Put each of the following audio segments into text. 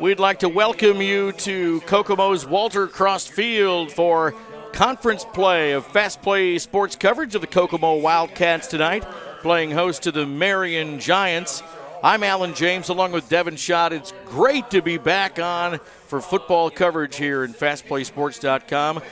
We'd like to welcome you to Kokomo's Walter Cross Field for conference play of Fast Play Sports coverage of the Kokomo Wildcats tonight, playing host to the Marion Giants. I'm Alan James along with Devin Schott. It's great to be back on for football coverage here in FastPlaySports.com.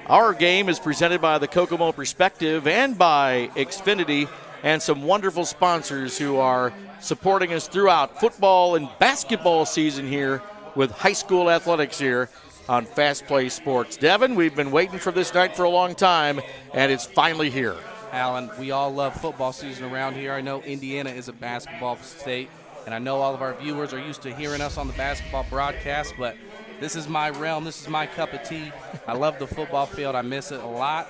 Our game is presented by the Kokomo Perspective and by Xfinity and some wonderful sponsors who are supporting us throughout football and basketball season here with high school athletics here on Fast Play Sports. Devin, we've been waiting for this night for a long time, and it's finally here. Alan, we all love football season around here. I know Indiana is a basketball state, and I know all of our viewers are used to hearing us on the basketball broadcast, but this is my realm. This is my cup of tea. I love the football field. I miss it a lot.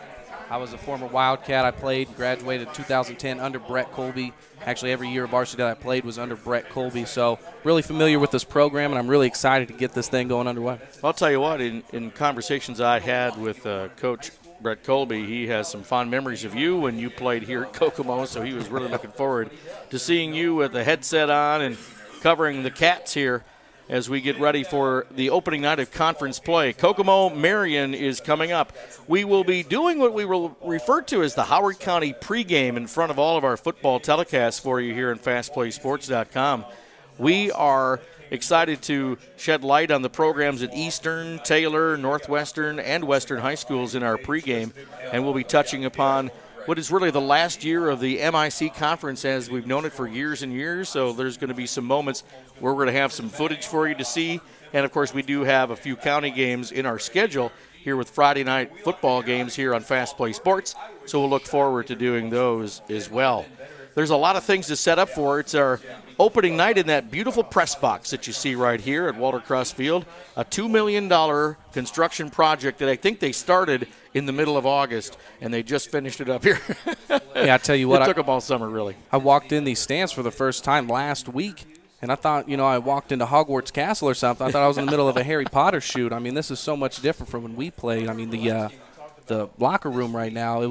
I was a former Wildcat. I played, graduated in 2010 under Brett Colby. Actually, every year of varsity that I played was under Brett Colby. So really familiar with this program, and I'm really excited to get this thing going underway. I'll tell you what, in conversations I had with Coach Brett Colby, he has some fond memories of you when you played here at Kokomo, so he was really looking forward to seeing you with the headset on and covering the Cats here as we get ready for the opening night of conference play. Kokomo Marion is coming up. We will be doing what we will refer to as the Howard County pregame in front of all of our football telecasts for you here in FastPlaySports.com. We are excited to shed light on the programs at Eastern, Taylor, Northwestern, and Western high schools in our pregame, and we'll be touching upon what is really the last year of the MIC conference as we've known it for years and years. So there's going to be some moments where we're going to have some footage for you to see. And, of course, we do have a few county games in our schedule here with Friday night football games here on Fast Play Sports. So we'll look forward to doing those as well. There's a lot of things to set up for. It's our opening night in that beautiful press box that you see right here at Walter Cross Field, a $2 million construction project that I think they started in the middle of August, and they just finished it up here. Yeah, I tell you what. It took them all summer, really. I walked in these stands for the first time last week, and I thought, I walked into Hogwarts Castle or something. I thought I was in the middle of a Harry Potter shoot. I mean, this is so much different from when we played. I mean, the locker room right now,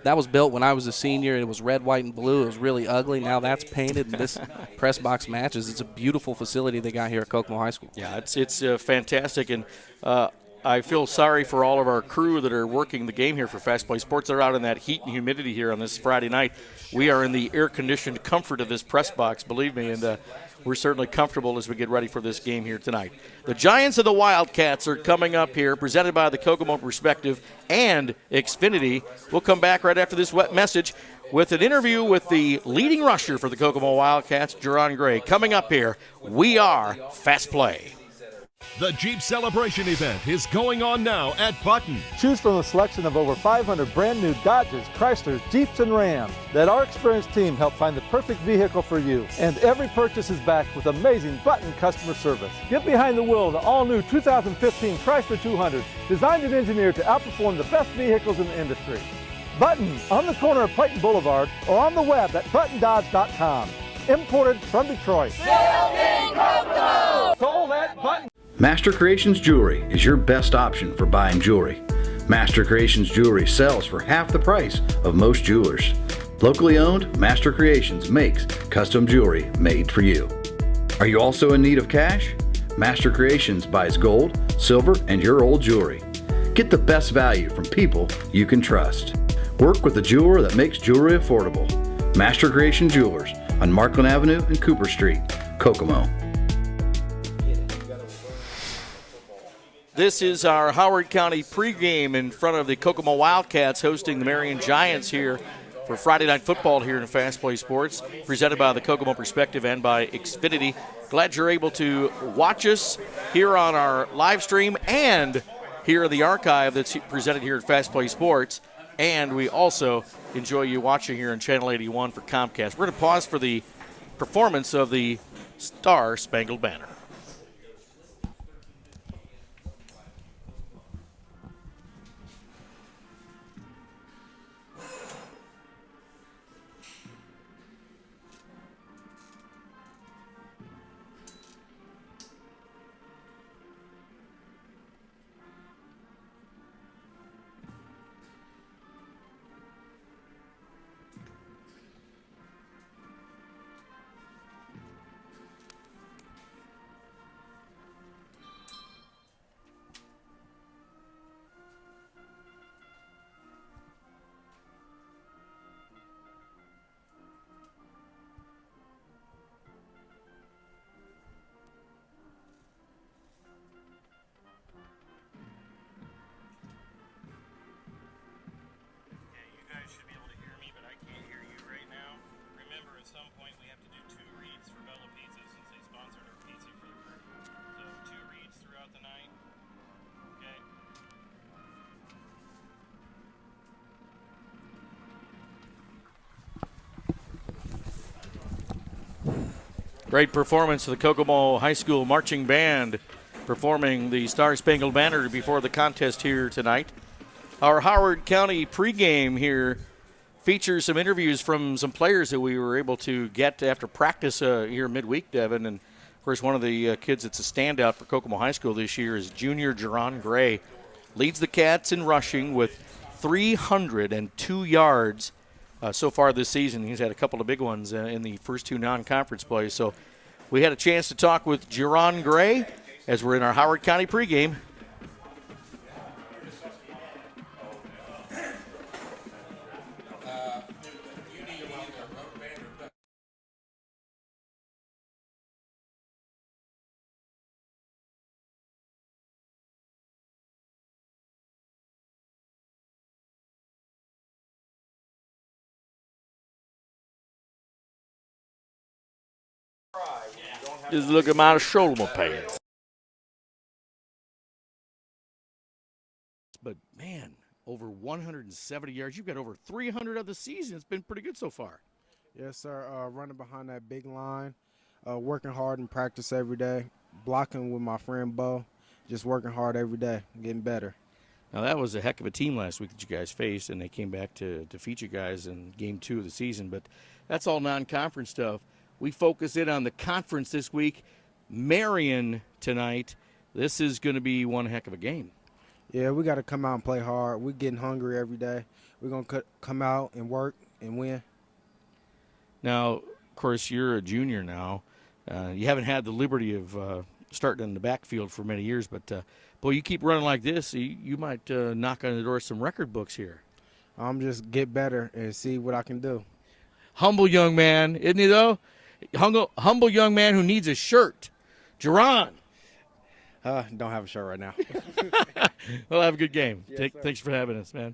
that was built when I was a senior. It was red, white, and blue. It was really ugly. Now that's painted, and this press box matches. It's a beautiful facility they got here at Kokomo High School. Yeah, it's fantastic, and I feel sorry for all of our crew that are working the game here for Fast Play Sports. They're out in that heat and humidity here on this Friday night. We are in the air-conditioned comfort of this press box, believe me, and we're certainly comfortable as we get ready for this game here tonight. The Giants and the Wildcats are coming up here, presented by the Kokomo Perspective and Xfinity. We'll come back right after this wet message with an interview with the leading rusher for the Kokomo Wildcats, Jerron Gray. Coming up here, we are Fast Play. The Jeep Celebration event is going on now at Button. Choose from a selection of over 500 brand new Dodges, Chryslers, Jeeps, and Rams. Let our experienced team help find the perfect vehicle for you. And every purchase is backed with amazing Button customer service. Get behind the wheel of the all-new 2015 Chrysler 200, designed and engineered to outperform the best vehicles in the industry. Button, on the corner of Clayton Boulevard, or on the web at buttondodge.com. Imported from Detroit. Built in Kokomo! Sold at Button. Master Creations Jewelry is your best option for buying jewelry. Master Creations Jewelry sells for half the price of most jewelers. Locally owned, Master Creations makes custom jewelry made for you. Are you also in need of cash? Master Creations buys gold, silver, and your old jewelry. Get the best value from people you can trust. Work with a jeweler that makes jewelry affordable. Master Creation Jewelers on Markland Avenue and Cooper Street. Kokomo. This is our Howard County pregame in front of the Kokomo Wildcats hosting the Marion Giants here for Friday Night Football here in FastPlaySports, presented by the Kokomo Perspective and by Xfinity. Glad you're able to watch us here on our live stream and here in the archive that's presented here at FastPlaySports. And we also enjoy you watching here on Channel 81 for Comcast. We're going to pause for the performance of the Star Spangled Banner. Great performance of the Kokomo High School Marching Band performing the Star Spangled Banner before the contest here tonight. Our Howard County pregame here features some interviews from some players that we were able to get after practice here midweek, Devin. And, of course, one of the kids that's a standout for Kokomo High School this year is junior Jerron Gray. Leads the Cats in rushing with 302 yards so far this season. He's had a couple of big ones in the first two non-conference plays. So we had a chance to talk with Jerron Gray as we're in our Howard County pregame. Just look at my shoulder pads. But, man, over 170 yards. You've got over 300 of the season. It's been pretty good so far. Yes, sir. Running behind that big line, working hard in practice every day, blocking with my friend Bo, just working hard every day, getting better. Now, that was a heck of a team last week that you guys faced, and they came back to defeat you guys in game 2 of the season. But that's all non-conference stuff. We focus in on the conference this week. Marion tonight. This is going to be one heck of a game. Yeah, we got to come out and play hard. We're getting hungry every day. We're going to come out and work and win. Now, of course, you're a junior now. You haven't had the liberty of starting in the backfield for many years, but, boy, you keep running like this, you might knock on the door of some record books here. I'm just get better and see what I can do. Humble young man, isn't he, though? Humble young man who needs a shirt. Jerron. Don't have a shirt right now. Well, have a good game. Yes, thanks for having us, man.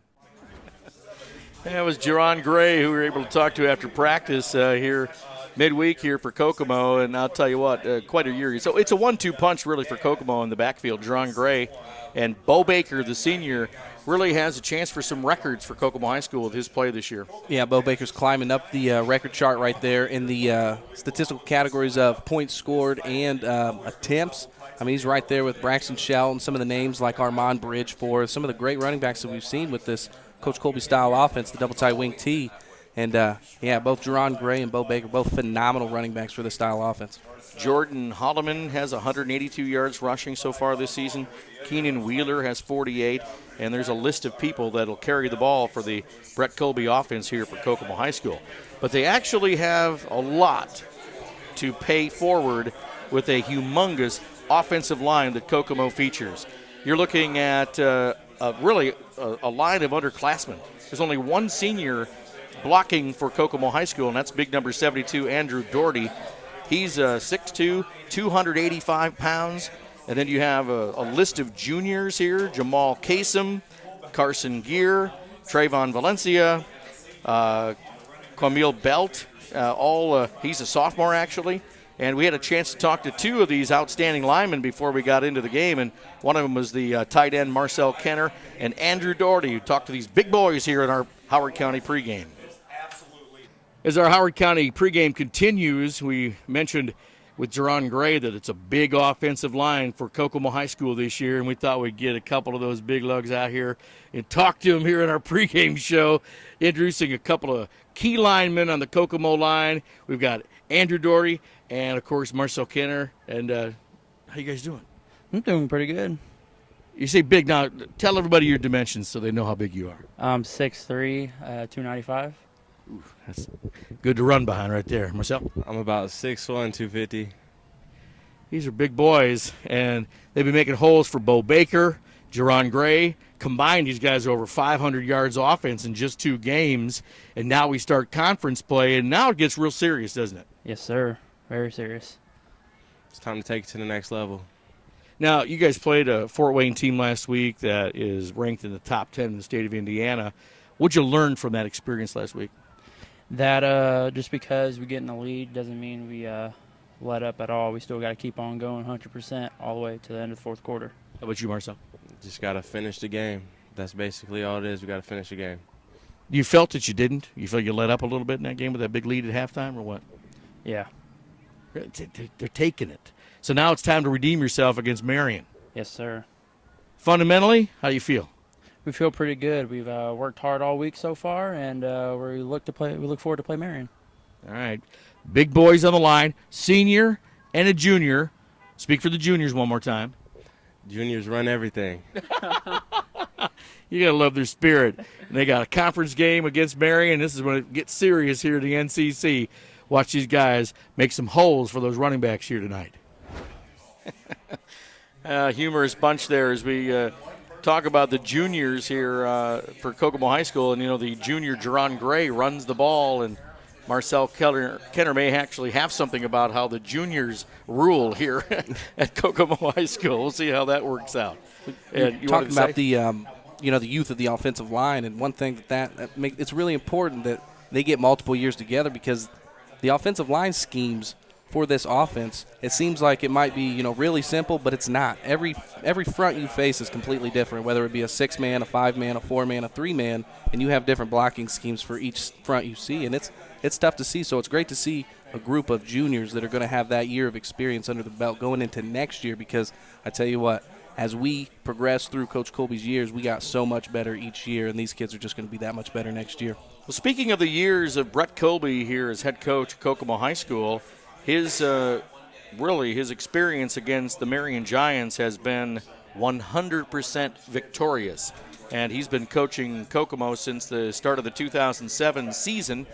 That was Jerron Gray, who we were able to talk to after practice here midweek here for Kokomo. And I'll tell you what, quite a year. So it's a 1-2 punch, really, for Kokomo in the backfield. Jerron Gray and Bo Baker, the senior, really has a chance for some records for Kokomo High School with his play this year. Yeah, Bo Baker's climbing up the record chart right there in the statistical categories of points scored and attempts. I mean, he's right there with Braxton Shell and some of the names like Armand Bridge for some of the great running backs that we've seen with this Coach Colby-style offense, the double tight wing T. And, yeah, both Jerron Gray and Bo Baker, both phenomenal running backs for this style offense. Jordan Holloman has 182 yards rushing so far this season. Keenan Wheeler has 48. And there's a list of people that will carry the ball for the Brett Colby offense here for Kokomo High School. But they actually have a lot to pay forward with a humongous offensive line that Kokomo features. You're looking at really a line of underclassmen. There's only one senior blocking for Kokomo High School, and that's big number 72, Andrew Doherty. He's 6'2", 285 pounds. And then you have a list of juniors here: Jamal Kasem, Carson Gear, Trayvon Valencia, Camille Belt. He's a sophomore, actually. And we had a chance to talk to two of these outstanding linemen before we got into the game. And one of them was the tight end Marcel Kenner and Andrew Doherty, who talked to these big boys here in our Howard County pregame. As our Howard County pregame continues, we mentioned with Jerron Gray that it's a big offensive line for Kokomo High School this year, and we thought we'd get a couple of those big lugs out here and talk to them here in our pregame show, introducing a couple of key linemen on the Kokomo line. We've got Andrew Doherty and, of course, Marcel Kenner. And how you guys doing? I'm doing pretty good. You say big. Now, tell everybody your dimensions so they know how big you are. I'm 6'3", 295. Ooh, that's good to run behind right there. Marcel? I'm about 6'1", 250. These are big boys, and they've been making holes for Bo Baker, Jerron Gray. Combined, these guys are over 500 yards offense in just 2 games, and now we start conference play, and now it gets real serious, doesn't it? Yes, sir. Very serious. It's time to take it to the next level. Now, you guys played a Fort Wayne team last week that is ranked in the top 10 in the state of Indiana. What'd you learn from that experience last week? That just because we get in the lead doesn't mean we let up at all. We still got to keep on going 100% all the way to the end of the fourth quarter. How about you, Marcel? Just got to finish the game. That's basically all it is. We got to finish the game. You felt that you didn't? You felt you let up a little bit in that game with that big lead at halftime, or what? Yeah. They're taking it. So now it's time to redeem yourself against Marion. Yes, sir. Fundamentally, how do you feel? We feel pretty good. We've worked hard all week so far, and we look forward to play Marion. All right. Big boys on the line, senior and a junior. Speak for the juniors one more time. Juniors run everything. You got to love their spirit. And they got a conference game against Marion. This is when it gets serious here at the NCC. Watch these guys make some holes for those running backs here tonight. Humorous bunch there as we talk about the juniors here for Kokomo High School. And, you know, the junior Jerron Gray runs the ball, and Marcel Kenner may actually have something about how the juniors rule here at Kokomo High School. We'll see how that works out. And you talking about the youth of the offensive line, and one thing it's really important that they get multiple years together, because the offensive line schemes for this offense, it seems like it might be really simple, but it's not. Every front you face is completely different, whether it be a 6-man, a 5-man, a 4-man, a 3-man, and you have different blocking schemes for each front you see, and it's tough to see. So it's great to see a group of juniors that are going to have that year of experience under the belt going into next year, because I tell you what, as we progress through Coach Colby's years, we got so much better each year, and these kids are just going to be that much better next year. Well, speaking of the years of Brett Colby here as head coach at Kokomo High School, his experience against the Marion Giants has been 100% victorious. And he's been coaching Kokomo since the start of the 2007 season.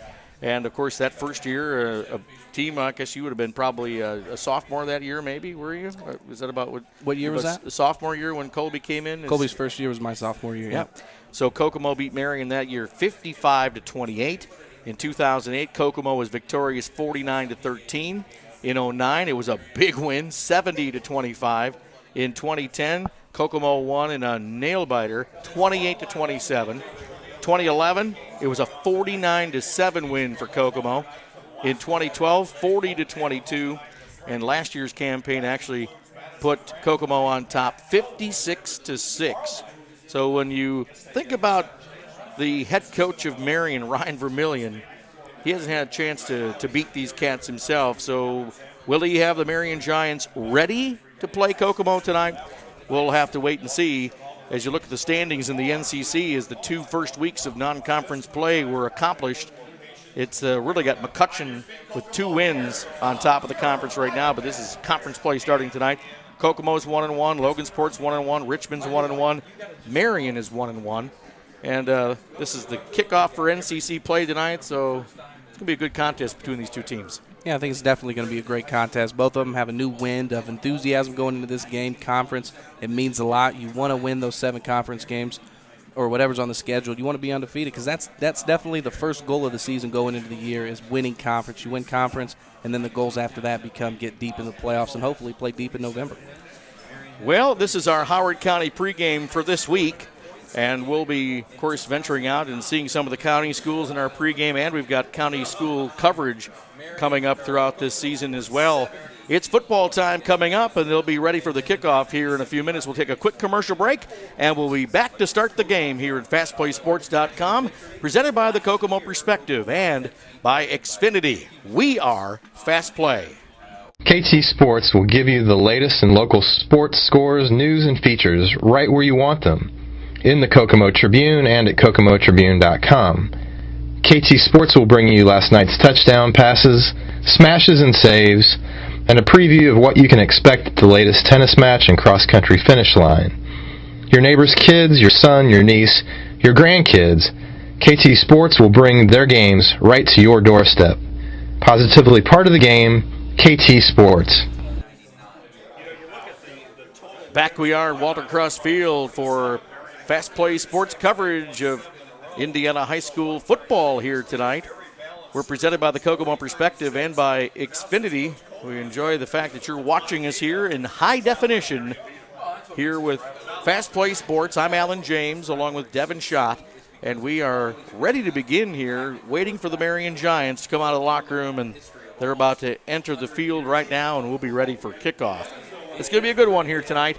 And, of course, that first year, a team, I guess you would have been probably a sophomore that year, maybe, were you? Was that about what year was that? The sophomore year when Colby came in? Colby's first year was my sophomore year. Yeah. So Kokomo beat Marion that year 55-28. In 2008, Kokomo was victorious 49-13. In 2009, it was a big win, 70-25. In 2010, Kokomo won in a nail-biter, 28-27. 2011, it was a 49-7 win for Kokomo. In 2012, 40-22. And last year's campaign actually put Kokomo on top 56-6. So when you think about the head coach of Marion, Ryan Vermillion, he hasn't had a chance to beat these cats himself. So will he have the Marion Giants ready to play Kokomo tonight? We'll have to wait and see. As you look at the standings in the NCC, as the 2 first weeks of non-conference play were accomplished, it's really got McCutcheon with 2 wins on top of the conference right now, but this is conference play starting tonight. Kokomo's 1-1, Logansport's 1-1, Richmond's 1-1, Marion is 1-1. And this is the kickoff for NCC play tonight, so it's going to be a good contest between these 2 teams. Yeah, I think it's definitely going to be a great contest. Both of them have a new wind of enthusiasm going into this game. Conference, it means a lot. You want to win those 7 conference games. or whatever's on the schedule. You want to be undefeated because that's definitely the first goal of the season going into the year is winning conference. You win conference, and then the goals after that become get deep in the playoffs and hopefully play deep in November. Well, this is our Howard County pregame for this week, and we'll be, of course, venturing out and seeing some of the county schools in our pregame, and we've got county school coverage coming up throughout this season as well. It's football time coming up, and they'll be ready for the kickoff here in a few minutes. We'll take a quick commercial break, and we'll be back to start the game here at FastPlaySports.com, presented by the Kokomo Perspective and by Xfinity. We are Fast Play. KT Sports will give you the latest in local sports scores, news, and features right where you want them, in the Kokomo Tribune and at KokomoTribune.com. KT Sports will bring you last night's touchdown passes, smashes and saves, and a preview of what you can expect at the latest tennis match and cross-country finish line. Your neighbor's kids, your son, your niece, your grandkids, KT Sports will bring their games right to your doorstep. Positively part of the game, KT Sports. Back we are at Walter Cross Field for Fast Play Sports coverage of Indiana High School football here tonight. We're presented by the Kokomo Perspective and by Xfinity. We enjoy the fact that you're watching us here in high definition here with Fast Play Sports. I'm Alan James along with Devin Schott, and we are ready to begin here, waiting for the Marion Giants to come out of the locker room, and they're about to enter the field right now, and we'll be ready for kickoff. It's going to be a good one here tonight.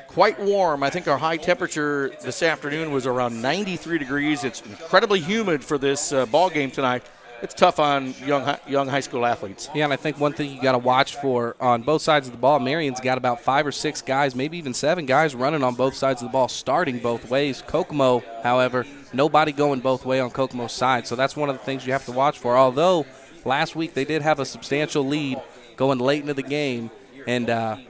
Quite warm. I think our high temperature this afternoon was around 93 degrees. It's incredibly humid for this ball game tonight. It's tough on young high school athletes. Yeah, and I think one thing you got to watch for on both sides of the ball, Marion's got about 5 or 6 guys, maybe even 7 guys running on both sides of the ball, starting both ways. Kokomo, however, nobody going both way on Kokomo's side, so that's one of the things you have to watch for. Although last week they did have a substantial lead going late into the game, and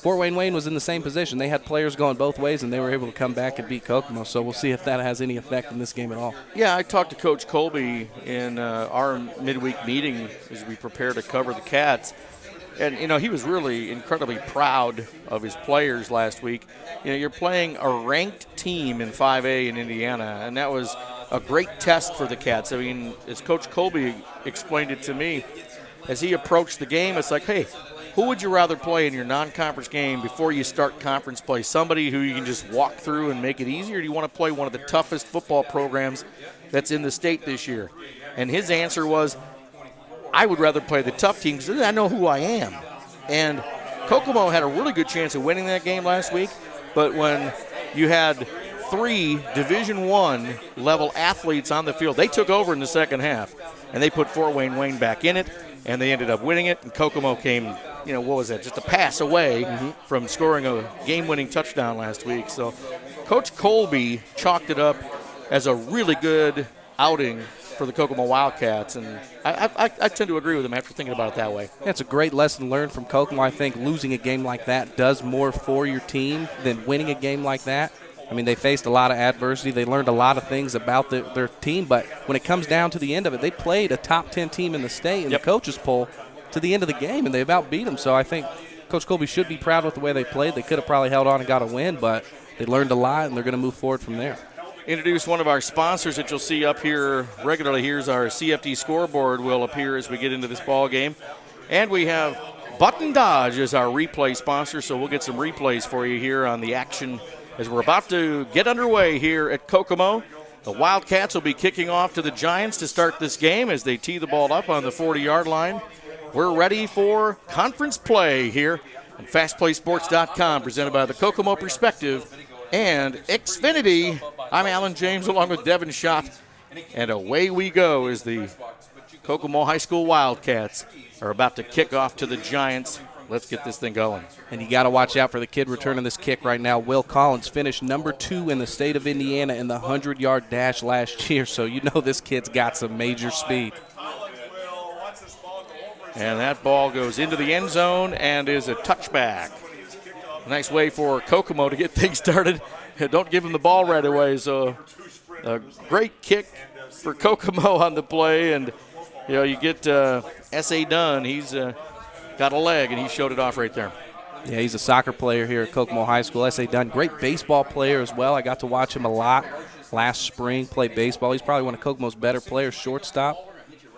Fort Wayne was in the same position. They had players going both ways, and they were able to come back and beat Kokomo. So we'll see if that has any effect in this game at all. Yeah, I talked to Coach Colby in our midweek meeting as we prepare to cover the Cats. And, you know, he was really incredibly proud of his players last week. You know, you're playing a ranked team in 5A in Indiana, and that was a great test for the Cats. I mean, as Coach Colby explained it to me, as he approached the game, it's like, hey, who would you rather play in your non-conference game before you start conference play? Somebody who you can just walk through and make it easier, or do you want to play one of the toughest football programs that's in the state this year? And his answer was, I would rather play the tough team because I know who I am. And Kokomo had a really good chance of winning that game last week, but when you had 3 Division I level athletes on the field, they took over in the second half, and they put Fort Wayne back in it, and they ended up winning it, and Kokomo came, you know, what was that, just a pass away from scoring a game-winning touchdown last week. So Coach Colby chalked it up as a really good outing for the Kokomo Wildcats, and I tend to agree with him after thinking about it that way. Yeah, it's a great lesson learned from Kokomo. I think losing a game like that does more for your team than winning a game like that. I mean, they faced a lot of adversity. They learned a lot of things about their team, but when it comes down to the end of it, they played a top 10 team in the state in the coaches poll to the end of the game, and they've outbeat them. So I think Coach Colby should be proud with the way they played. They could have probably held on and got a win, but they learned a lot, and they're going to move forward from there. Introduce one of our sponsors that you'll see up here regularly. Here's our CFD scoreboard will appear as we get into this ball game. And we have Button Dodge as our replay sponsor, so we'll get some replays for you here on the action as we're about to get underway here at Kokomo. The Wildcats will be kicking off to the Giants to start this game as they tee the ball up on the 40-yard line. We're ready for conference play here on FastPlaySports.com, presented by the Kokomo Perspective and Xfinity. I'm Alan James along with Devin Schott, and away we go as the Kokomo High School Wildcats are about to kick off to the Giants. Let's get this thing going. And you got to watch out for the kid returning this kick right now. Will Collins finished number 2 in the state of Indiana in the 100-yard dash last year, so you know this kid's got some major speed. And that ball goes into the end zone and is a touchback. Nice way for Kokomo to get things started. Don't give him the ball right away. So a great kick for Kokomo on the play. And, you know, you get S.A. Dunn. He's got a leg, and he showed it off right there. Yeah, he's a soccer player here at Kokomo High School. S.A. Dunn, great baseball player as well. I got to watch him a lot last spring play baseball. He's probably one of Kokomo's better players, shortstop.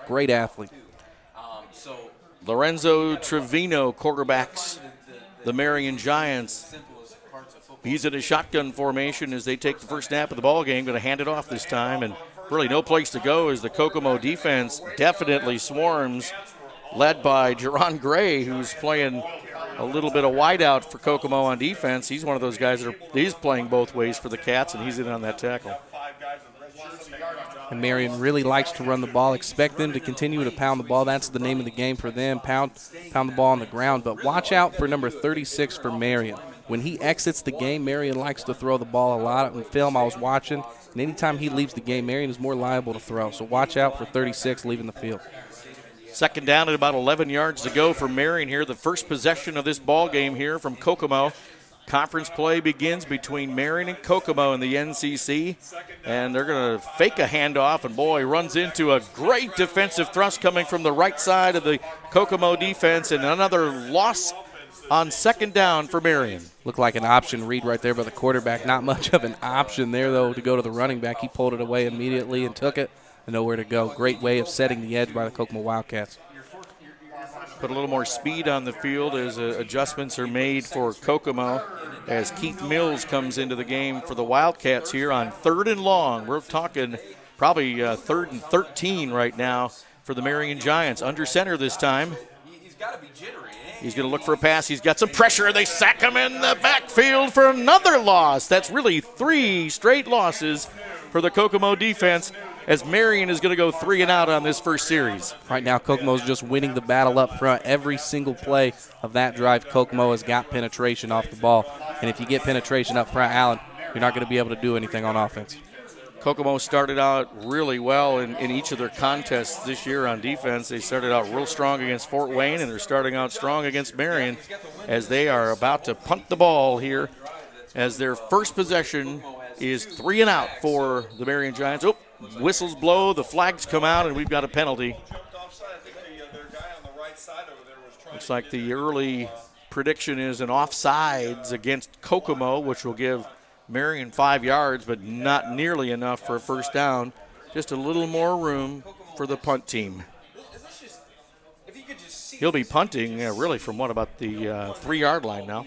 Great athlete. Lorenzo Trevino quarterbacks the Marion Giants. He's in a shotgun formation as they take the first snap of the ball game. Going to hand it off this time, and really no place to go as the Kokomo defense definitely swarms, led by Jerron Gray, who's playing a little bit of wideout for Kokomo on defense. He's one of those guys that he's playing both ways for the Cats, and he's in on that tackle. And Marion really likes to run the ball. Expect them to continue to pound the ball. That's the name of the game for them, pound the ball on the ground. But watch out for number 36 for Marion. When he exits the game, Marion likes to throw the ball a lot. In film I was watching, and anytime he leaves the game, Marion is more liable to throw. So watch out for 36 leaving the field. Second down at about 11 yards to go for Marion here. The first possession of this ball game here from Kokomo. Conference play begins between Marion and Kokomo in the NCC, and they're going to fake a handoff, and boy, runs into a great defensive thrust coming from the right side of the Kokomo defense, and another loss on second down for Marion. Looked like an option read right there by the quarterback. Not much of an option there, though, to go to the running back. He pulled it away immediately and took it, and nowhere to go. Great way of setting the edge by the Kokomo Wildcats. Put a little more speed on the field as adjustments are made for Kokomo as Keith Mills comes into the game for the Wildcats here on 3rd and long. We're talking probably 3rd and 13 right now for the Marion Giants. Under center this time. He's going to look for a pass. He's got some pressure. They sack him in the backfield for another loss. That's really 3 straight losses for the Kokomo defense, as Marion is going to go 3 and out on this first series. Right now, Kokomo's just winning the battle up front. Every single play of that drive, Kokomo has got penetration off the ball. And if you get penetration up front, Allen, you're not going to be able to do anything on offense. Kokomo started out really well in each of their contests this year on defense. They started out real strong against Fort Wayne, and they're starting out strong against Marion as they are about to punt the ball here as their first possession is 3 and out for the Marion Giants. Oh, whistles blow, the flags come out, and we've got a penalty. Looks like the early prediction is an offsides against Kokomo, which will give Marion 5 yards, but not nearly enough for a first down. Just a little more room for the punt team. He'll be punting really from about the 3-yard line now.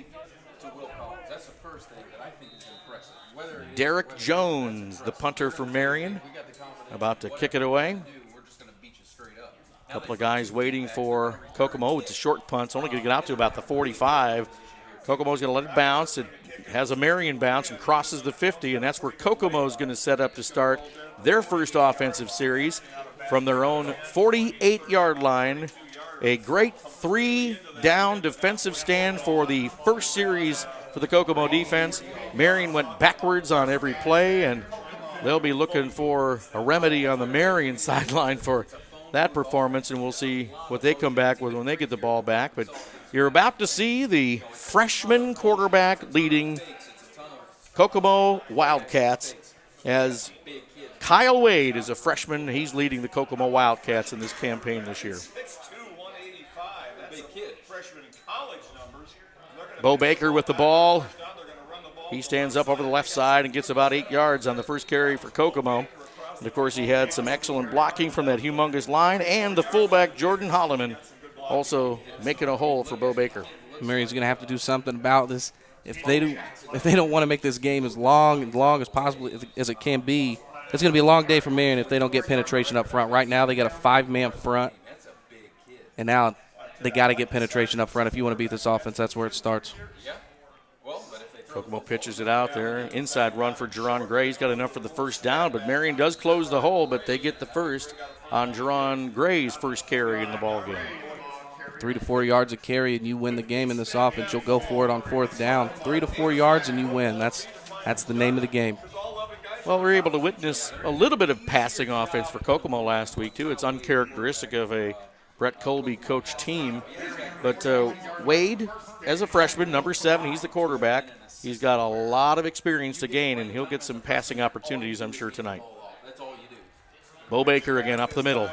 Derek Jones, the punter for Marion, about to kick it away. A couple of guys waiting for Kokomo. It's a short punt. It's only going to get out to about the 45. Kokomo's going to let it bounce. It has a Marion bounce and crosses the 50, and that's where Kokomo's going to set up to start their first offensive series from their own 48-yard line. A great 3-down defensive stand for the first series for the Kokomo defense. Marion went backwards on every play, and they'll be looking for a remedy on the Marion sideline for that performance, and we'll see what they come back with when they get the ball back. But you're about to see the freshman quarterback leading Kokomo Wildcats, as Kyle Wade is a freshman. He's leading the Kokomo Wildcats in this campaign this year. Bo Baker with the ball. He stands up over the left side and gets about 8 yards on the first carry for Kokomo. And, of course, he had some excellent blocking from that humongous line, and the fullback, Jordan Holloman, also making a hole for Bo Baker. Marion's going to have to do something about this. If they don't want to make this game as long as possible as it can be, it's going to be a long day for Marion if they don't get penetration up front. Right now they got a 5-man front, and now they got to get penetration up front. If you want to beat this offense, that's where it starts. Kokomo pitches it out there. Inside run for Jerron Gray. He's got enough for the first down, but Marion does close the hole, but they get the first on Jerron Gray's first carry in the ball game. 3 to 4 yards a carry, and you win the game in this offense. You'll go for it on 4th down. 3 to 4 yards, and you win. That's the name of the game. Well, we were able to witness a little bit of passing offense for Kokomo last week, too. It's uncharacteristic of a Brett Colby coach team. But Wade, as a freshman, number 7, he's the quarterback. He's got a lot of experience to gain, and he'll get some passing opportunities, I'm sure, tonight. Bo Baker again up the middle.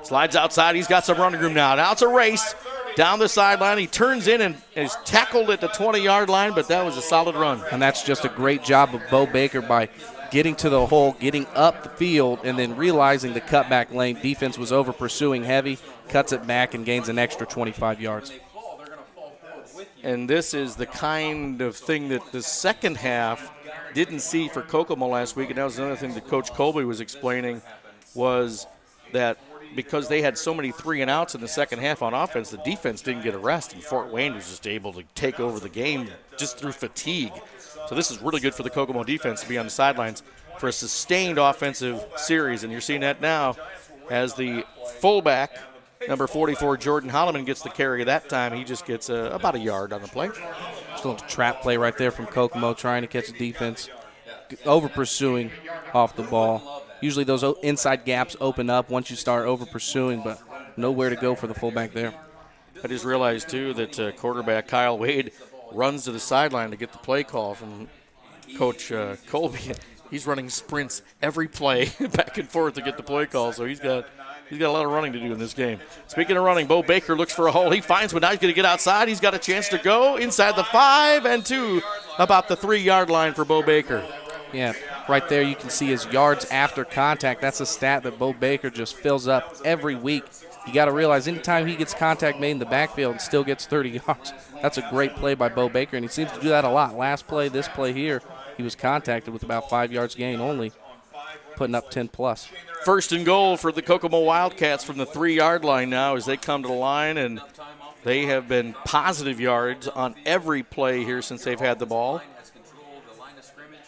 Slides outside. He's got some running room now. Now it's a race. down the sideline. He turns in and is tackled at the 20-yard line, but that was a solid run. And that's just a great job of Bo Baker by getting to the hole, getting up the field, and then realizing the cutback lane. Defense was over pursuing heavy, cuts it back, and gains an extra 25 yards. And this is the kind of thing that the second half didn't see for Kokomo last week, and that was another thing that Coach Colby was explaining, was that because they had so many 3-and-outs in the second half on offense, the defense didn't get a rest, and Fort Wayne was just able to take over the game just through fatigue. So this is really good for the Kokomo defense to be on the sidelines for a sustained offensive series, and you're seeing that now as the fullback, number 44, Jordan Holloman, gets the carry that time. He just gets about a yard on the play. Just a little trap play right there from Kokomo, trying to catch the defense, over pursuing off the ball. Usually those inside gaps open up once you start over pursuing, but nowhere to go for the fullback there. I just realized, too, that quarterback Kyle Wade runs to the sideline to get the play call from Coach Colby. He's running sprints every play back and forth to get the play call, so he's got a lot of running to do in this game. Speaking of running, Bo Baker looks for a hole. He finds one. Now he's going to get outside. He's got a chance to go inside the 5 and 2, about the 3-yard line for Bo Baker. Yeah, right there you can see his yards after contact. That's a stat that Bo Baker just fills up every week. You got to realize anytime he gets contact made in the backfield and still gets 30 yards, that's a great play by Bo Baker, and he seems to do that a lot. Last play, this play here, he was contacted with about 5 yards gain only, putting up 10+. First and goal for the Kokomo Wildcats from the 3-yard line now as they come to the line, and they have been positive yards on every play here since they've had the ball.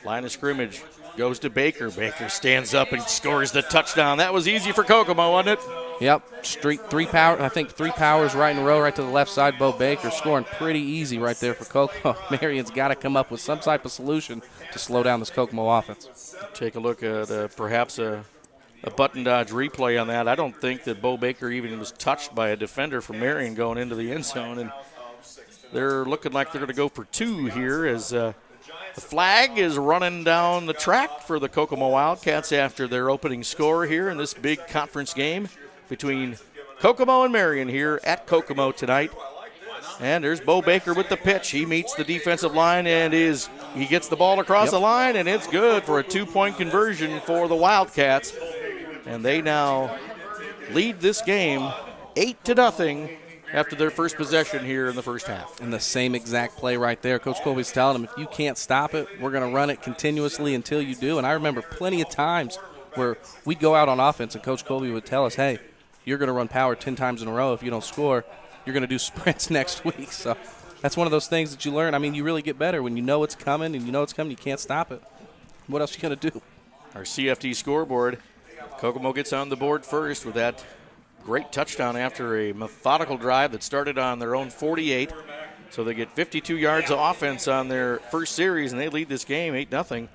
Line of scrimmage goes to Baker. Baker stands up and scores the touchdown. That was easy for Kokomo, wasn't it? Yep, three powers right in a row, right to the left side. Bo Baker scoring pretty easy right there for Kokomo. Marion's got to come up with some type of solution to slow down this Kokomo offense. Take a look at perhaps a button dodge replay on that. I don't think that Bo Baker even was touched by a defender from Marion going into the end zone, and they're looking like they're going to go for 2 here as the flag is running down the track for the Kokomo Wildcats after their opening score here in this big conference game between Kokomo and Marion here at Kokomo tonight. And there's Bo Baker with the pitch. He meets the defensive line and he gets the ball across the line, and it's good for a 2-point conversion for the Wildcats. And they now lead this game 8-0 after their first possession here in the first half. And the same exact play right there. Coach Colby's telling them, if you can't stop it, we're going to run it continuously until you do. And I remember plenty of times where we'd go out on offense and Coach Colby would tell us, hey, you're going to run power 10 times in a row. If you don't score, you're going to do sprints next week. So that's one of those things that you learn. I mean, you really get better when you know it's coming, and you know it's coming, you can't stop it. What else are you going to do? Our CFD scoreboard, Kokomo gets on the board first with that great touchdown after a methodical drive that started on their own 48. So they get 52 yards of offense on their first series, and they lead this game 8-0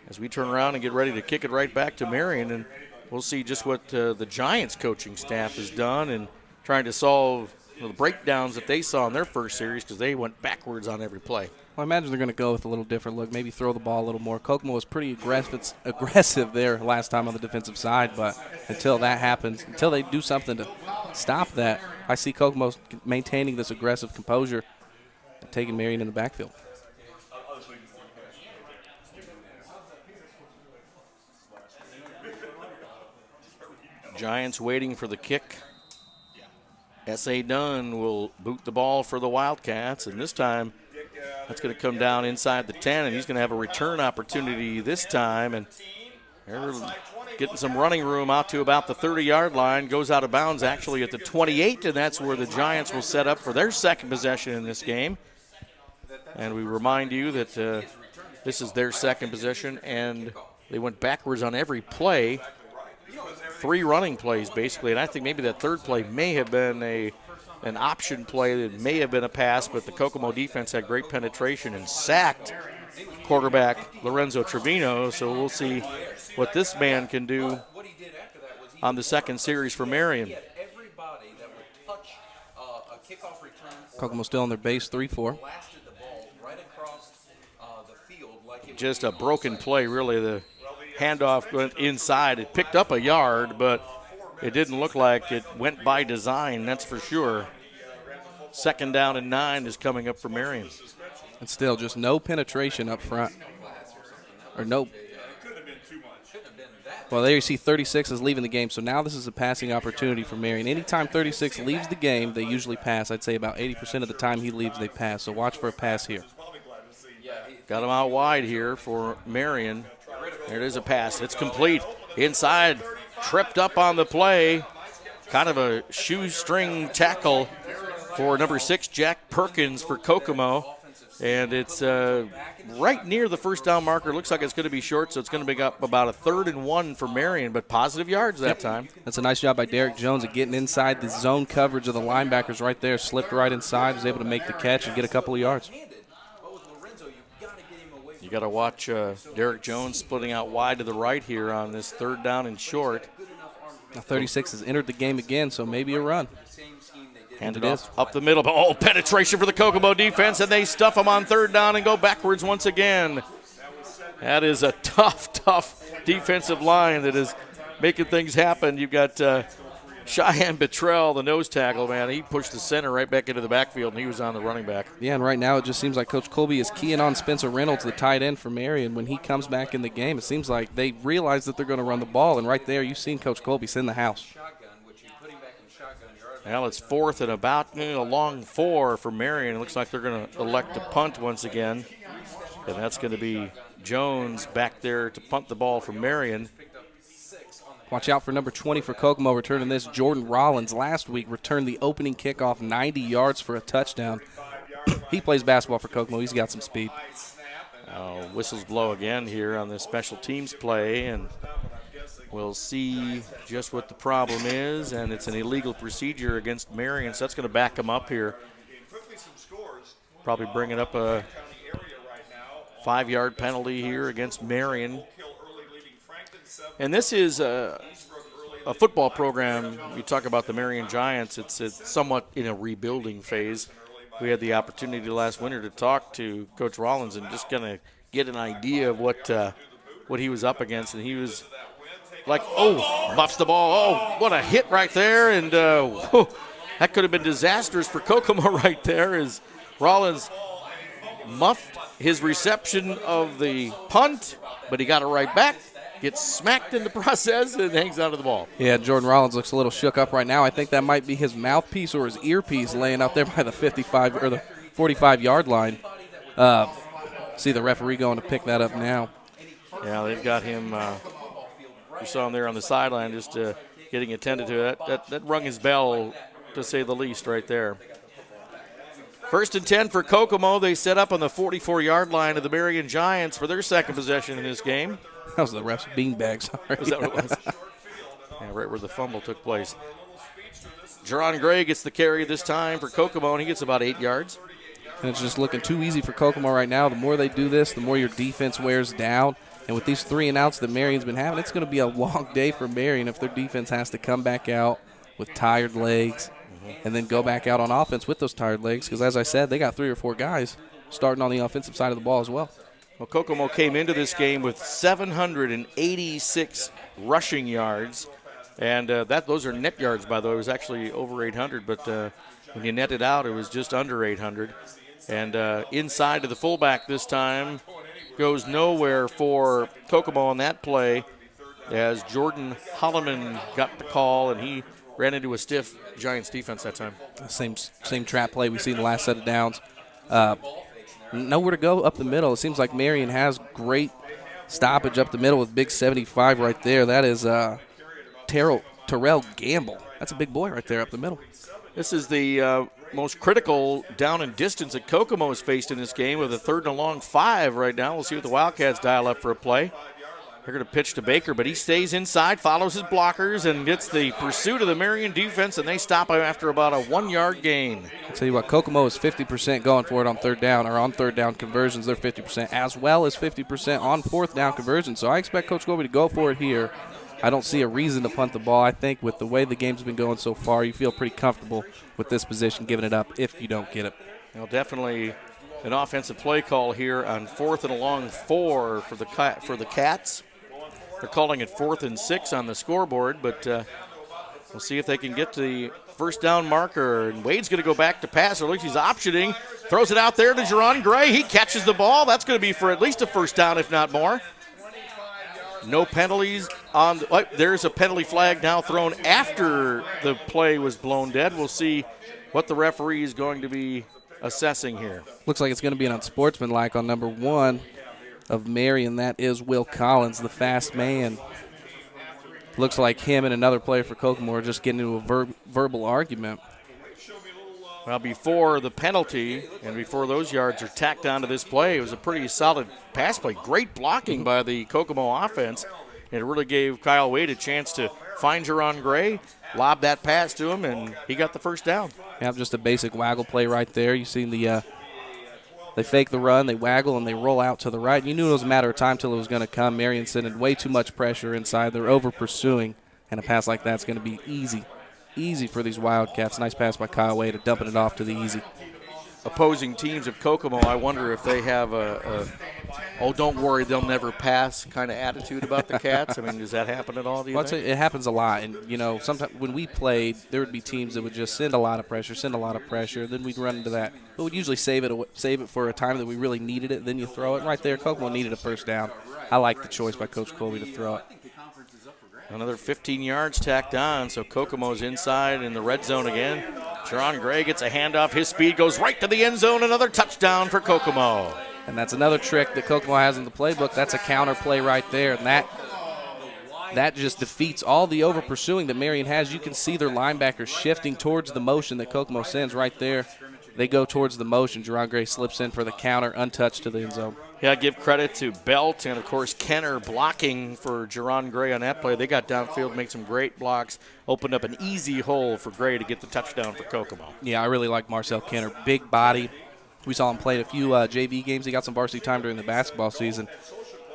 as we turn around and get ready to kick it right back to Marion. And we'll see just what the Giants coaching staff has done and trying to solve the breakdowns that they saw in their first series because they went backwards on every play. Well, I imagine they're going to go with a little different look, maybe throw the ball a little more. Kokomo was pretty aggressive there last time on the defensive side, but until that happens, until they do something to stop that, I see Kokomo maintaining this aggressive composure and taking Marion in the backfield. Giants waiting for the kick. S.A. Dunn will boot the ball for the Wildcats, and this time that's going to come down inside the 10, and he's going to have a return opportunity this time. And they're getting some running room out to about the 30-yard line. Goes out of bounds actually at the 28, and that's where the Giants will set up for their second possession in this game. And we remind you that this is their second possession, and they went backwards on every play. 3 running plays, basically, and I think maybe that third play may have been an option play that may have been a pass, but the Kokomo defense had great penetration and sacked quarterback Lorenzo Trevino, so we'll see what this man can do on the second series for Marion. Kokomo still on their base, 3-4. Just a broken play, really. The handoff went inside. It picked up a yard, but it didn't look like it went by design, that's for sure. 2nd down and 9 is coming up for Marion. And still just no penetration up front. Or no. Well, there you see 36 is leaving the game, so now this is a passing opportunity for Marion. Anytime 36 leaves the game, they usually pass. I'd say about 80% of the time he leaves, they pass. So watch for a pass here. Got him out wide here for Marion. There it is, a pass. It's complete. Inside, tripped up on the play. Kind of a shoestring tackle for number 6, Jack Perkins for Kokomo. And it's right near the first down marker. Looks like it's going to be short, so it's going to be up about a 3rd and 1 for Marion, but positive yards that time. That's a nice job by Derek Jones at getting inside the zone coverage of the linebackers right there. Slipped right inside, was able to make the catch and get a couple of yards. You got to watch Derek Jones splitting out wide to the right here on this 3rd down and short. Now 36 has entered the game again, so maybe a run. Handed off up the middle. Oh, penetration for the Kokomo defense, and they stuff them on 3rd down and go backwards once again. That is a tough defensive line that is making things happen. You've got Cheyenne Betrell, the nose tackle, man. He pushed the center right back into the backfield, and he was on the running back. Yeah, and right now it just seems like Coach Colby is keying on Spencer Reynolds, the tight end for Marion. When he comes back in the game, it seems like they realize that they're going to run the ball, and right there you've seen Coach Colby send the house. Well, it's 4th and about a long 4 for Marion. It looks like they're going to elect to punt once again. And that's going to be Jones back there to punt the ball for Marion. Watch out for number 20 for Kokomo returning this. Jordan Rollins last week returned the opening kickoff 90 yards for a touchdown. He plays basketball for Kokomo. He's got some speed. Whistles blow again here on this special teams play, and we'll see just what the problem is, and it's an illegal procedure against Marion, so that's going to back them up here. Probably bringing up a 5-yard penalty here against Marion. And this is a football program. You talk about the Marion Giants, it's somewhat in a rebuilding phase. We had the opportunity last winter to talk to Coach Rollins and just kind of get an idea of what he was up against, and he was like, muffs the ball. Oh, what a hit right there. And that could have been disastrous for Kokomo right there as Rollins muffed his reception of the punt, but he got it right back, gets smacked in the process, and hangs onto the ball. Yeah, Jordan Rollins looks a little shook up right now. I think that might be his mouthpiece or his earpiece laying out there by the 55 or the 45-yard line. See the referee going to pick that up now. Yeah, they've got him. You saw him there on the sideline just getting attended to. That rung his bell, to say the least, right there. 1st and 10 for Kokomo. They set up on the 44-yard line of the Marion Giants for their 2nd possession in this game. That was the ref's beanbag, sorry. Is that what it was? Yeah, right where the fumble took place. Jerron Gray gets the carry this time for Kokomo, and he gets about 8 yards. And it's just looking too easy for Kokomo right now. The more they do this, the more your defense wears down. And with these 3 and outs that Marion's been having, it's going to be a long day for Marion if their defense has to come back out with tired legs and then go back out on offense with those tired legs. Because, as I said, they got 3 or 4 guys starting on the offensive side of the ball as well. Well, Kokomo came into this game with 786 rushing yards. And those are net yards, by the way. It was actually over 800, but when you net it out, it was just under 800. And inside to the fullback this time goes nowhere for Kokomo on that play as Jordan Holloman got the call, and he ran into a stiff Giants defense that time. Same trap play we see in the last set of downs. Nowhere to go up the middle. It seems like Marion has great stoppage up the middle with big 75 right there. That is Terrell Gamble. That's a big boy right there up the middle. This is the most critical down and distance that Kokomo has faced in this game with a 3rd and a long 5 right now. We'll see what the Wildcats dial up for a play. They're going to pitch to Baker, but he stays inside, follows his blockers, and gets the pursuit of the Marion defense, and they stop him after about a 1-yard gain. I'll tell you what, Kokomo is 50% going for it on 3rd down, or on 3rd down conversions. They're 50%, as well as 50% on 4th down conversions. So I expect Coach Colby to go for it here. I don't see a reason to punt the ball. I think with the way the game's been going so far, you feel pretty comfortable with this position, giving it up if you don't get it. Well, definitely an offensive play call here on 4th and a long 4 for the Cats. They're calling it 4th and 6 on the scoreboard, but we'll see if they can get the first down marker. And Wade's going to go back to pass, or at least he's optioning. Throws it out there to Jerron Gray. He catches the ball. That's going to be for at least a first down, if not more. No penalties on. There's a penalty flag now thrown after the play was blown dead. We'll see what the referee is going to be assessing here. Looks like it's going to be an unsportsmanlike on number 1 of Marion. That is Will Collins, the fast man. Looks like him and another player for Kokomo are just getting into a verbal argument. Well, before the penalty and before those yards are tacked onto this play, it was a pretty solid pass play. Great blocking by the Kokomo offense. And it really gave Kyle Wade a chance to find Jerron Gray, lob that pass to him, and he got the first down. Yeah, just a basic waggle play right there. You seen they fake the run, they waggle, and they roll out to the right. You knew it was a matter of time till it was going to come. Marion sending way too much pressure inside. They're over-pursuing, and a pass like that's going to be easy for these Wildcats. Nice pass by Kyle Wade, dumping it off to the easy. Opposing teams of Kokomo, I wonder if they have a don't worry, they'll never pass kind of attitude about the Cats. I mean, does that happen at all, do you think? It happens a lot. And, sometimes when we played, there would be teams that would just send a lot of pressure, then we'd run into that. But we'd usually save it for a time that we really needed it, then you throw it. Right there, Kokomo needed a first down. I like the choice by Coach Colby to throw it. Another 15 yards tacked on, so Kokomo's inside in the red zone again. Jerron Gray gets a handoff. His speed goes right to the end zone. Another touchdown for Kokomo. And that's another trick that Kokomo has in the playbook. That's a counter play right there, and that just defeats all the over-pursuing that Marion has. You can see their linebackers shifting towards the motion that Kokomo sends right there. They go towards the motion. Jerron Gray slips in for the counter, untouched to the end zone. Yeah, give credit to Belt and, of course, Kenner blocking for Jerron Gray on that play. They got downfield, made some great blocks, opened up an easy hole for Gray to get the touchdown for Kokomo. Yeah, I really like Marcel Kenner. Big body. We saw him play a few JV games. He got some varsity time during the basketball season.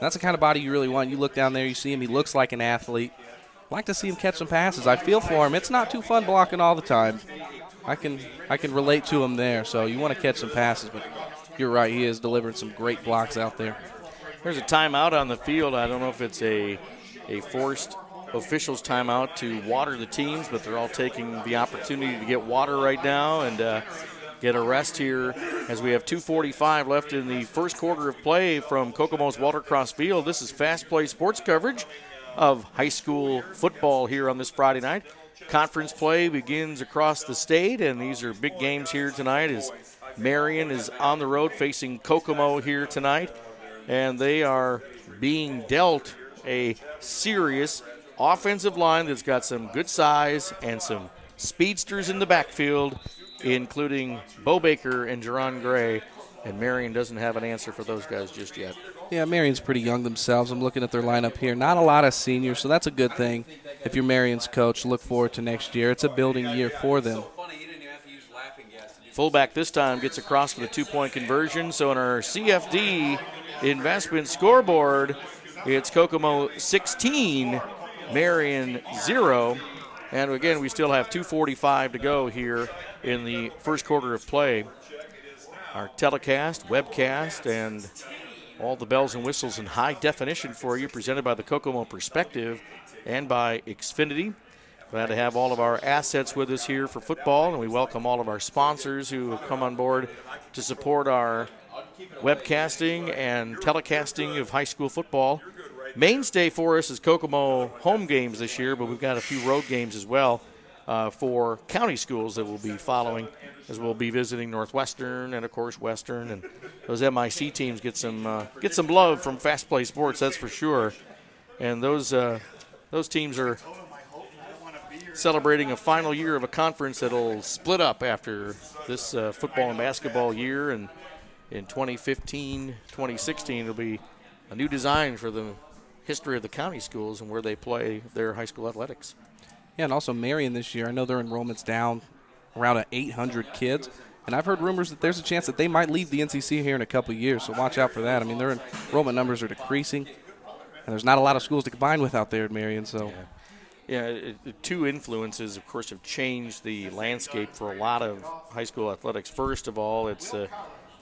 That's the kind of body you really want. You look down there, you see him. He looks like an athlete. I'd like to see him catch some passes. I feel for him. It's not too fun blocking all the time. I can relate to him there. So you want to catch some passes, but you're right. He is delivering some great blocks out there. There's a timeout on the field. I don't know if it's a forced officials timeout to water the teams, but they're all taking the opportunity to get water right now and get a rest here as we have 2:45 left in the first quarter of play from Kokomo's Watercross Field. This is Fast Play Sports coverage of high school football here on this Friday night. Conference play begins across the state, and these are big games here tonight as Marion is on the road facing Kokomo here tonight, and they are being dealt a serious offensive line that's got some good size and some speedsters in the backfield, including Bo Baker and Jerron Gray, and Marion doesn't have an answer for those guys just yet. Yeah, Marion's pretty young themselves. I'm looking at their lineup here. Not a lot of seniors, so that's a good thing. If you're Marion's coach, look forward to next year. It's a building year for them. Fullback this time gets across for the two-point conversion. So in our CFD investment scoreboard, it's Kokomo 16, Marion 0. And again, we still have 2:45 to go here in the first quarter of play. Our telecast, webcast, and all the bells and whistles in high definition for you, presented by the Kokomo Perspective and by Xfinity. Glad to have all of our assets with us here for football, and we welcome all of our sponsors who have come on board to support our webcasting and telecasting of high school football. Mainstay for us is Kokomo home games this year, but we've got a few road games as well for county schools that we'll be following, as we'll be visiting Northwestern and, of course, Western. And those MIC teams get some love from Fast Play Sports, that's for sure. And those teams are celebrating a final year of a conference that'll split up after this football and basketball year. And in 2015, 2016, it'll be a new design for the history of the county schools and where they play their high school athletics. Yeah, and also Marion this year, I know their enrollment's down around 800 kids, and I've heard rumors that there's a chance that they might leave the NCC here in a couple of years, so watch out for that. I mean, their enrollment numbers are decreasing, and there's not a lot of schools to combine with out there at Marion. So, the two influences, of course, have changed the landscape for a lot of high school athletics. First of all, it's the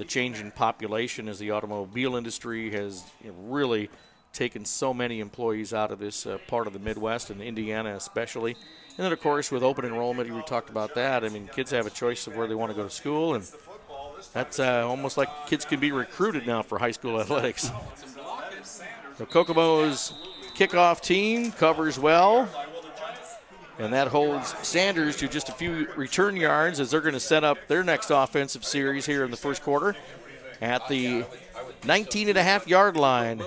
change in population as the automobile industry has really taken so many employees out of this part of the Midwest and Indiana especially. And then, of course, with open enrollment, we talked about that. I mean, kids have a choice of where they want to go to school, and that's almost like kids can be recruited now for high school athletics. So Kokomo's kickoff team covers well, and that holds Sanders to just a few return yards as they're going to set up their next offensive series here in the first quarter at the 19.5-yard line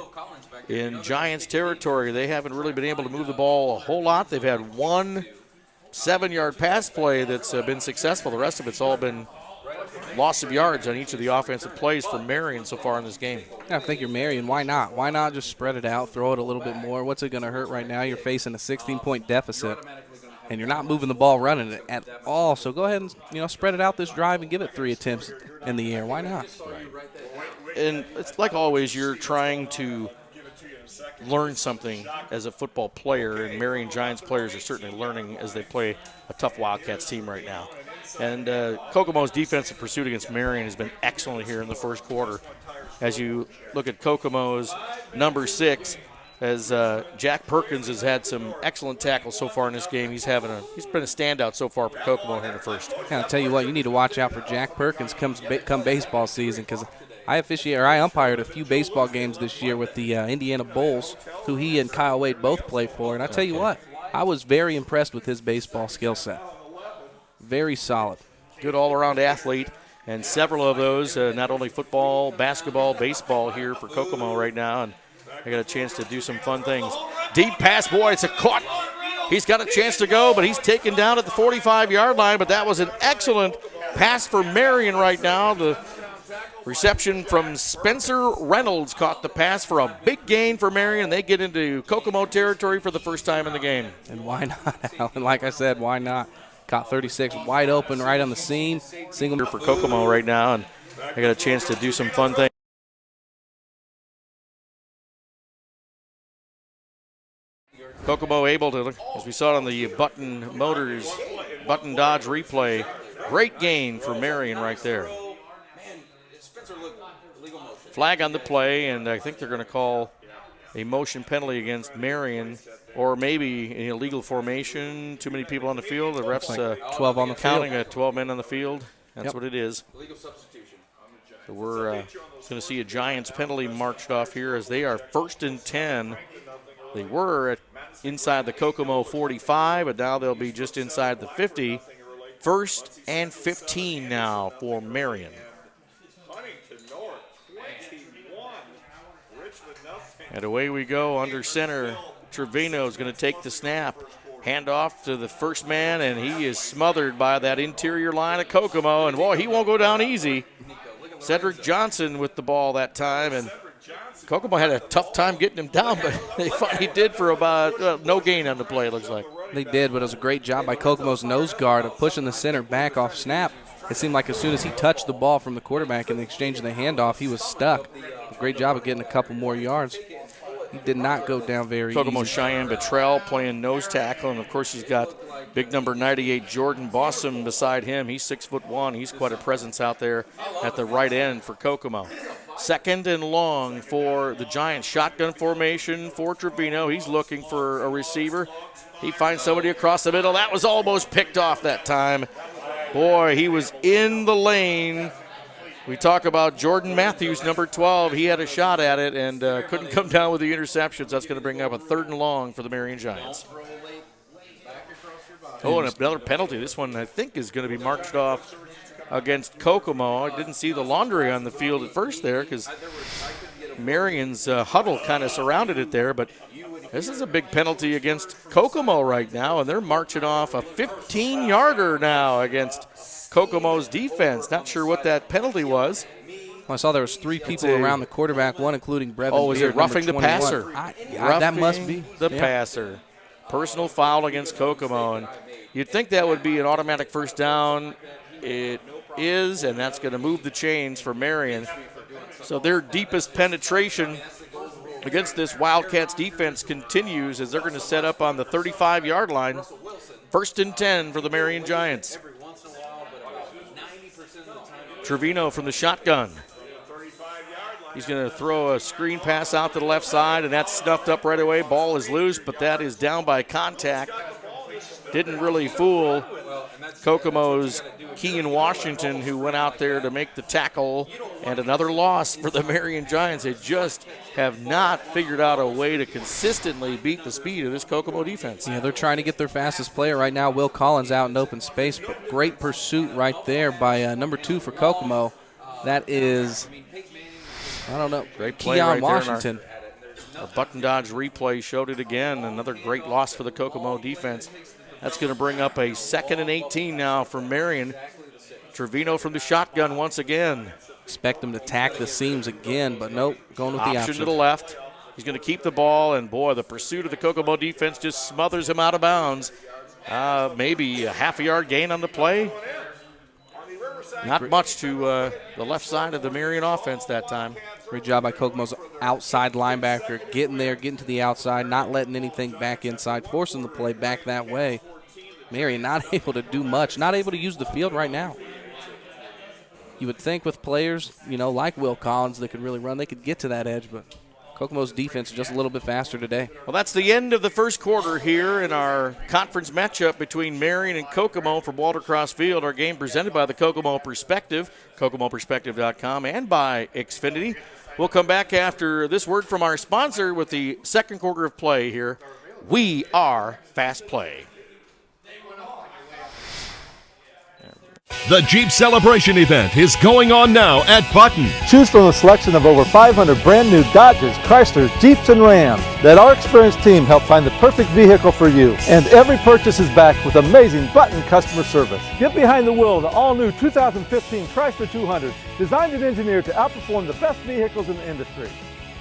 in Giants territory. They haven't really been able to move the ball a whole lot. They've had one 7-yard pass play that's been successful. The rest of it's all been loss of yards on each of the offensive plays for Marion so far in this game. Yeah, I think you're Marion. Why not? Why not just spread it out, throw it a little bit more? What's it going to hurt right now? You're facing a 16-point deficit, and you're not moving the ball running it at all. So go ahead and spread it out this drive and give it 3 attempts in the air. Why not? And it's like always, you're trying to learn something as a football player, and Marion Giants players are certainly learning as they play a tough Wildcats team right now. And Kokomo's defensive pursuit against Marion has been excellent here in the first quarter. As you look at Kokomo's number 6, as Jack Perkins has had some excellent tackles so far in this game. He's been a standout so far for Kokomo here in the first. Yeah, I'll tell you what, you need to watch out for Jack Perkins come baseball season, because I umpired a few baseball games this year with the Indiana Bulls, who he and Kyle Wade both play for. And I tell you what, I was very impressed with his baseball skill set. Very solid. Good all-around athlete, and several of those, not only football, basketball, baseball here for Kokomo right now, and I got a chance to do some fun things. Deep pass, boy, it's a caught. He's got a chance to go, but he's taken down at the 45-yard line, but that was an excellent pass for Marion right now. The reception from Spencer Reynolds caught the pass for a big gain for Marion. They get into Kokomo territory for the first time in the game. And why not, Alan? Like I said, why not? Caught 36 wide open right on the seam. Single for Kokomo right now, and I got a chance to do some fun things. Kokomo able to, as we saw on the Button Dodge replay, great gain for Marion right there. Flag on the play, and I think they're going to call a motion penalty against Marion, or maybe an illegal formation, too many people on the field. The refs 12 on the counting field. 12 men on the field. That's Yep. what it is. So we're going to see a Giants penalty marched off here as they are 1st and 10. They were inside the Kokomo 45, but now they'll be just inside the 50. 1st and 15 now for Marion. And away we go under center. Trevino is going to take the snap. Hand off to the first man, and he is smothered by that interior line of Kokomo. And, boy, he won't go down easy. Cedric Johnson with the ball that time. And Kokomo had a tough time getting him down, but they finally did for about no gain on the play, it looks like. They did, but it was a great job by Kokomo's nose guard of pushing the center back off snap. It seemed like as soon as he touched the ball from the quarterback in the exchange of the handoff, he was stuck. Great job of getting a couple more yards. He did not go down very Kokomo easy. Cheyenne Betrell playing nose tackle, and of course he's got big number 98 Jordan Bossum beside him. He's 6'1". He's quite a presence out there at the right end for Kokomo. 2nd and long for the Giants. Shotgun formation for Trevino. He's looking for a receiver. He finds somebody across the middle. That was almost picked off that time. Boy, he was in the lane. We talk about Jordan Matthews, number 12. He had a shot at it and couldn't come down with the interceptions. That's going to bring up a 3rd and long for the Marion Giants. Oh, and another penalty. This one, I think, is going to be marched off against Kokomo. I didn't see the laundry on the field at first there because Marion's huddle kind of surrounded it there, but this is a big penalty against Kokomo right now, and they're marching off a 15-yarder now against Kokomo's defense. Not sure what that penalty was. Well, I saw there was 3 people around the quarterback, one including Brevin Oh, is Beard, it roughing the 21. passer? That must be. The passer. Personal foul against Kokomo, and you'd think that would be an automatic first down. It is, and that's going to move the chains for Marion. So their deepest penetration against this Wildcats defense continues as they're going to set up on the 35-yard line. 1st and 10 for the Marion Giants. Trevino from the shotgun. He's going to throw a screen pass out to the left side, and that's snuffed up right away. Ball is loose, but that is down by contact. Didn't really fool Kokomo's Keegan Washington, who went out there to make the tackle, and another loss for the Marion Giants. They just have not figured out a way to consistently beat the speed of this Kokomo defense. Yeah, they're trying to get their fastest player right now, Will Collins, out in open space, but great pursuit right there by number 2 for Kokomo. That is, I don't know, great play Keon right Washington. Our button dodge replay showed it again. Another great loss for the Kokomo defense. That's going to bring up a 2nd and 18 now for Marion. Trevino from the shotgun once again. Expect them to tack the seams again, but nope, going with the option. To the left. He's going to keep the ball, and boy, the pursuit of the Kokomo defense just smothers him out of bounds. Maybe a half a yard gain on the play. Not much to the left side of the Marion offense that time. Great job by Kokomo's outside linebacker, getting there, getting to the outside, not letting anything back inside, forcing the play back that way. Marion not able to do much, not able to use the field right now. You would think with players, like Will Collins that could really run, they could get to that edge, but Kokomo's defense is just a little bit faster today. Well, that's the end of the first quarter here in our conference matchup between Marion and Kokomo from Walter Cross Field. Our game presented by the Kokomo Perspective, KokomoPerspective.com, and by Xfinity. We'll come back after this word from our sponsor with the second quarter of play here. We are Fast Play. The Jeep Celebration event is going on now at Button. Choose from a selection of over 500 brand new Dodges, Chryslers, Jeeps, and Rams. Let our experienced team help find the perfect vehicle for you. And every purchase is backed with amazing Button customer service. Get behind the wheel of the all-new 2015 Chrysler 200, designed and engineered to outperform the best vehicles in the industry.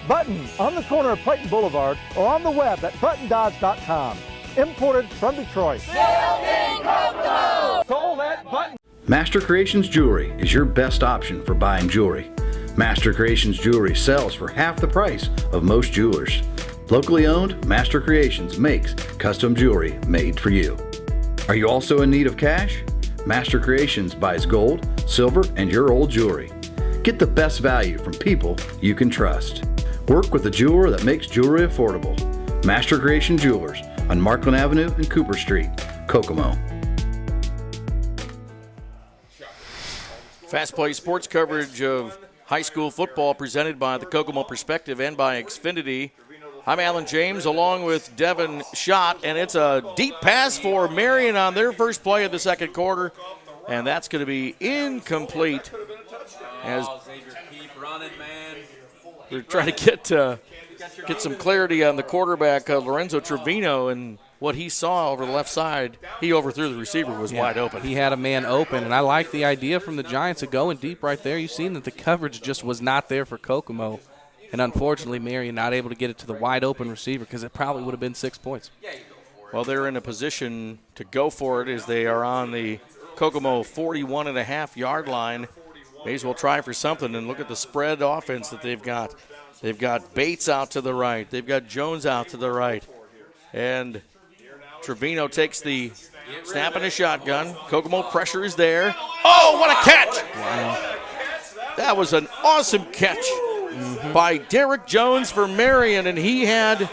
Button, on the corner of Clayton Boulevard, or on the web at buttondodge.com. Imported from Detroit. Built in Kokomo. Sold at Button. Master Creations Jewelry is your best option for buying jewelry. Master Creations Jewelry sells for half the price of most jewelers. Locally owned, Master Creations makes custom jewelry made for you. Are you also in need of cash? Master Creations buys gold, silver, and your old jewelry. Get the best value from people you can trust. Work with a jeweler that makes jewelry affordable. Master Creation Jewelers on Markland Avenue and Cooper Street, Kokomo. Fast Play Sports coverage of high school football presented by the Kokomo Perspective and by Xfinity. I'm Alan James along with Devin Schott, and it's a deep pass for Marion on their first play of the second quarter, and that's going to be incomplete as we're trying to get some clarity on the quarterback, Lorenzo Trevino, and what he saw over the left side. He overthrew the receiver, was wide open. He had a man open, and I like the idea from the Giants of going deep right there. You've seen that the coverage just was not there for Kokomo, and unfortunately Marion not able to get it to the wide open receiver because it probably would have been 6 points. Well, they're in a position to go for it as they are on the Kokomo 41.5-yard line. May as well try for something, and look at the spread offense that they've got. They've got Bates out to the right. They've got Jones out to the right. And Trevino takes the snap in a shotgun. Kokomo pressure is there. Oh, what a catch! Wow. That was an awesome catch by Derek Jones for Marion, and he had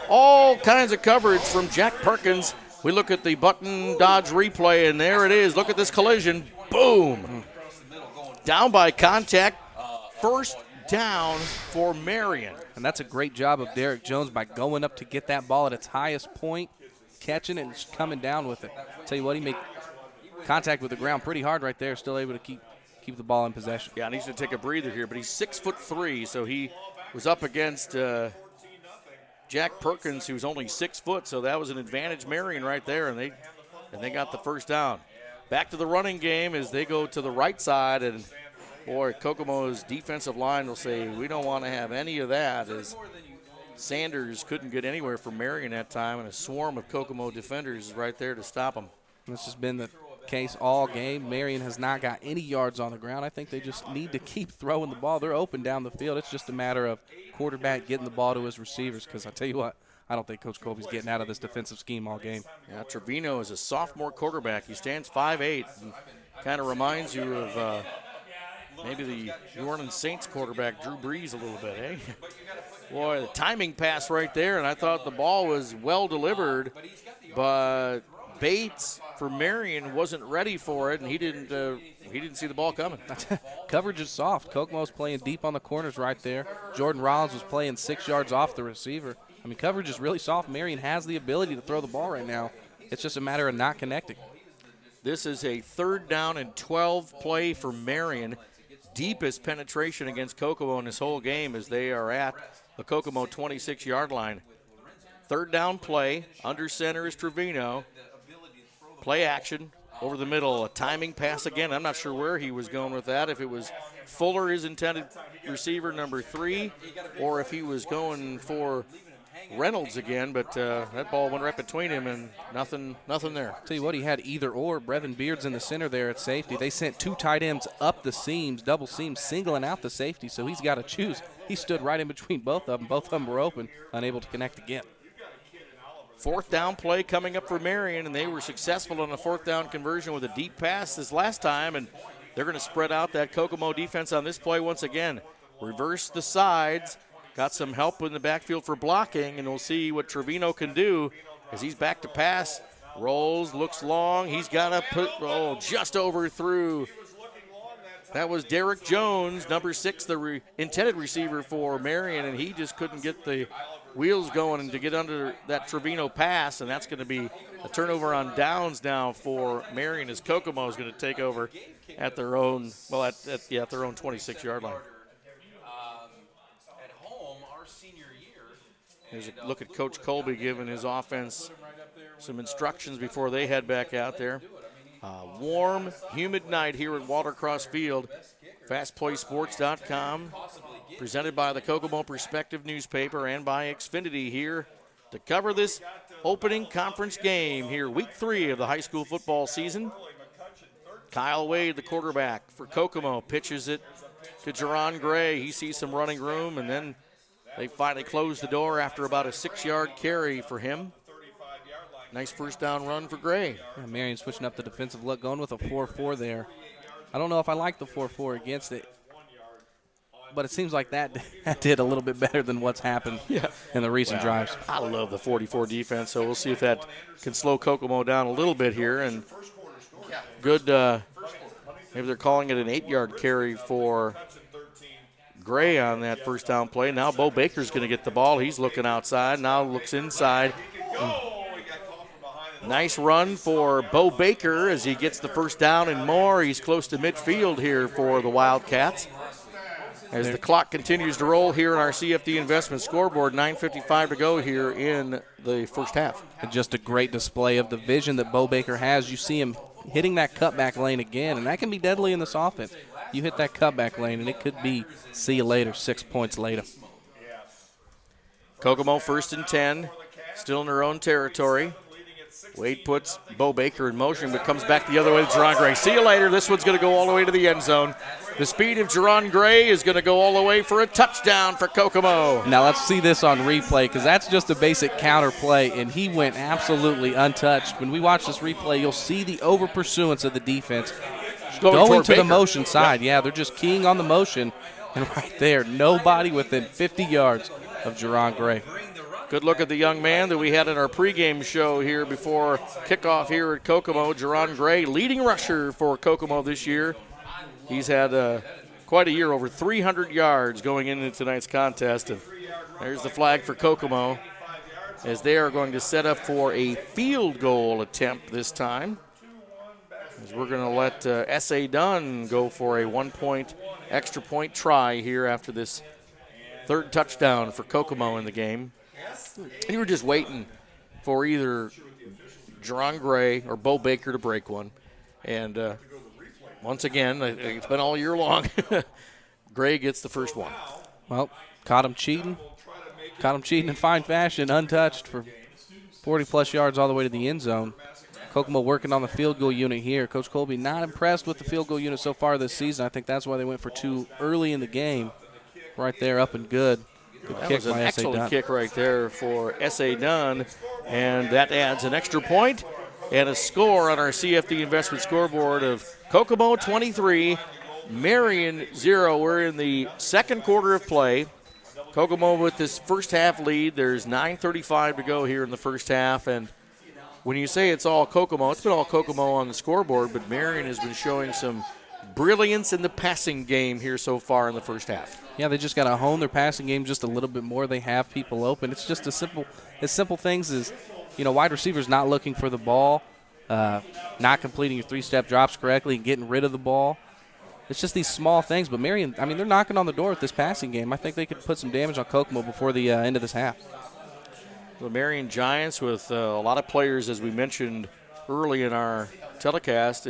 all kinds of coverage from Jack Perkins. We look at the button dodge replay, and there it is. Look at this collision. Boom! Down by contact. First down for Marion. And that's a great job of Derek Jones by going up to get that ball at its highest point, catching it and just coming down with it. Tell you what, he made contact with the ground pretty hard right there, still able to keep the ball in possession. Yeah, needs to take a breather here, but he's 6'3", so he was up against Jack Perkins, who's only 6 foot, so that was an advantage Marion right there, and they got the first down. Back to the running game as they go to the right side, and boy, Kokomo's defensive line will say, we don't want to have any of that, as Sanders couldn't get anywhere from Marion that time, and a swarm of Kokomo defenders is right there to stop him. This has been the case all game. Marion has not got any yards on the ground. I think they just need to keep throwing the ball. They're open down the field. It's just a matter of quarterback getting the ball to his receivers, because I tell you what, I don't think Coach Colby's getting out of this defensive scheme all game. Yeah, Trevino is a sophomore quarterback. He stands 5'8", and kind of reminds you of Maybe the New Orleans Saints quarterback Drew Brees a little bit, eh? Boy, the timing pass right there, and I thought the ball was well delivered, but Bates for Marion wasn't ready for it, and he didn't see the ball coming. Coverage is soft. Kokomo's playing deep on the corners right there. Jordan Rollins was playing 6 yards off the receiver. I mean, coverage is really soft. Marion has the ability to throw the ball right now. It's just a matter of not connecting. This is a 3rd down and 12 play for Marion. Deepest penetration against Kokomo in this whole game as they are at the Kokomo 26-yard line. 3rd down play. Under center is Trevino. Play action over the middle. A timing pass again. I'm not sure where he was going with that. If it was Fuller, his intended receiver, number 3, or if he was going for Reynolds again, but that ball went right between him and nothing there. Tell you what, he had either or. Brevin Beard's in the center there at safety. They sent 2 tight ends up the seams, double seams, singling out the safety, so he's got to choose. He stood right in between both of them. Both of them were open, unable to connect again. 4th down play coming up for Marion, and they were successful on a 4th down conversion with a deep pass this last time, and they're going to spread out that Kokomo defense on this play once again. Reverse the sides. Got some help in the backfield for blocking, and we'll see what Trevino can do as he's back to pass. Rolls, looks long. He's got to put, just overthrew. That was Derek Jones, number 6, the intended receiver for Marion, and he just couldn't get the wheels going and to get under that Trevino pass, and that's going to be a turnover on downs now for Marion as Kokomo is going to take over at their own, at their own 26-yard line. Here's a look at Coach Colby giving his offense some instructions before they head back out there. Warm, humid night here at Watercross Field. FastPlaySports.com, presented by the Kokomo Perspective newspaper and by Xfinity here to cover this opening conference game here, week 3 of the high school football season. Kyle Wade, the quarterback for Kokomo, pitches it to Jerron Gray. He sees some running room, and then they finally close the door after about a 6-yard carry for him. Nice 1st down run for Gray. Yeah, Marion switching up the defensive look, going with a 4-4 there. I don't know if I like the 4-4 against it, but it seems like that did a little bit better than what's happened in the recent drives. I love the 44 defense, so we'll see if that can slow Kokomo down a little bit here. And good, maybe they're calling it an 8-yard carry for Gray on that 1st down play. Now Bo Baker's going to get the ball. He's looking outside, now looks inside. Nice run for Bo Baker as he gets the 1st down and more. He's close to midfield here for the Wildcats. As the clock continues to roll here in our CFD investment scoreboard, 9:55 to go here in the 1st half. And just a great display of the vision that Bo Baker has. You see him hitting that cutback lane again, and that can be deadly in this offense. You hit that cutback lane, and it could be see you later, 6 points later. Kokomo 1st and 10, still in their own territory. Wade puts Bo Baker in motion, but comes back the other way to Jerron Gray. See you later. This one's going to go all the way to the end zone. The speed of Jerron Gray is going to go all the way for a touchdown for Kokomo. Now let's see this on replay, because that's just a basic counter play, and he went absolutely untouched. When we watch this replay, you'll see the over-pursuance of the defense going to the motion side. Yeah, they're just keying on the motion, and right there, nobody within 50 yards of Jerron Gray. Good look at the young man that we had in our pregame show here before kickoff here at Kokomo. Jerron Gray, leading rusher for Kokomo this year. He's had quite a year, over 300 yards going into tonight's contest. And there's the flag for Kokomo as they are going to set up for a field goal attempt this time. As we're going to let S.A. Dunn go for a 1-point extra point try here after this 3rd touchdown for Kokomo in the game. And you were just waiting for either Jerron Gray or Bo Baker to break one. And once again, it's been all year long, Gray gets the first one. Well, caught him cheating. Caught him cheating in fine fashion, untouched for 40-plus yards all the way to the end zone. Kokomo working on the field goal unit here. Coach Colby not impressed with the field goal unit so far this season. I think that's why they went for 2 early in the game. Right there, up and good. That was an excellent kick right there for S.A. Dunn, and that adds an extra point and a score on our CFD investment scoreboard of Kokomo 23, Marion 0. We're in the second quarter of play. Kokomo with this first half lead. There's 9:35 to go here in the first half. And when you say it's all Kokomo, it's been all Kokomo on the scoreboard, but Marion has been showing some brilliance in the passing game here so far in the first half. Yeah, they just got to hone their passing game just a little bit more. They have people open. It's just as simple things as, wide receivers not looking for the ball, not completing your three-step drops correctly and getting rid of the ball. It's just these small things. But Marion, they're knocking on the door with this passing game. I think they could put some damage on Kokomo before the end of this half. The Marion Giants with a lot of players, as we mentioned early in our telecast,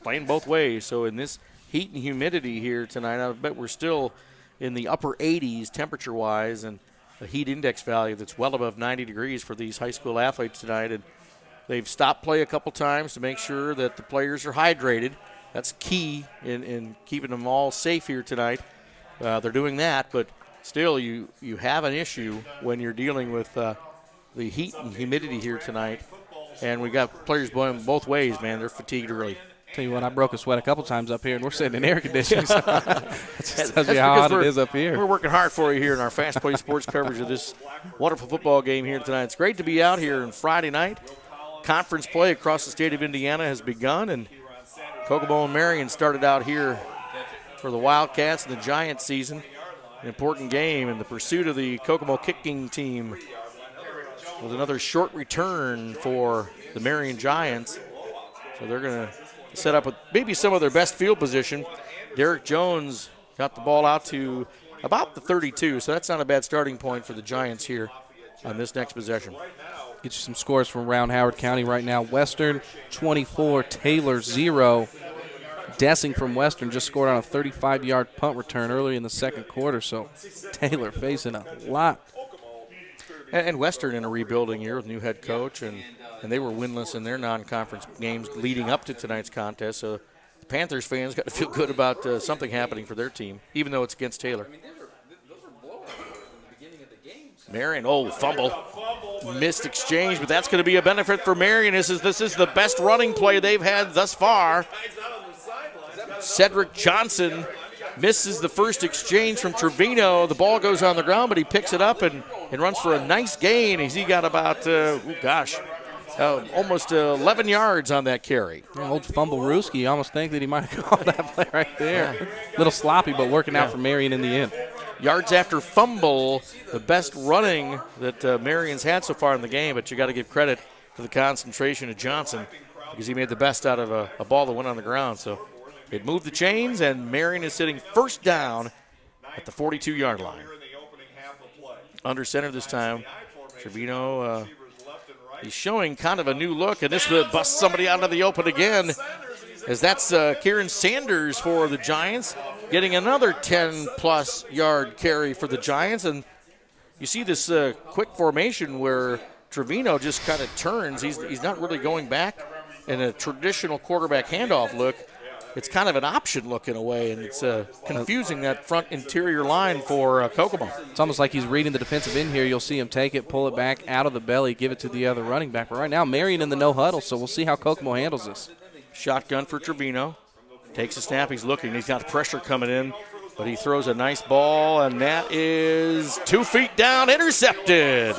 playing both ways. So in this heat and humidity here tonight, I bet we're still in the upper 80s temperature-wise, and a heat index value that's well above 90 degrees for these high school athletes tonight. And they've stopped play a couple times to make sure that the players are hydrated. That's key in keeping them all safe here tonight. They're doing that, but still you have an issue when you're dealing with the heat and humidity here tonight. And we got players going both ways, man. They're fatigued early. Tell you what, I broke a sweat a couple times up here, and we're sitting in air conditioning. So that just tells you how hot it is up here. We're working hard for you here in our Fast Play Sports coverage of this wonderful football game here tonight. It's great to be out here on Friday night. Conference play across the state of Indiana has begun, and Kokomo and Marion started out here for the Wildcats and the Giants season. An important game in the pursuit of the Kokomo kicking team with another short return for the Marion Giants. So they're going to set up with maybe some of their best field position. Derek Jones got the ball out to about the 32, so that's not a bad starting point for the Giants here on this next possession. Get you some scores from around Howard County right now. Western 24, Taylor 0. Dessing from Western just scored on a 35-yard punt return early in the second quarter, so Taylor facing a lot. And Western in a rebuilding year with new head coach, and they were winless in their non-conference games leading up to tonight's contest. So the Panthers fans got to feel good about something happening for their team, even though it's against Taylor. Marion, fumble. Missed exchange, but that's going to be a benefit for Marion. This is the best running play they've had thus far. Cedric Johnson misses the first exchange from Trevino. The ball goes on the ground, but he picks it up and runs for a nice gain. He got about, almost 11 yards on that carry. Yeah, old fumble Ruski. You almost think that he might have called that play right there. Yeah. Little sloppy, but working out for Marion in the end. Yards after fumble, the best running that Marion's had so far in the game, but you got to give credit to the concentration of Johnson because he made the best out of a ball that went on the ground. So it moved the chains, and Marion is sitting first down at the 42-yard line. Under center this time, Trevino, he's showing kind of a new look, and this will bust somebody out of the open again, as that's Kieran Sanders for the Giants, getting another 10-plus yard carry for the Giants. And you see this quick formation where Trevino just kind of turns. He's not really going back in a traditional quarterback handoff look. It's kind of an option look in a way, and it's confusing that front interior line for Kokomo. It's almost like he's reading the defensive end here. You'll see him take it, pull it back out of the belly, give it to the other running back. But right now, Marion in the no huddle, so we'll see how Kokomo handles this. Shotgun for Trevino. Takes a snap. He's looking. He's got pressure coming in, but he throws a nice ball, and that is 2 feet down, intercepted.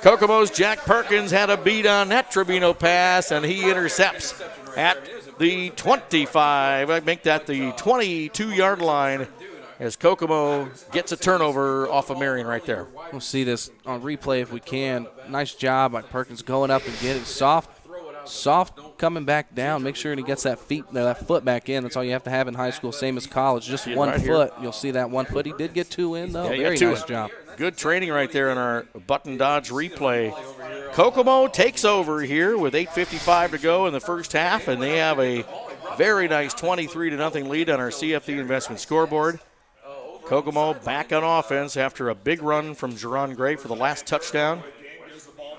Kokomo's Jack Perkins had a beat on that Trevino pass, and he intercepts at the 25. I make that the 22-yard line as Kokomo gets a turnover off of Marion right there. We'll see this on replay if we can. Nice job by Perkins going up and getting soft coming back down. Make sure he gets that foot back in. That's all you have to have in high school, same as college. Just one foot. You'll see that 1 foot. He did get 2 in, though. Very nice job. Good training right there in our button dodge replay. Kokomo takes over here with 8:55 to go in the first half, and they have a very nice 23-0 lead on our CFD investment scoreboard. Kokomo back on offense after a big run from Jerron Gray for the last touchdown.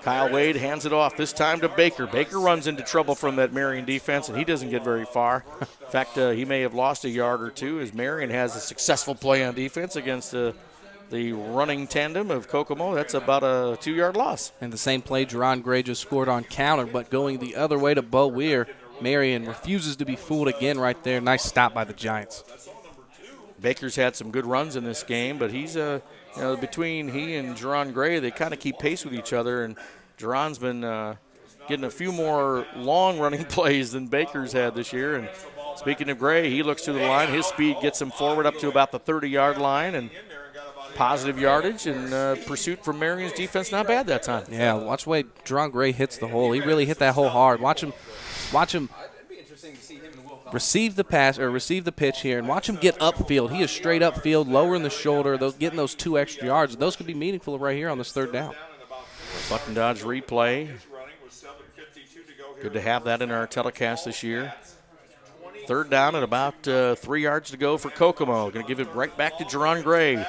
Kyle Wade hands it off, this time to Baker. Baker runs into trouble from that Marion defense, and he doesn't get very far. In fact, he may have lost a yard or two as Marion has a successful play on defense against the running tandem of Kokomo. That's about a 2-yard loss. And the same play Jerron Gray just scored on counter, but going the other way to Bo Weir. Marion refuses to be fooled again right there. Nice stop by the Giants. Baker's had some good runs in this game, but he's between he and Jerron Gray, they kind of keep pace with each other, and Jerron's been getting a few more long running plays than Baker's had this year. And speaking of Gray, he looks to the line. His speed gets him forward up to about the 30-yard line, and positive yardage and pursuit from Marion's defense not bad that time. Yeah, watch the way Jerron Gray hits the hole. He really hit that hole hard. Watch him receive the pass or receive the pitch here, and watch him get upfield. He is straight upfield, lowering the shoulder, getting those 2 extra yards. Those could be meaningful right here on this 3rd down. Button Dodge replay. Good to have that in our telecast this year. 3rd down at about 3 yards to go for Kokomo. Going to give it right back to Jerron Gray.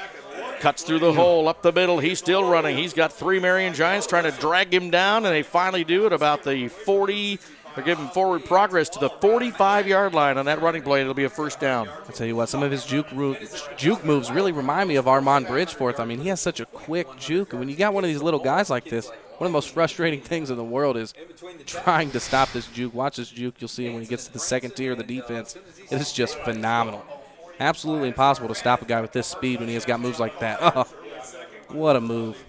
Cuts through the hole, up the middle. He's still running. He's got 3 Marion Giants trying to drag him down, and they finally do it about the 40. They're giving forward progress to the 45-yard line on that running play. It'll be a 1st down. I'll tell you what, some of his juke moves really remind me of Armand Bridgeforth. I mean, he has such a quick juke, and when you got one of these little guys like this, one of the most frustrating things in the world is trying to stop this juke. Watch this juke. You'll see him when he gets to the 2nd tier of the defense. It is just phenomenal. Absolutely impossible to stop a guy with this speed when he has got moves like that. Oh, what a move.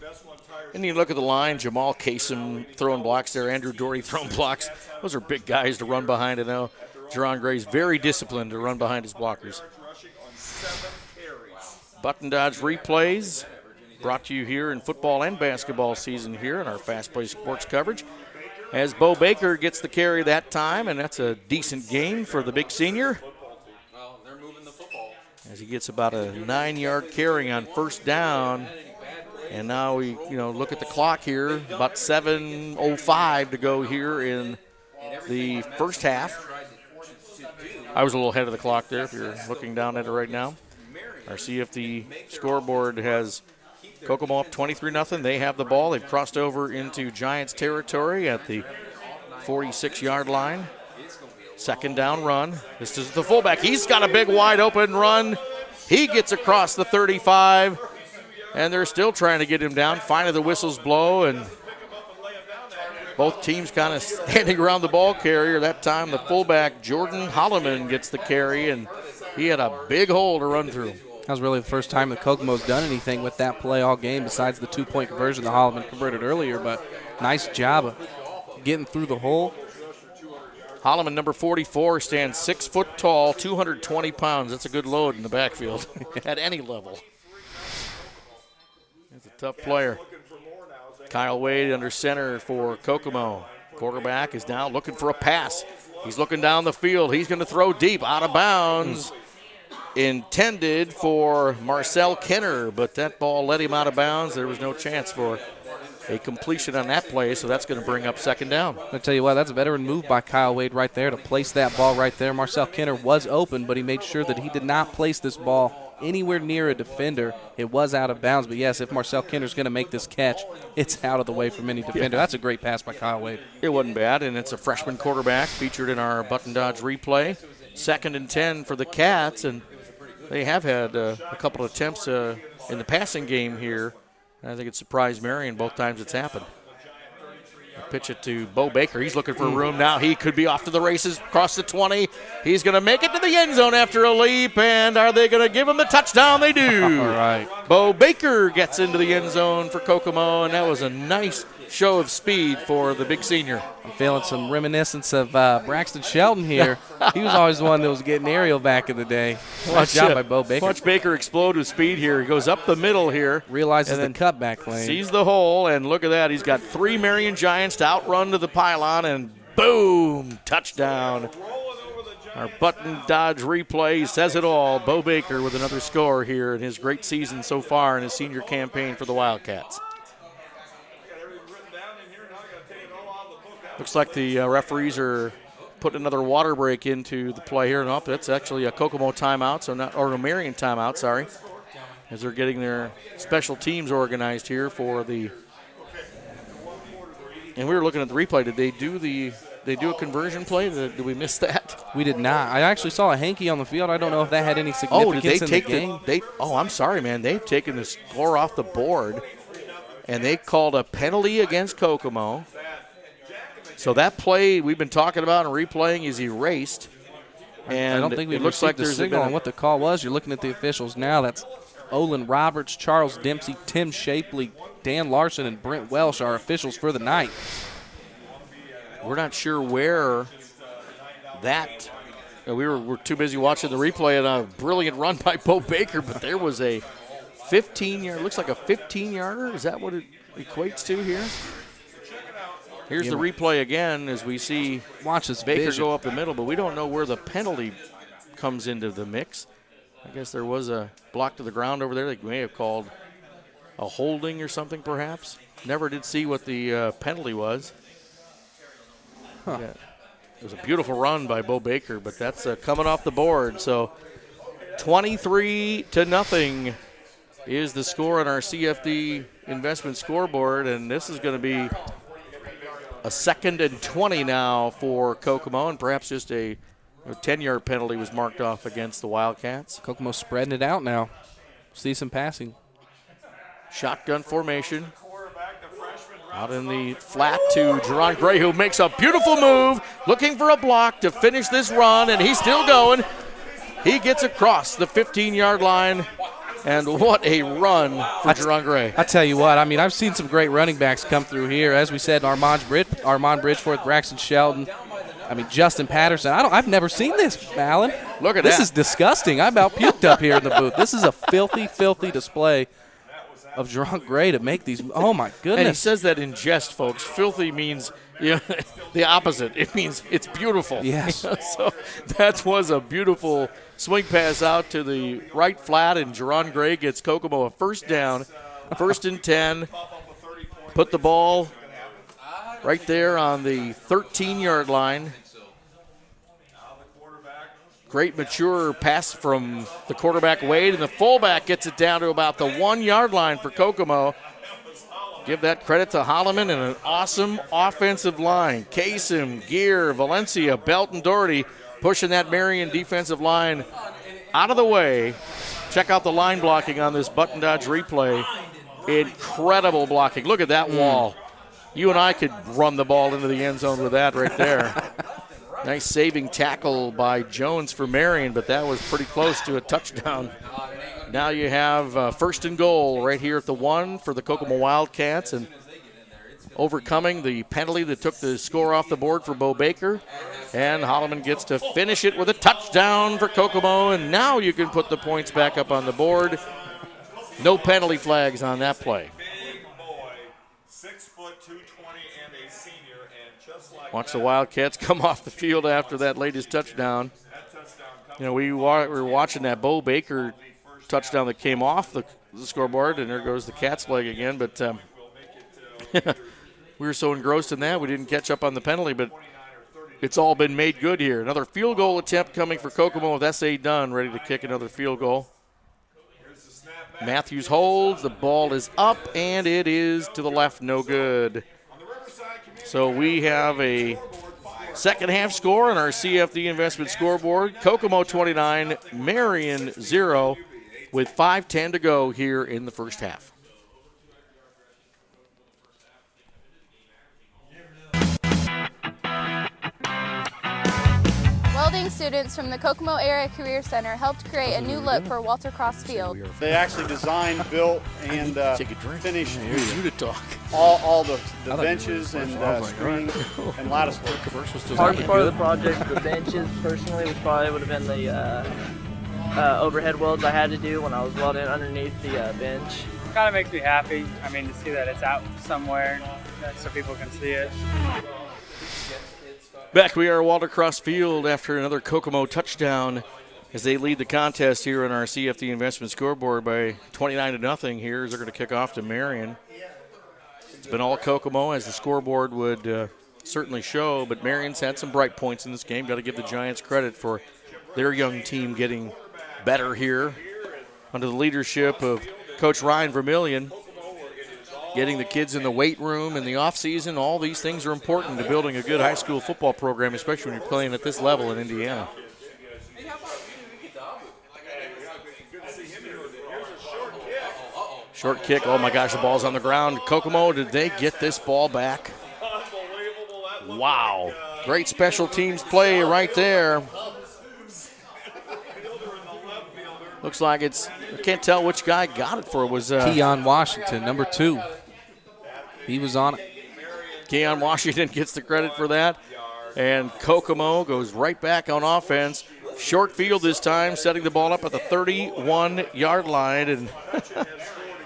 And you look at the line, Jamal Kasem throwing blocks there, Andrew Doherty throwing blocks. Those are big guys to run behind. I know Jerron Gray's very disciplined to run behind his blockers. Button Dodge replays brought to you here in football and basketball season here in our Fast Play Sports coverage. As Bo Baker gets the carry that time, and that's a decent gain for the big senior. As he gets about a 9-yard carry on 1st down. And now we, look at the clock here, about 7:05 to go here in the 1st half. I was a little ahead of the clock there if you're looking down at it right now. Or see if the scoreboard has Kokomo up 23-0. They have the ball. They've crossed over into Giants territory at the 46-yard line. 2nd down run. This is the fullback. He's got a big wide open run. He gets across the 35. And they're still trying to get him down. Finally, the whistles blow, and both teams kind of standing around the ball carrier. That time, the fullback, Jordan Holloman, gets the carry, and he had a big hole to run through. That was really the first time that Kokomo's done anything with that play all game besides the 2-point conversion that Holloman converted earlier, but nice job of getting through the hole. Holloman, number 44, stands 6 foot tall, 220 pounds. That's a good load in the backfield at any level. He's a tough player. Kyle Wade under center for Kokomo. Quarterback is now looking for a pass. He's looking down the field. He's going to throw deep, out of bounds. Intended for Marcel Kenner, but that ball let him out of bounds. There was no chance for a completion on that play, so that's going to bring up 2nd down. I'll tell you what, that's a veteran move by Kyle Wade right there to place that ball right there. Marcel Kenner was open, but he made sure that he did not place this ball anywhere near a defender. It was out of bounds, but yes, if Marcel Kenner's going to make this catch, it's out of the way from any defender. Yeah. That's a great pass by Kyle Wade. It wasn't bad, and it's a freshman quarterback featured in our Button Dodge replay. 2nd and 10 for the Cats, and they have had a couple of attempts in the passing game here. I think it surprised Marion both times it's happened. Pitch it to Bo Baker. He's looking for room now. He could be off to the races, across the 20. He's going to make it to the end zone after a leap, and are they going to give him the touchdown? They do. All right. Bo Baker gets into the end zone for Kokomo, and that was a nice show of speed for the big senior. I'm feeling some reminiscence of Braxton Shelton here. He was always the one that was getting aerial back in the day. Nice job by Bo Baker. Watch Baker explode with speed here. He goes up the middle here. Realizes the cutback lane. Sees the hole, and look at that. He's got 3 Marion Giants to outrun to the pylon, and boom, touchdown. Our Button Dodge replay says it all. Bo Baker with another score here in his great season so far in his senior campaign for the Wildcats. Looks like the referees are putting another water break into the play here. Nope, that's actually a Kokomo timeout, or a Marion timeout, sorry, as they're getting their special teams organized here for the. And we were looking at the replay. Did they do a conversion play? Did we miss that? We did not. I actually saw a hanky on the field. I don't know if that had any significance did they in take the game. I'm sorry, man. They've taken the score off the board, and they called a penalty against Kokomo. So that play we've been talking about and replaying is erased. And I don't think we it looks like there's signal on what the call was. You're looking at the officials now. That's Olin Roberts, Charles Dempsey, Tim Shapley, Dan Larson, and Brent Welsh are officials for the night. We're not sure where that. We're too busy watching the replay and a brilliant run by Bo Baker, but there was a 15-yard. Looks like a 15-yarder. Is that what it equates to here? Here's the replay again as we see Baker go up the middle, but we don't know where the penalty comes into the mix. I guess there was a block to the ground over there. They may have called a holding or something, perhaps. Never did see what the penalty was. Yeah. It was a beautiful run by Bo Baker, but that's coming off the board. So 23-0 is the score on our CFD investment scoreboard, and this is going to be a 2nd and 20 now for Kokomo, and perhaps just a 10-yard penalty was marked off against the Wildcats. Kokomo spreading it out now. See some passing. Shotgun formation. Out in the flat to Jerron Gray, who makes a beautiful move, looking for a block to finish this run, and he's still going. He gets across the 15-yard line, and what a run for Jerron Gray. I tell you what, I mean, I've seen some great running backs come through here. As we said, Armand Bridgeforth, Braxton Shelton. I mean, Justin Patterson. I've never seen this, Alan. Look at that. This is disgusting. I about puked up here in the booth. This is a filthy, filthy display of Jerron Gray to make these. Oh, my goodness. And he says that in jest, folks. Filthy means the opposite. It means it's beautiful. Yes. So that was a beautiful swing pass out to the right flat, and Jerron Gray gets Kokomo a first down, 1st and 10. Put the ball right there on the 13-yard line. Great mature pass from the quarterback, Wade, and the fullback gets it down to about the 1-yard line for Kokomo. Give that credit to Holloman and an awesome offensive line. Kasem, Gear, Valencia, Belton, Doherty pushing that Marion defensive line out of the way. Check out the line blocking on this button dodge replay. Incredible blocking. Look at that wall. You and I could run the ball into the end zone with that right there. Nice saving tackle by Jones for Marion, but that was pretty close to a touchdown. Now you have 1st and goal right here at the 1 for the Kokomo Wildcats, and overcoming the penalty that took the score off the board for Bo Baker. And Holloman gets to finish it with a touchdown for Kokomo, and now you can put the points back up on the board. No penalty flags on that play. Watch the Wildcats come off the field after that latest touchdown. You know, we were watching that Bo Baker touchdown that came off the scoreboard, and there goes the Cats leg again. But we were so engrossed in that we didn't catch up on the penalty, but it's all been made good here. Another field goal attempt coming for Kokomo with S.A. Dunn ready to kick another field goal. Matthews holds, the ball is up, and it is to the left, no good. So we have a second half score on our CFD investment scoreboard. Kokomo 29, Marion 0, with 5:10 to go here in the first half. Welding students from the Kokomo Area Career Center helped create a new look for Walter Cross Field. They actually designed, built, and finished all the benches and screens and lattice work. Hardest part of the project, the benches, personally, was probably would have been the overhead welds I had to do when I was welding underneath the bench. It kind of makes me happy. I mean, to see that it's out somewhere so people can see it. Back we are at Walter Cross Field after another Kokomo touchdown as they lead the contest here on our CFD investment scoreboard by 29-0 here as they're going to kick off to Marion. It's been all Kokomo, as the scoreboard would certainly show, but Marion's had some bright points in this game. Got to give the Giants credit for their young team getting better here under the leadership of Coach Ryan Vermillion. Getting the kids in the weight room in the offseason, all these things are important to building a good high school football program, especially when you're playing at this level in Indiana. Short kick, oh my gosh, the ball's on the ground. Kokomo, did they get this ball back? Wow. Great special teams play right there. Looks like I can't tell which guy got it for. It was Keon Washington, number 2. He was on it. Keon Washington gets the credit for that. And Kokomo goes right back on offense. Short field this time, setting the ball up at the 31-yard line. And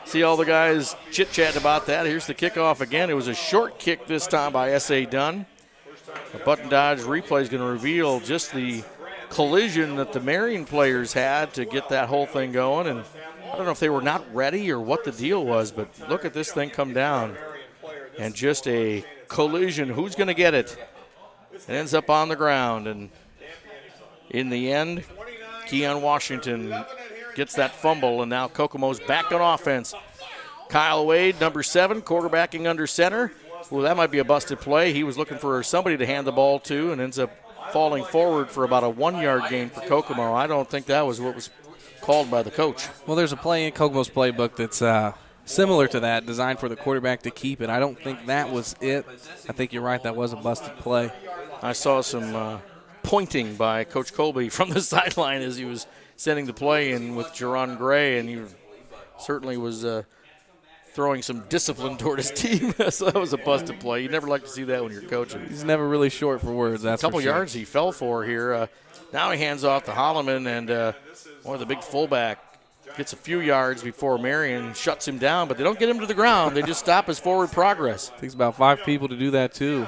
see all the guys chit-chatting about that. Here's the kickoff again. It was a short kick this time by S.A. Dunn. The Button Dodge replay is going to reveal just the collision that the Marion players had to get that whole thing going. And I don't know if they were not ready or what the deal was, but look at this thing come down. And just a collision. Who's going to get it? It ends up on the ground. And in the end, Keon Washington gets that fumble, and now Kokomo's back on offense. Kyle Wade, number 7, quarterbacking under center. Well, that might be a busted play. He was looking for somebody to hand the ball to and ends up falling forward for about a 1-yard gain for Kokomo. I don't think that was what was called by the coach. Well, there's a play in Kokomo's playbook that's similar to that, designed for the quarterback to keep it. I don't think that was it. I think you're right, that was a busted play. I saw some pointing by Coach Colby from the sideline as he was sending the play in with Jerron Gray, and he certainly was throwing some discipline toward his team. So that was a busted play. You never like to see that when you're coaching. He's never really short for words, that's a couple for sure. yards he fell for here. Now he hands off to Holloman, and one of the big fullback gets a few yards before Marion shuts him down, but they don't get him to the ground. They just stop his forward progress. Takes about 5 people to do that, too.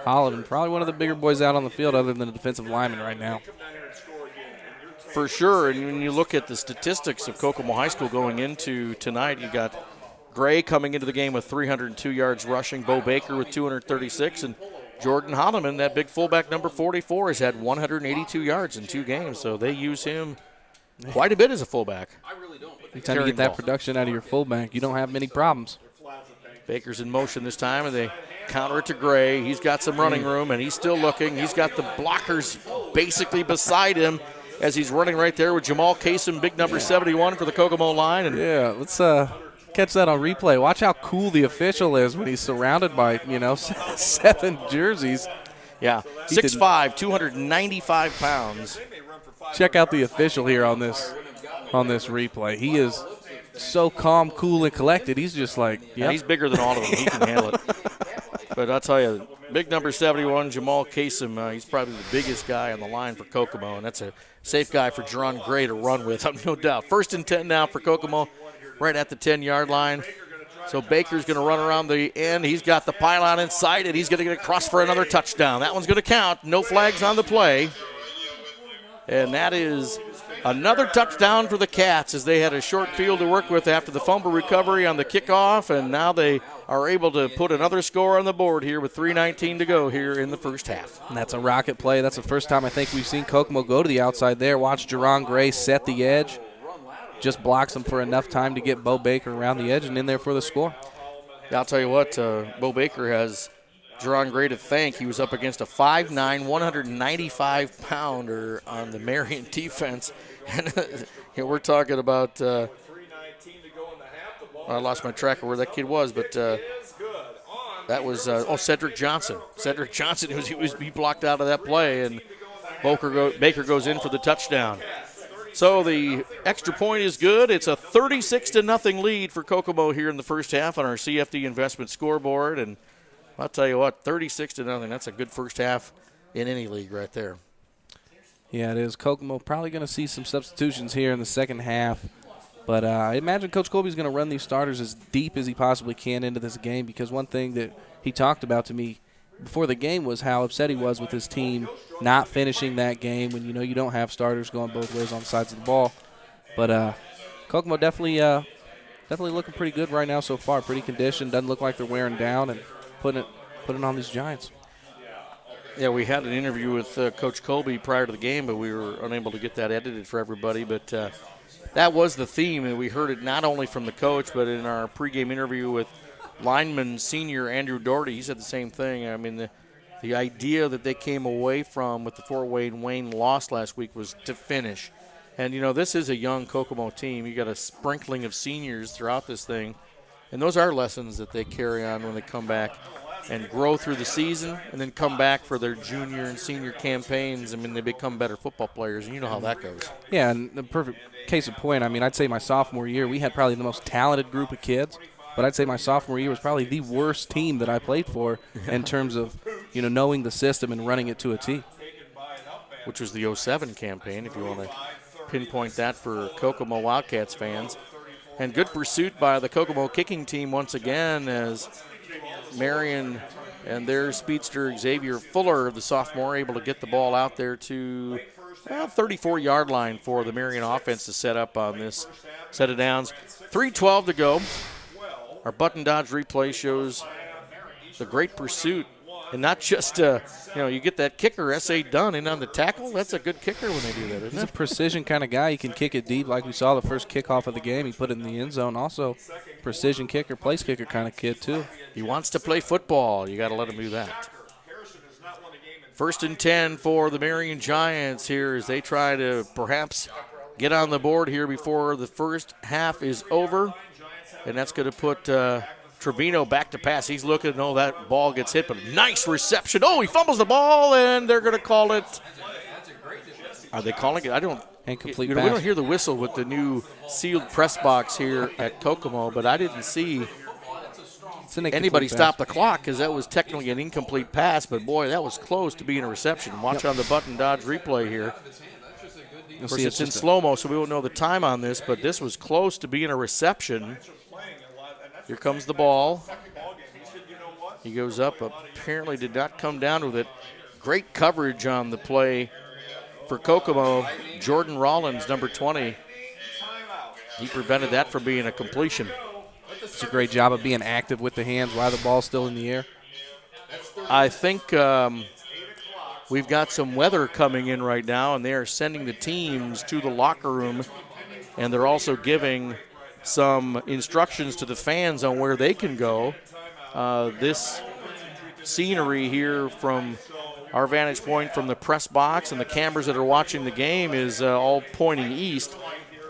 Holloman, probably one of the bigger boys out on the field other than the defensive lineman right now. For sure, and when you look at the statistics of Kokomo High School going into tonight, you got Gray coming into the game with 302 yards rushing, Bo Baker with 236, and Jordan Holloman, that big fullback number 44, has had 182 yards in 2 games, so they use him quite a bit as a fullback. Anytime you get that production out of your fullback, you don't have many problems. Baker's in motion this time, and they counter it to Gray. He's got some running room, and he's still looking. He's got the blockers basically beside him as he's running right there with Jamal Kasem, big number 71 for the Kokomo line. And yeah, let's catch that on replay. Watch how cool the official is when he's surrounded by, 7 jerseys. Yeah, 6'5", 295 pounds. Check out the official here on this replay. He is so calm, cool, and collected. He's just like, yeah, he's bigger than all of them. He can handle it. But I'll tell you, big number 71, Jamal Kasem, he's probably the biggest guy on the line for Kokomo, and that's a safe guy for Jerron Gray to run with, no doubt. 1st and 10 now for Kokomo, right at the 10-yard line. So Baker's going to run around the end. He's got the pylon inside it. He's going to get across for another touchdown. That one's going to count. No flags on the play. And that is another touchdown for the Cats as they had a short field to work with after the fumble recovery on the kickoff, and now they are able to put another score on the board here with 3:19 to go here in the first half. And that's a rocket play. That's the first time I think we've seen Kokomo go to the outside there. Watch Jerron Gray set the edge. Just blocks him for enough time to get Bo Baker around the edge and in there for the score. I'll tell you what, Bo Baker has Jerron Gray to thank. He was up against a 5'9", 195-pounder on the Marion defense. And we're talking about I lost my track of where that kid was, but that was Cedric Johnson. Cedric Johnson, he blocked out of that play, and Baker goes in for the touchdown. So the extra point is good. It's a 36-0 lead for Kokomo here in the first half on our CFD investment scoreboard, and I'll tell you what, 36-0, that's a good first half in any league right there. Yeah, it is. Kokomo probably going to see some substitutions here in the second half. But I imagine Coach Colby's going to run these starters as deep as he possibly can into this game, because one thing that he talked about to me before the game was how upset he was with his team not finishing that game when, you don't have starters going both ways on sides of the ball. But Kokomo definitely looking pretty good right now so far. Pretty conditioned. Doesn't look like they're wearing down and putting it on these Giants. Yeah, we had an interview with Coach Colby prior to the game, but we were unable to get that edited for everybody. But that was the theme, and we heard it not only from the coach, but in our pregame interview with lineman senior Andrew Doherty. He said the same thing. I mean, the idea that they came away from with the Fort Wayne loss last week was to finish. And, this is a young Kokomo team. You got a sprinkling of seniors throughout this thing, and those are lessons that they carry on when they come back and grow through the season and then come back for their junior and senior campaigns. I mean, they become better football players, and you know how that goes. Yeah, and the perfect case in point, I mean, I'd say my sophomore year, we had probably the most talented group of kids, but I'd say my sophomore year was probably the worst team that I played for in terms of, knowing the system and running it to a T. Which was the 07 campaign, if you want to pinpoint that for Kokomo Wildcats fans. And good pursuit by the Kokomo kicking team once again as Marion and their speedster Xavier Fuller, the sophomore, able to get the ball out there to 34-yard line for the Marion offense to set up on this set of downs. 3:12 to go. Our button dodge replay shows the great pursuit. And not just, you get that kicker, S.A. Dunn, in on the tackle. That's a good kicker when they do that, isn't He's it? a precision kind of guy. He can kick it deep like we saw the first kickoff of the game. He put it in the end zone. Also, precision kicker, place kicker kind of kid, too. He wants to play football. You got to let him do that. 1st and 10 for the Marion Giants here as they try to perhaps get on the board here before the first half is over. And that's going to put Trevino back to pass. He's looking, that ball gets hit, but a nice reception. Oh, he fumbles the ball, and they're going to call it. Are they calling it? I don't. Incomplete We pass. don't hear the whistle with the new sealed press box here at Kokomo, but I didn't see anybody stop the clock because that was technically an incomplete pass, but boy, that was close to being a reception. Watch on the button dodge replay here. Of course, it's in slow-mo, so we won't know the time on this, but this was close to being a reception. Here comes the ball. He goes up, apparently did not come down with it. Great coverage on the play for Kokomo. Jordan Rollins, number 20. He prevented that from being a completion. It's a great job of being active with the hands while the ball's still in the air. I think we've got some weather coming in right now, and they are sending the teams to the locker room, and they're also giving some instructions to the fans on where they can go. This scenery here from our vantage point from the press box and the cameras that are watching the game is all pointing east.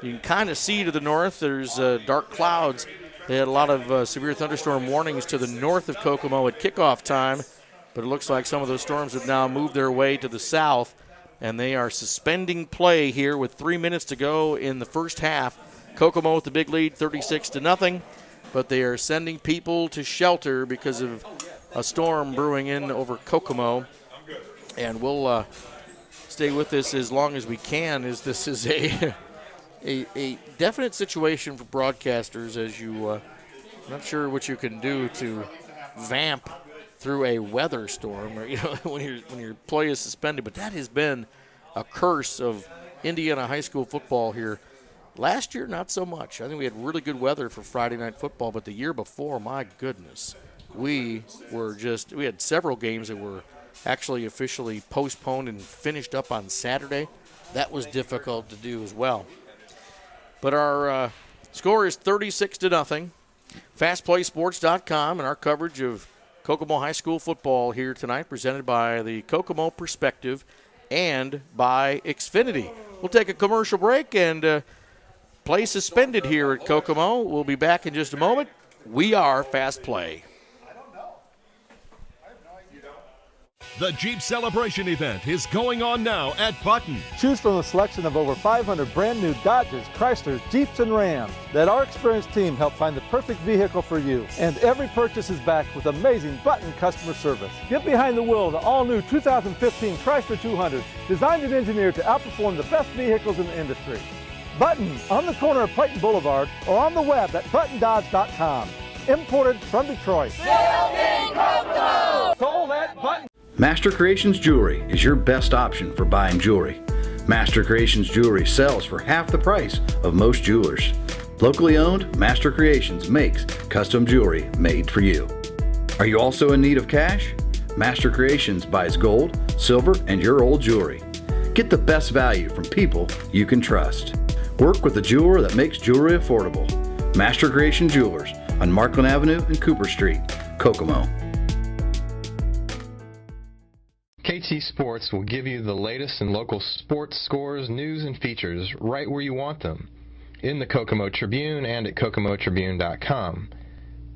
You can kind of see to the north there's dark clouds. They had a lot of severe thunderstorm warnings to the north of Kokomo at kickoff time, but it looks like some of those storms have now moved their way to the south, and they are suspending play here with 3 minutes to go in the first half. Kokomo with the big lead, 36-0, but they are sending people to shelter because of a storm brewing in over Kokomo. And we'll stay with this as long as we can, as this is a definite situation for broadcasters, as you I'm not sure what you can do to vamp through a weather storm, or when your play is suspended. But that has been a curse of Indiana high school football here. Last year, not so much. I think we had really good weather for Friday night football, but the year before, my goodness, we had several games that were actually officially postponed and finished up on Saturday. That was difficult to do as well. But our score is 36-0. FastPlaySports.com and our coverage of Kokomo High School football here tonight, presented by the Kokomo Perspective and by Xfinity. We'll take a commercial break and play suspended here at Kokomo. We'll be back in just a moment. We are Fast Play. The Jeep Celebration event is going on now at Button. Choose from a selection of over 500 brand new Dodges, Chrysler, Jeeps, and Rams. Let our experienced team help find the perfect vehicle for you. And every purchase is backed with amazing Button customer service. Get behind the wheel of the all-new 2015 Chrysler 200, designed and engineered to outperform the best vehicles in the industry. Button, on the corner of Clayton Boulevard, or on the web at buttondodge.com. Imported from Detroit. Building Kokomo! Sold at Button. Master Creations Jewelry is your best option for buying jewelry. Master Creations Jewelry sells for half the price of most jewelers. Locally owned, Master Creations makes custom jewelry made for you. Are you also in need of cash? Master Creations buys gold, silver, and your old jewelry. Get the best value from people you can trust. Work with a jeweler that makes jewelry affordable. Master Creation Jewelers on Markland Avenue and Cooper Street, Kokomo. KT Sports will give you the latest in local sports scores, news, and features right where you want them, in the Kokomo Tribune and at kokomotribune.com.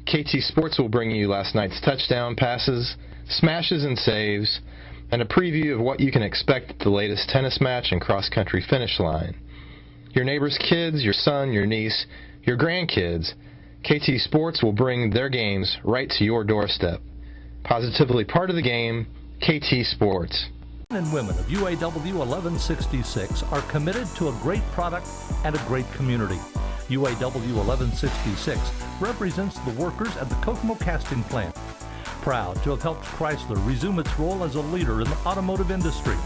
KT Sports will bring you last night's touchdown passes, smashes and saves, and a preview of what you can expect at the latest tennis match and cross-country finish line. Your neighbor's kids, your son, your niece, your grandkids, KT Sports will bring their games right to your doorstep. Positively part of the game, KT Sports. Men and women of UAW 1166 are committed to a great product and a great community. UAW 1166 represents the workers at the Kokomo casting plant. Proud to have helped Chrysler resume its role as a leader in the automotive industry.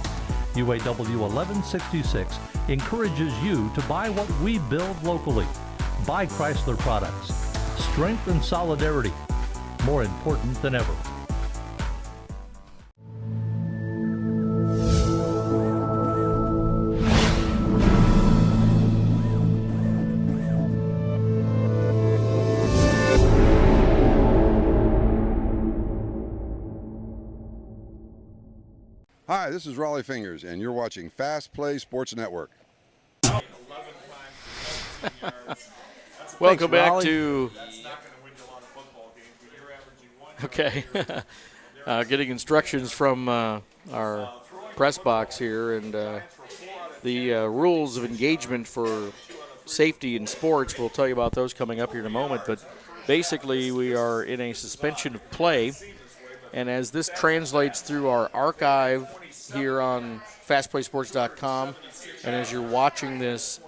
UAW 1166 encourages you to buy what we build locally. Buy Chrysler products. Strength and solidarity, more important than ever. Hi, this is Raleigh Fingers, and you're watching Fast Play Sports Network. Welcome back to. Okay. Getting instructions from our press box here, and the rules of engagement for safety in sports. We'll tell you about those coming up here in a moment. But basically, we are in a suspension of play. And as this translates through our archive here on FastPlaySports.com, and as you're watching this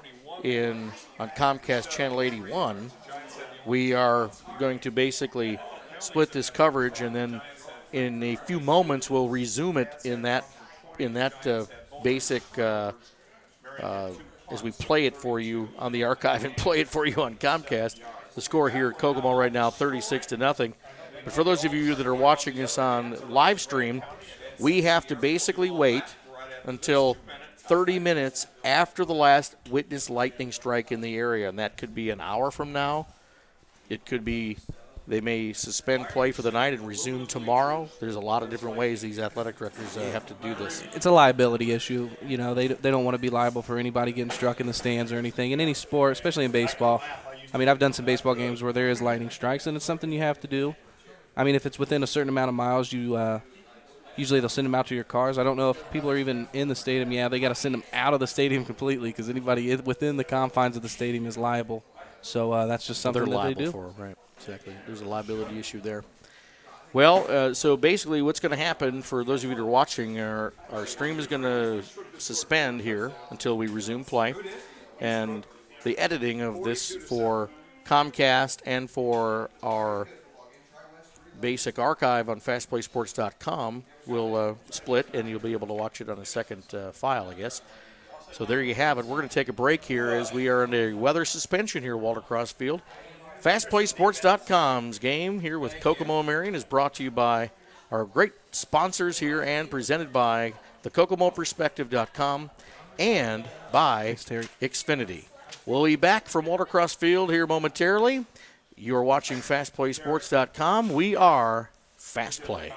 on Comcast Channel 81, we are going to basically split this coverage, and then in a few moments we'll resume it in that basic as we play it for you on the archive and play it for you on Comcast. The score here at Kokomo right now, 36-0. But for those of you that are watching this on live stream, we have to basically wait until 30 minutes after the last witnessed lightning strike in the area, and that could be an hour from now. It could be they may suspend play for the night and resume tomorrow. There's a lot of different ways these athletic directors have to do this. It's a liability issue. You know, they don't want to be liable for anybody getting struck in the stands or anything. In any sport, especially in baseball. I mean, I've done some baseball games where there is lightning strikes, and it's something you have to do. I mean, if it's within a certain amount of miles, you usually they'll send them out to your cars. I don't know if people are even in the stadium. Yeah, they got to send them out of the stadium completely because anybody within the confines of the stadium is liable. So that's just something that they do. For, right, exactly. There's a liability issue there. Well, so basically what's going to happen for those of you that are watching, our stream is going to suspend here until we resume play. And the editing of this for Comcast and for our basic archive on FastPlaySports.com will split, and you'll be able to watch it on a second file, I guess. So there you have it. We're going to take a break here as we are in a weather suspension here at Walter Cross Field. FastPlaySports.com's game here with Kokomo and Marion is brought to you by our great sponsors here and presented by the KokomoPerspective.com and by Xfinity. We'll be back from Walter Cross Field here momentarily. You're watching FastPlaySports.com. We are Fast Play.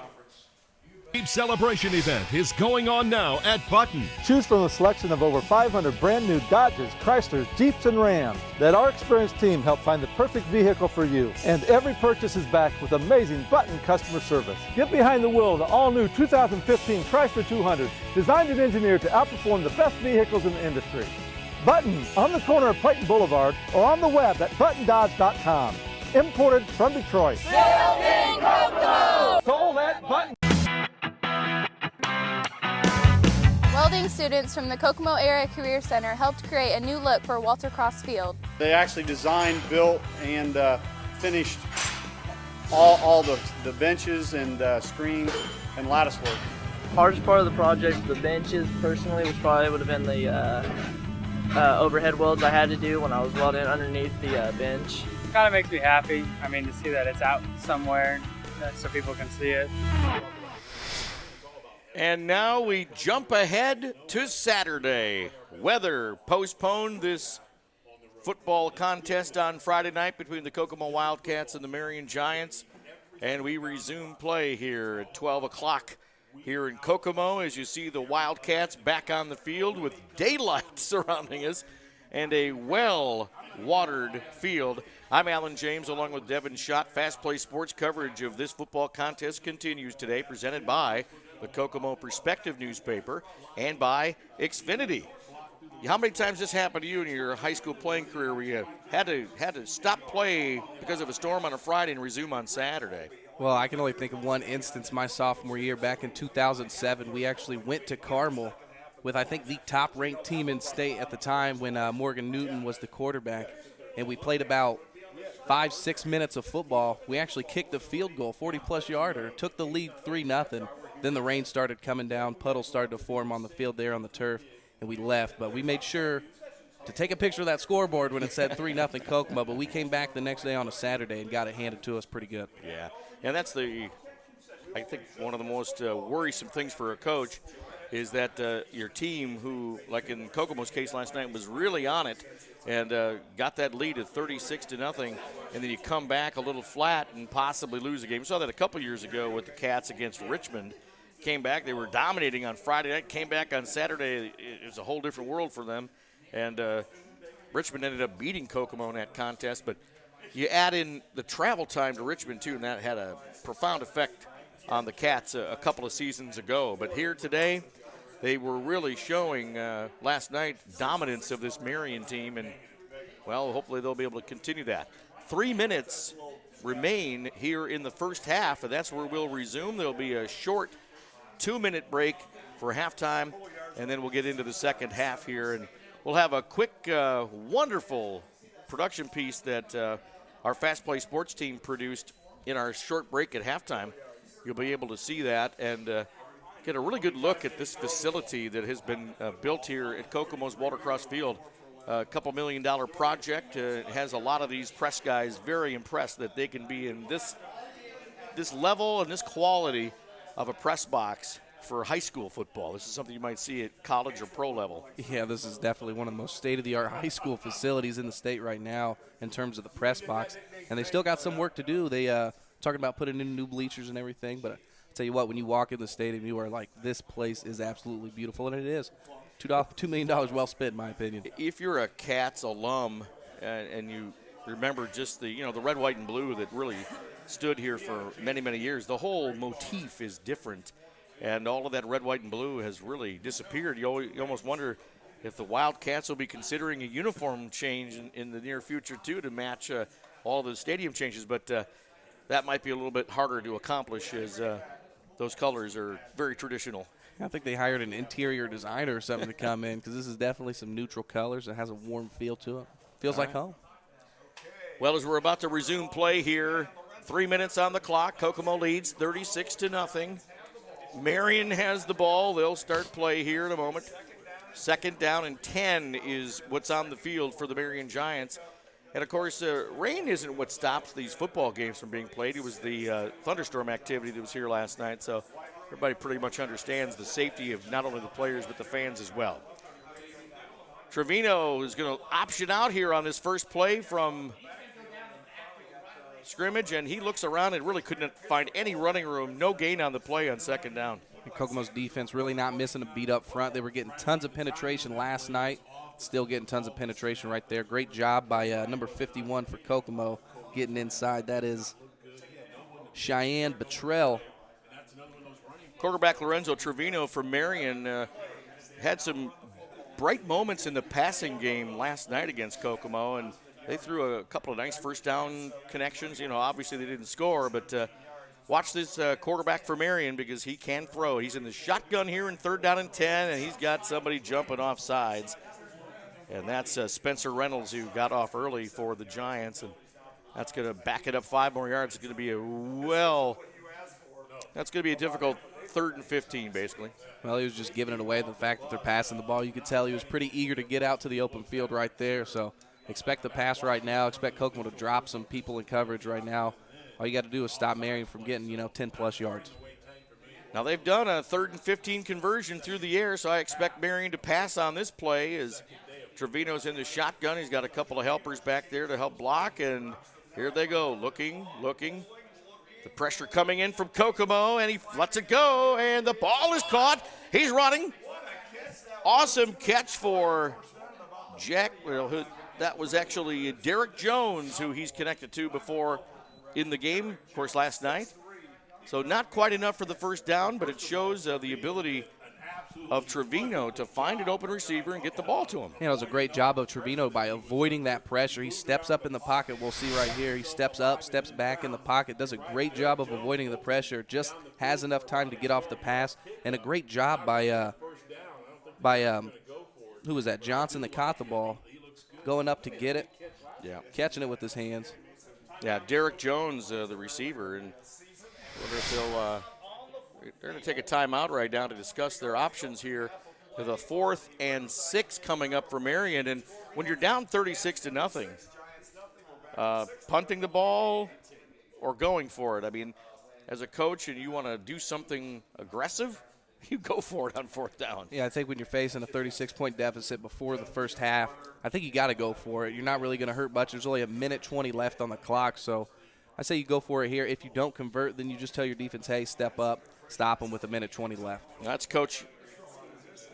Jeep celebration event is going on now at Button. Choose from a selection of over 500 brand new Dodges, Chryslers, Jeeps, and Rams. Let our experienced team help find the perfect vehicle for you. And every purchase is backed with amazing Button customer service. Get behind the wheel of the all-new 2015 Chrysler 200, designed and engineered to outperform the best vehicles in the industry. Button, on the corner of Clayton Boulevard, or on the web at buttondodge.com. Imported from Detroit. Built in Kokomo! Sold at Button. Welding students from the Kokomo Area Career Center helped create a new look for Walter Cross Field. They actually designed, built, and finished all the benches and screens and lattice work. Hardest part of the project, the benches, personally, which probably would have been the overhead welds I had to do when I was welding underneath the bench. It kind of makes me happy. I mean, to see that it's out somewhere so people can see it. And now we jump ahead to Saturday. Weather postponed this football contest on Friday night between the Kokomo Wildcats and the Marion Giants. And we resume play here at 12 o'clock here in Kokomo as you see the Wildcats back on the field with daylight surrounding us and a well-watered field. I'm Alan James along with Devin Schott. Fast Play Sports coverage of this football contest continues today, presented by the Kokomo Perspective newspaper and by Xfinity. How many times this happened to you in your high school playing career where you had to stop play because of a storm on a Friday and resume on Saturday? Well, I can only think of one instance my sophomore year back in 2007. We actually went to Carmel with, I think, the top-ranked team in state at the time when Morgan Newton was the quarterback, and we played about 5-6 minutes of football. We actually kicked the field goal, 40-plus yarder, took the lead 3-0. Then the rain started coming down. Puddles started to form on the field there on the turf, and we left. But we made sure to take a picture of that scoreboard when it said 3-0 Kokomo. But we came back the next day on a Saturday and got it handed to us pretty good. Yeah, and that's I think one of the most worrisome things for a coach is that your team, who, like in Kokomo's case last night, was really on it and got that lead of 36-0, and then you come back a little flat and possibly lose the game. We saw that a couple years ago with the Cats against Richmond. Came back, they were dominating on Friday night, came back on Saturday. It was a whole different world for them, and Richmond ended up beating Kokomo in that contest. But you add in the travel time to Richmond, too, and that had a profound effect on the Cats a couple of seasons ago. But here today, they were really showing last night dominance of this Marion team, and, well, hopefully they'll be able to continue that. 3 minutes remain here in the first half, and that's where we'll resume. There'll be a short 2-minute break for halftime, and then we'll get into the second half here, and we'll have a quick, wonderful production piece that our Fast Play Sports team produced in our short break at halftime. You'll be able to see that and get a really good look at this facility that has been built here at Kokomo's Walter Cross Field. A $2 million project. It has a lot of these press guys very impressed that they can be in this level and this quality of a press box for high school football. This is something you might see at college or pro level. Yeah, this is definitely one of the most state-of-the-art high school facilities in the state right now in terms of the press box. And they still got some work to do. They talking about putting in new bleachers and everything, but I'll tell you what, when you walk in the stadium, you are like, this place is absolutely beautiful, and it is. $2 million well spent, in my opinion. If you're a Cats alum and you remember just the red, white, and blue that really stood here for many, many years, the whole motif is different, and all of that red, white, and blue has really disappeared. You almost wonder if the Wildcats will be considering a uniform change in the near future, too, to match all the stadium changes, but that might be a little bit harder to accomplish as those colors are very traditional. I think they hired an interior designer or something to come in, because this is definitely some neutral colors. It has a warm feel to it. Feels like home. Well, as we're about to resume play here, 3 minutes on the clock. Kokomo leads 36-0. Marion has the ball. They'll start play here in a moment. 2nd down and 10 is what's on the field for the Marion Giants. And, of course, rain isn't what stops these football games from being played. It was the thunderstorm activity that was here last night. So everybody pretty much understands the safety of not only the players but the fans as well. Trevino is going to option out here on this first play from scrimmage, and he looks around and really couldn't find any running room. No gain on the play on 2nd down. And Kokomo's defense really not missing a beat up front. They were getting tons of penetration last night. Still getting tons of penetration right there. Great job by number 51 for Kokomo getting inside. That is Cheyenne Betrell. Quarterback Lorenzo Trevino for Marion had some bright moments in the passing game last night against Kokomo, and they threw a couple of nice first down connections. Obviously they didn't score, but watch this quarterback for Marion because he can throw. He's in the shotgun here in 3rd down and 10, and he's got somebody jumping off sides. And that's Spencer Reynolds, who got off early for the Giants, and that's going to back it up 5 more yards. It's going to be that's going to be a difficult 3rd and 15, basically. Well, he was just giving it away. The fact that they're passing the ball, you could tell he was pretty eager to get out to the open field right there. So expect the pass right now. Expect Kokomo to drop some people in coverage right now. All you got to do is stop Marion from getting, 10-plus yards. Now, they've done a 3rd and 15 conversion through the air, so I expect Marion to pass on this play as Trevino's in the shotgun. He's got a couple of helpers back there to help block, and here they go, looking. The pressure coming in from Kokomo, and he lets it go, and the ball is caught. He's running. Awesome catch for Jack. Well, that was actually Derek Jones, who he's connected to before in the game, of course, last night. So not quite enough for the first down, but it shows the ability of Trevino to find an open receiver and get the ball to him. Yeah, it was a great job of Trevino by avoiding that pressure. He steps up in the pocket. We'll see right here. He steps up, steps back in the pocket, does a great job of avoiding the pressure, just has enough time to get off the pass, and a great job by who was that, Johnson, that caught the ball, going up to get it, catching it with his hands. Yeah, Derek Jones, the receiver, and wonder if they're going to take a timeout right now to discuss their options here. With a 4th and 6 coming up for Marion, and when you're down 36-0, punting the ball or going for it. I mean, as a coach and you want to do something aggressive, you go for it on 4th down. Yeah, I think when you're facing a 36-point deficit before the first half, I think you got to go for it. You're not really going to hurt much. There's only 1:20 left on the clock, so I say you go for it here. If you don't convert, then you just tell your defense, hey, step up, stop them with 1:20 left. That's Coach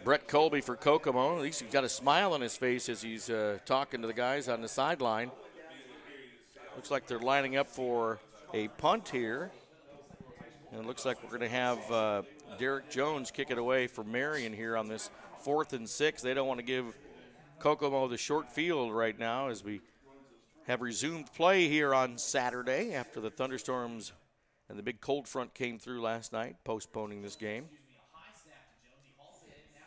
Brett Colby for Kokomo. At least he's got a smile on his face as he's talking to the guys on the sideline. Looks like they're lining up for a punt here. And it looks like we're going to have Derek Jones kick it away for Marion here on this 4th and 6. They don't want to give Kokomo the short field right now as we have resumed play here on Saturday after the thunderstorms and the big cold front came through last night, postponing this game.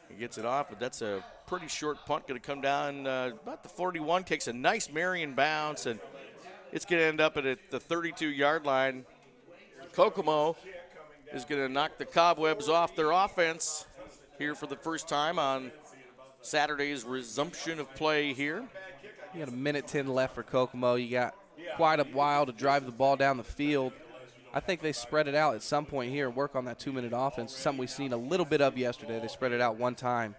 He gets it off, but that's a pretty short punt. Going to come down about the 41, takes a nice Marion bounce, and it's going to end up at the 32-yard line. Kokomo is going to knock the cobwebs off their offense here for the first time on Saturday's resumption of play here. You got 1:10 left for Kokomo. You got quite a while to drive the ball down the field. I think they spread it out at some point here and work on that 2-minute offense, something we've seen a little bit of yesterday. They spread it out one time.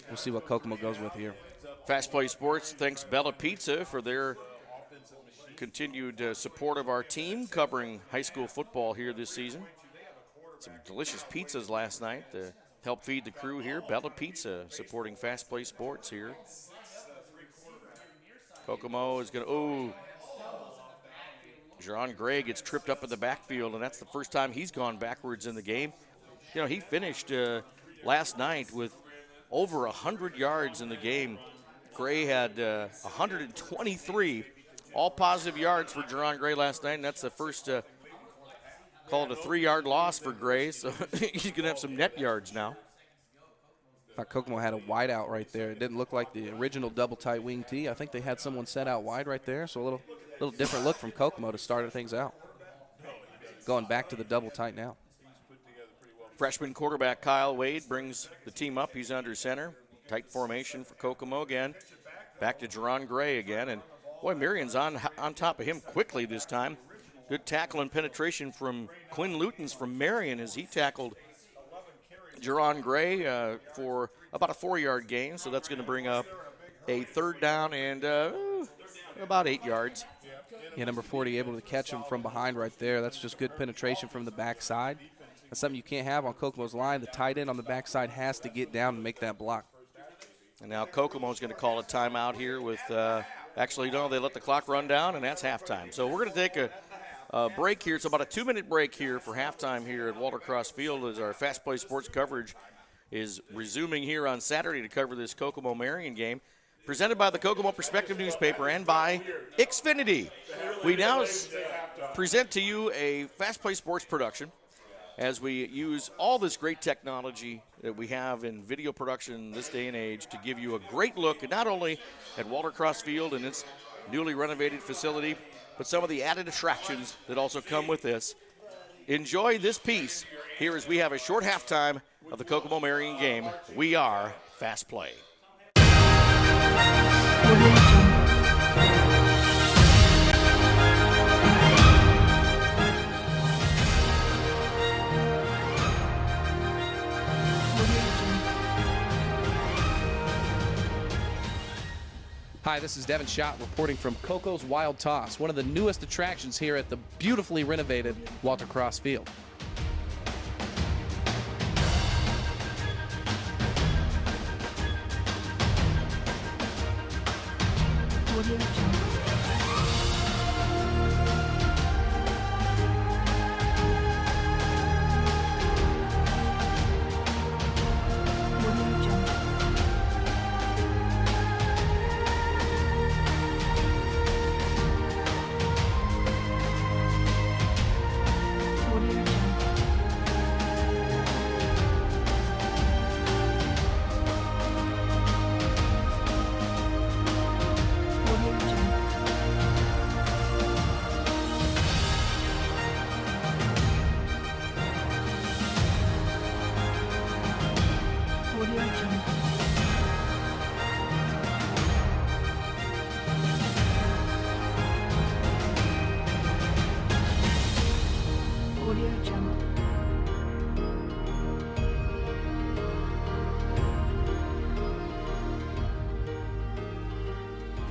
We'll see what Kokomo goes with here. Fast Play Sports thanks Bella Pizza for their continued support of our team covering high school football here this season. Some delicious pizzas last night to help feed the crew here. Bella Pizza supporting Fast Play Sports here. Kokomo is going to, Jerron Gray gets tripped up in the backfield, and that's the first time he's gone backwards in the game. You know, he finished last night with over 100 yards in the game. Gray had 123 all positive yards for Jerron Gray last night, and that's the first called a 3-yard loss for Gray, so he's going to have some net yards now. I thought Kokomo had a wide out right there. It didn't look like the original double tight wing tee. I think they had someone set out wide right there, so a little different look from Kokomo to start things out. Going back to the double tight now. Freshman quarterback Kyle Wade brings the team up. He's under center. Tight formation for Kokomo again. Back to Jerron Gray again, and boy, Marion's on top of him quickly this time. Good tackle and penetration from Quinn Lutens from Marion as he tackled Jerron Gray for about a 4-yard gain, so that's going to bring up a 3rd down and about 8 yards. Yeah, number 40 able to catch him from behind right there. That's just good penetration from the backside. That's something you can't have on Kokomo's line. The tight end on the backside has to get down and make that block. And now Kokomo's going to call a timeout here with actually, no, they let the clock run down, and that's halftime. So we're going to take a break here. It's about a 2-minute break here for halftime here at Walter Cross Field as our Fast Play Sports coverage is resuming here on Saturday to cover this Kokomo Marion game. Presented by the Kokomo Perspective newspaper and by Xfinity. We now present to you a Fast Play Sports production as we use all this great technology that we have in video production this day and age to give you a great look not only at Walter Cross Field and its newly renovated facility, but some of the added attractions that also come with this. Enjoy this piece here as we have a short halftime of the Kokomo Marion game. We are Fast Play. Hi, this is Devin Schott reporting from Coco's Wild Toss, one of the newest attractions here at the beautifully renovated Walter Cross Field.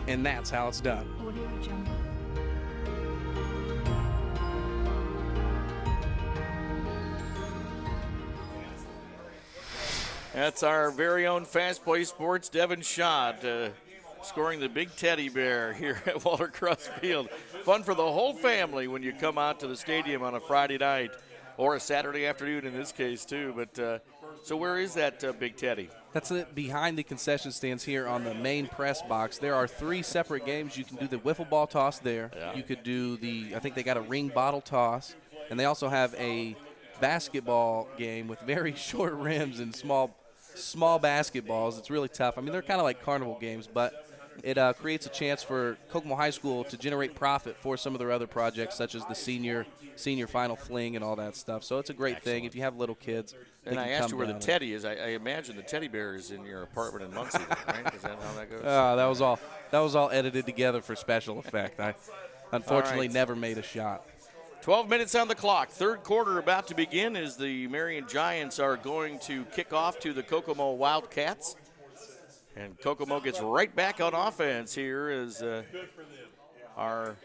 And that's how it's done. That's our very own Fast Play Sports Devin Schott scoring the big teddy bear here at Walter Cross Field. Fun for the whole family when you come out to the stadium on a Friday night or a Saturday afternoon in this case too. But so where is that big teddy? That's it behind the concession stands here on the main press box. There are 3 separate games. You can do the wiffle ball toss there. Yeah. You could do I think they got a ring bottle toss. And they also have a basketball game with very short rims and small basketballs. It's really tough. I mean, they're kind of like carnival games, but it creates a chance for Kokomo High School to generate profit for some of their other projects, such as the senior final fling and all that stuff. So it's a great thing if you have little kids. And I asked you where the teddy is. I imagine the teddy bear is in your apartment in Muncie, right? Is that how that goes? That was all edited together for special effect. I unfortunately never made a shot. 12 minutes on the clock. Third quarter about to begin as the Marion Giants are going to kick off to the Kokomo Wildcats. And Kokomo gets right back on offense here as our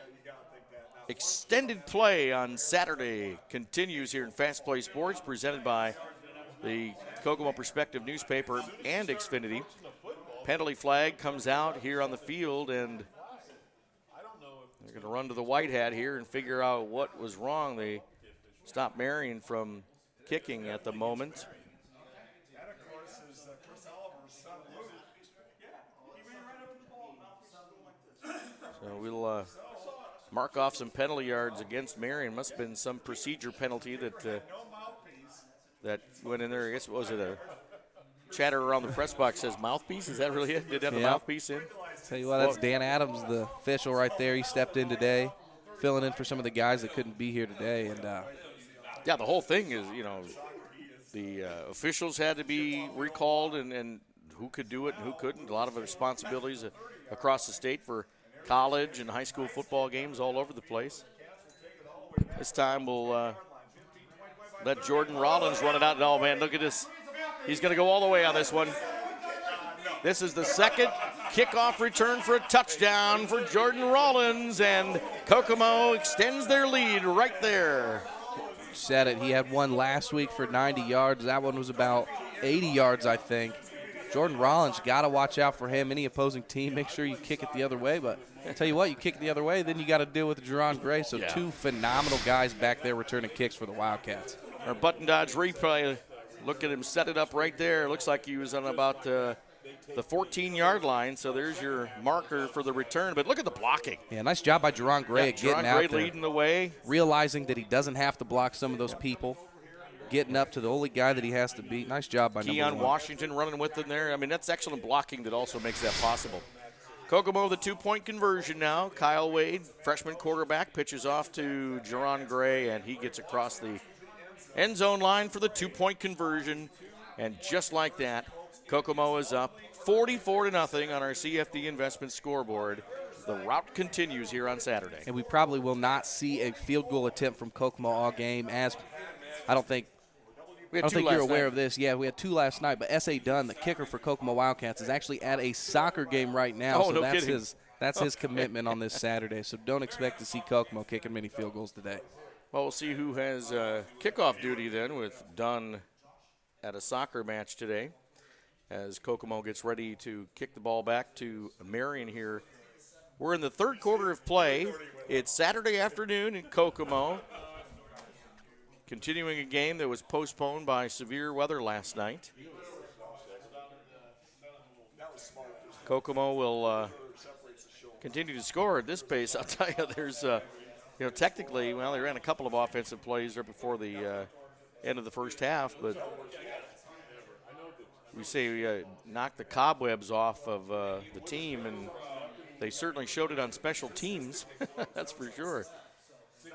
extended play on Saturday continues here in Fast Play Sports, presented by the Kokomo Perspective newspaper and Xfinity. Penalty flag comes out here on the field, and they're going to run to the white hat here and figure out what was wrong. They stopped Marion from kicking at the moment. So we'll mark off some penalty yards against Marion. Must have been some procedure penalty that went in there. I guess, was it a chatter around the press box says mouthpiece? Is that really it? Did they have a mouthpiece in? Tell you what, that's Dan Adams, the official right there. He stepped in today, filling in for some of the guys that couldn't be here today. And yeah, the whole thing is, the officials had to be recalled and who could do it and who couldn't. A lot of responsibilities across the state for college and high school football games all over the place. This time we'll let Jordan Rollins run it out. Oh, man, look at this. He's going to go all the way on this one. This is the second kickoff return for a touchdown for Jordan Rollins, and Kokomo extends their lead right there. Said it. He had one last week for 90 yards. That one was about 80 yards, I think. Jordan Rollins, got to watch out for him. Any opposing team, make sure you kick it the other way. But I'll tell you what, you kick it the other way, then you got to deal with Jerron Gray. So 2 phenomenal guys back there returning kicks for the Wildcats. Our button dodge replay, look at him set it up right there. Looks like he was on about the 14-yard line, so there's your marker for the return. But look at the blocking. Yeah, nice job by Jerron Gray at getting out there. Leading the way. Realizing that he doesn't have to block some of those people. Getting up to the only guy that he has to beat. Nice job by number 1. Washington running with him there. I mean, that's excellent blocking that also makes that possible. Kokomo, the 2-point conversion now. Kyle Wade, freshman quarterback, pitches off to Jerron Gray, and he gets across the end zone line for the 2-point conversion. And just like that, Kokomo is up 44-0 on our CFD Investment scoreboard. The route continues here on Saturday. And we probably will not see a field goal attempt from Kokomo all game, as I don't think you're aware of this. Yeah, we had 2 last night, but S.A. Dunn, the kicker for Kokomo Wildcats, is actually at a soccer game right now. Oh, so no that's kidding. That's his commitment on this Saturday. So don't expect to see Kokomo kicking many field goals today. Well, we'll see who has kickoff duty then, with Dunn at a soccer match today, as Kokomo gets ready to kick the ball back to Marion here We're in the third quarter of play. It's Saturday afternoon in Kokomo. Continuing a game that was postponed by severe weather last night. Kokomo will continue to score at this pace. I'll tell you, there's, technically, well, they ran a couple of offensive plays right before the end of the first half, but we say knock the cobwebs off of the team, and they certainly showed it on special teams. That's for sure.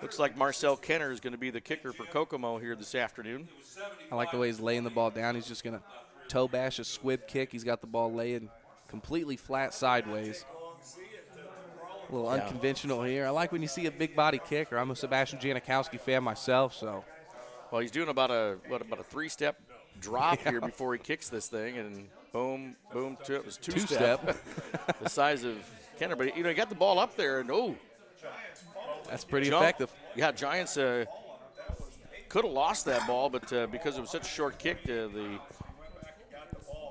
Looks like Marcel Kenner is going to be the kicker for Kokomo here this afternoon. I like the way he's laying the ball down. He's just going to toe bash a squib kick. He's got the ball laying completely flat sideways. A little unconventional here. I like when you see a big body kicker. I'm a Sebastian Janikowski fan myself, so. Well, he's doing about a three-step drop here before he kicks this thing, and boom, boom, it was two-step. The size of Kenner, but he got the ball up there, and that's pretty effective. Yeah, Giants could have lost that ball, but because it was such a short kick, the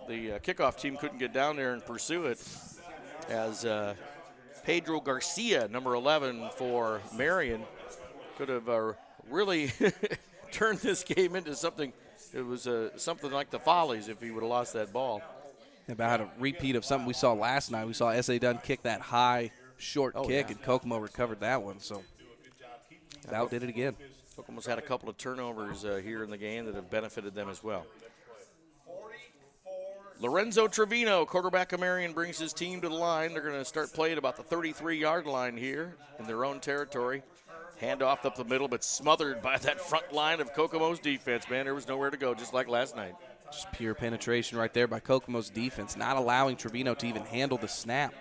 kickoff team couldn't get down there and pursue it. As Pedro Garcia, number 11 for Marion, could have really turned this game into something. It was something like the Follies if he would have lost that ball. About a repeat of something we saw last night. We saw S.A. Dunn kick that high, short kick, and Kokomo recovered that one. So outdid it again. Kokomo's had a couple of turnovers here in the game that have benefited them as well. Lorenzo Trevino, quarterback of Marion, brings his team to the line. They're going to start playing about the 33-yard line here in their own territory. Handoff up the middle, but smothered by that front line of Kokomo's defense, man. There was nowhere to go, just like last night. Just pure penetration right there by Kokomo's defense, not allowing Trevino to even handle the snap.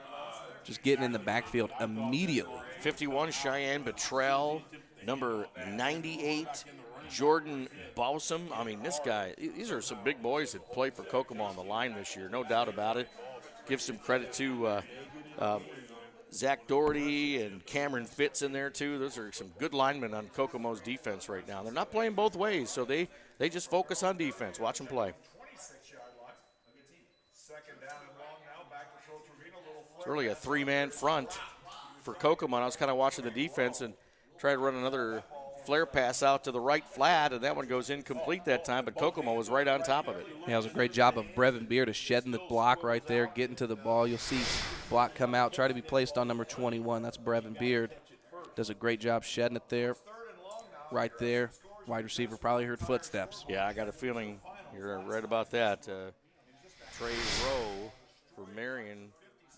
Just getting in the backfield immediately. 51, Cheyenne Betrell. Number 98, Jordan Bowsam. I mean, this guy, these are some big boys that play for Kokomo on the line this year, no doubt about it. Give some credit to Zach Doherty and Cameron Fitz in there, too. Those are some good linemen on Kokomo's defense right now. They're not playing both ways, so they just focus on defense. Watch them play. It's really a three-man front for Kokomo. I was kind of watching the defense and tried to run another flare pass out to the right flat, and that one goes incomplete that time, but Kokomo was right on top of it. Yeah, it was a great job of Brevin Beard of shedding the block right there, getting to the ball. You'll see block come out, try to be placed on number 21. That's Brevin Beard. Does a great job shedding it there. Right there. Wide receiver probably heard footsteps. Yeah, I got a feeling you're right about that. Trey Rowe for Marion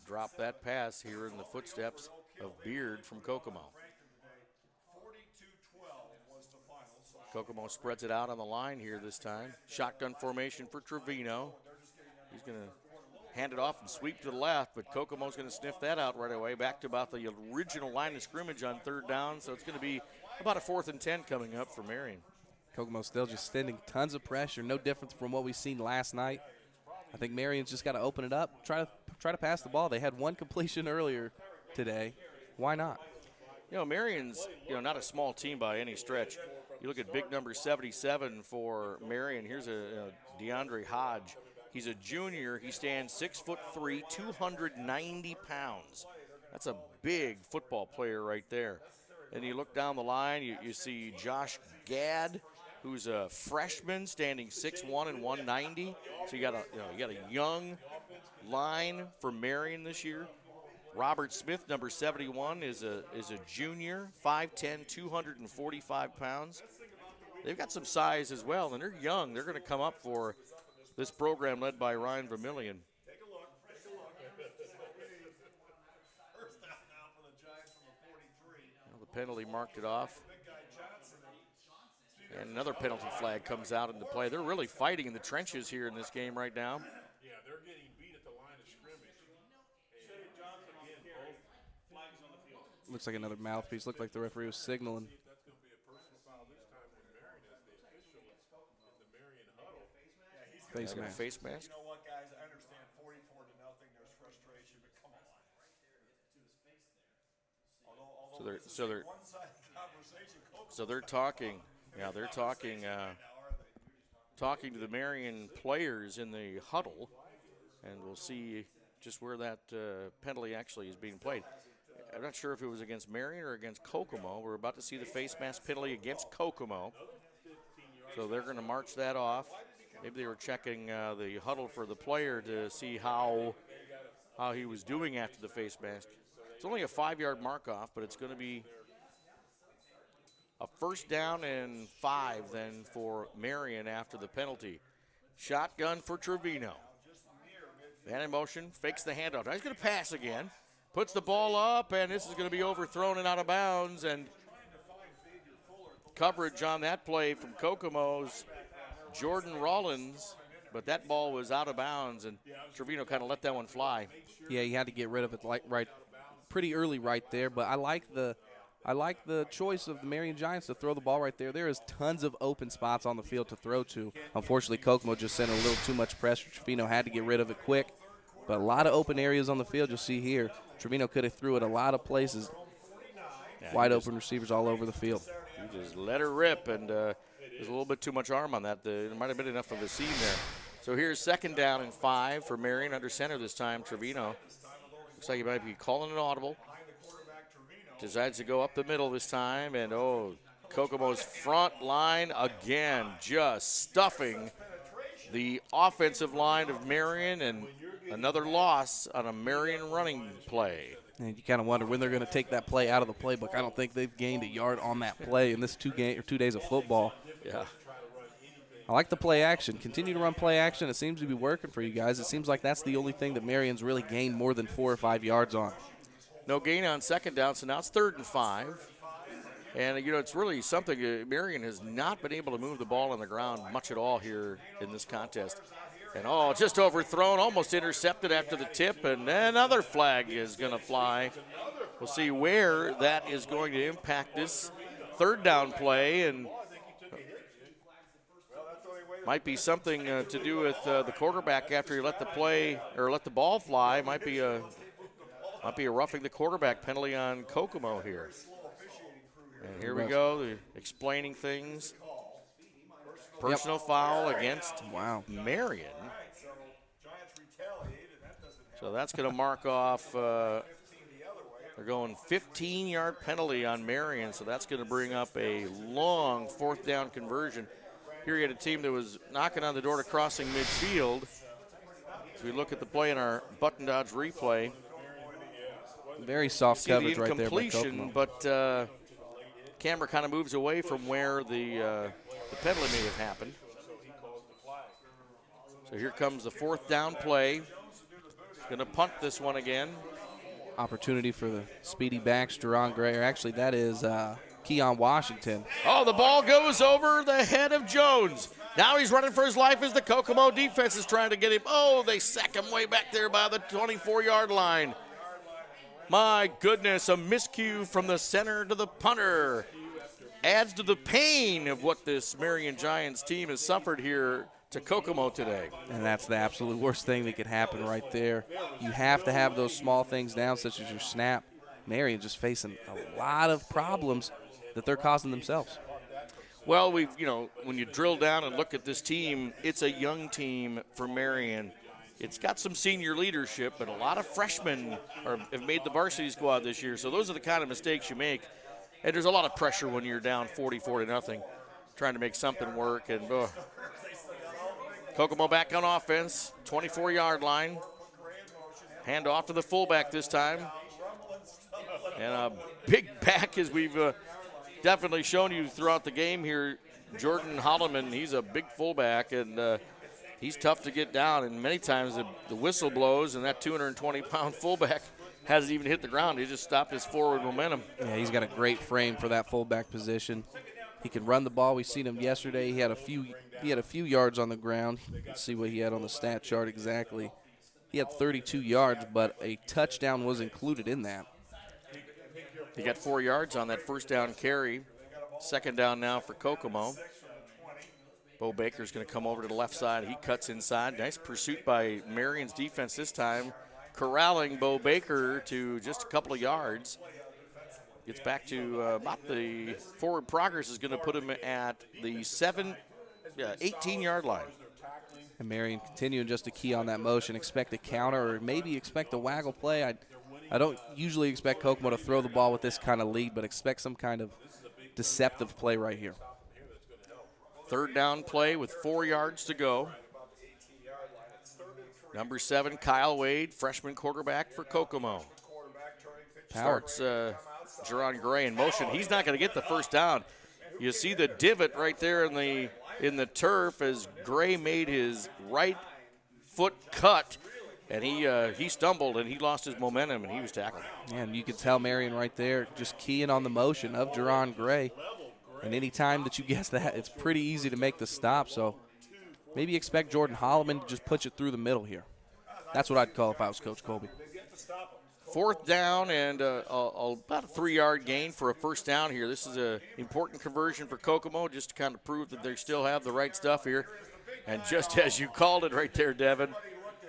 dropped that pass here in the footsteps of Beard from Kokomo. Kokomo spreads it out on the line here this time. Shotgun formation for Trevino. He's going to hand it off and sweep to the left, but Kokomo's going to sniff that out right away. Back to about the original line of scrimmage on third down, so it's going to be about a 4th and 10 coming up for Marion. Kokomo still just sending tons of pressure, no difference from what we've seen last night. I think Marion's just got to open it up, try to pass the ball. They had one completion earlier today. Why not? Marion's not a small team by any stretch. You look at big number 77 for Marion. Here's a DeAndre Hodge. He's a junior. He stands 6'3", 290 pounds. That's a big football player right there. And you look down the line, you see Josh Gadd, who's a freshman, standing 6'1" and 190. So you got a young line for Marion this year. Robert Smith, number 71, is a junior, 5'10", 245 pounds. They've got some size as well, and they're young. They're going to come up for this program led by Ryan Vermillion. The penalty marked it off. And another penalty flag comes out into play. They're really fighting in the trenches here in this game right now. Yeah, they're getting beat at the line of scrimmage. Looks like another mouthpiece. Looked like the referee was signaling. Face mask. Face mask. You know what, guys? I understand 44-0. There's frustration, but come on. So they're talking. Yeah, they're talking. Talking to the Marion players in the huddle, and we'll see just where that penalty actually is being played. I'm not sure if it was against Marion or against Kokomo. We're about to see the face mask penalty against Kokomo. So they're going to march that off. Maybe they were checking the huddle for the player to see how he was doing after the face mask. It's only a 5-yard mark off, but it's going to be a 1st down and 5 then for Marion after the penalty. Shotgun for Trevino. Man in motion, fakes the handoff. Now he's going to pass again. Puts the ball up, and this is going to be overthrown and out of bounds. And coverage on that play from Kokomo's Jordan Rollins, but that ball was out of bounds, and Trevino kind of let that one fly. Yeah, he had to get rid of it pretty early right there. But I like the choice of the Marion Giants to throw the ball right there. There is tons of open spots on the field to throw to. Unfortunately, Kokomo just sent a little too much pressure. Trevino had to get rid of it quick. But a lot of open areas on the field you'll see here. Trevino could have threw it a lot of places. Yeah, wide open receivers all over the field. He just let her rip, and there's a little bit too much arm on that. There might have been enough of a seam there. So here's 2nd down and 5 for Marion under center this time. Trevino looks like he might be calling an audible. Decides to go up the middle this time, and Kokomo's front line again just stuffing the offensive line of Marion, and another loss on a Marion running play. And you kind of wonder when they're going to take that play out of the playbook. I don't think they've gained a yard on that play in this 2 days of football. Yeah. I like the play action. Continue to run play action. It seems to be working for you guys. It seems like that's the only thing that Marion's really gained more than 4 or 5 yards on. No gain on 2nd down, so now it's 3rd and 5. And, it's really something. Marion has not been able to move the ball on the ground much at all here in this contest. And, just overthrown, almost intercepted after the tip, and another flag is going to fly. We'll see where that is going to impact this 3rd down play, and might be something to do with the quarterback after he let the ball fly. Might be a roughing the quarterback penalty on Kokomo here. And here we go, explaining things. Personal foul against Marion. So that's going to mark off. They're going 15-yard penalty on Marion, so that's going to bring up a long 4th down conversion. Here you had a team that was knocking on the door to crossing midfield. As we look at the play in our button dodge replay. Very soft coverage right there by Kokomo. But camera kind of moves away from where the penalty may have happened. So here comes the 4th down play. Going to punt this one again. Opportunity for the speedy backs, Jerron Gray. Or actually, that is Keon Washington. The ball goes over the head of Jones. Now he's running for his life as the Kokomo defense is trying to get him. They sack him way back there by the 24-yard line. My goodness, a miscue from the center to the punter. Adds to the pain of what this Marion Giants team has suffered here to Kokomo today. And that's the absolute worst thing that could happen right there. You have to have those small things down, such as your snap. Marion just facing a lot of problems that they're causing themselves. Well, when you drill down and look at this team, it's a young team for Marion. It's got some senior leadership, but a lot of freshmen have made the varsity squad this year. So those are the kind of mistakes you make. And there's a lot of pressure when you're down 44-0, trying to make something work. And Kokomo back on offense, 24-yard line. Hand off to the fullback this time. And a big back, as we've definitely shown you throughout the game here. Jordan Holloman, he's a big fullback, and he's tough to get down. And many times the whistle blows, and that 220-pound fullback hasn't even hit the ground. He just stopped his forward momentum. Yeah, he's got a great frame for that fullback position. He can run the ball. We seen him yesterday. He had a few yards on the ground. Let's see what he had on the stat chart exactly. He had 32 yards, but a touchdown was included in that. He got 4 yards on that 1st down carry. 2nd down now for Kokomo. Bo Baker's going to come over to the left side. He cuts inside. Nice pursuit by Marion's defense this time, corralling Bo Baker to just a couple of yards. Gets back to about the forward progress is going to put him at the 18-yard line. And Marion continuing just to key on that motion. Expect a counter or maybe expect a waggle play. I I don't usually expect Kokomo to throw the ball with this kind of lead, but expect some kind of deceptive play right here. Third down play with 4 yards to go. Number 7, Kyle Wade, freshman quarterback for Kokomo. Starts Jerron Gray in motion. He's not going to get the first down. You see the divot right there in the turf as Gray made his right foot cut, and he stumbled and he lost his momentum and he was tackled. And you can tell Marion right there just keying on the motion of Jerron Gray. And any time that you guess that, it's pretty easy to make the stop. So maybe expect Jordan Holloman to just push it through the middle here. That's what I'd call if I was Coach Colby. Fourth down and about a 3-yard gain for a first down here. This is an important conversion for Kokomo just to kind of prove that they still have the right stuff here. And just as you called it right there, Devin,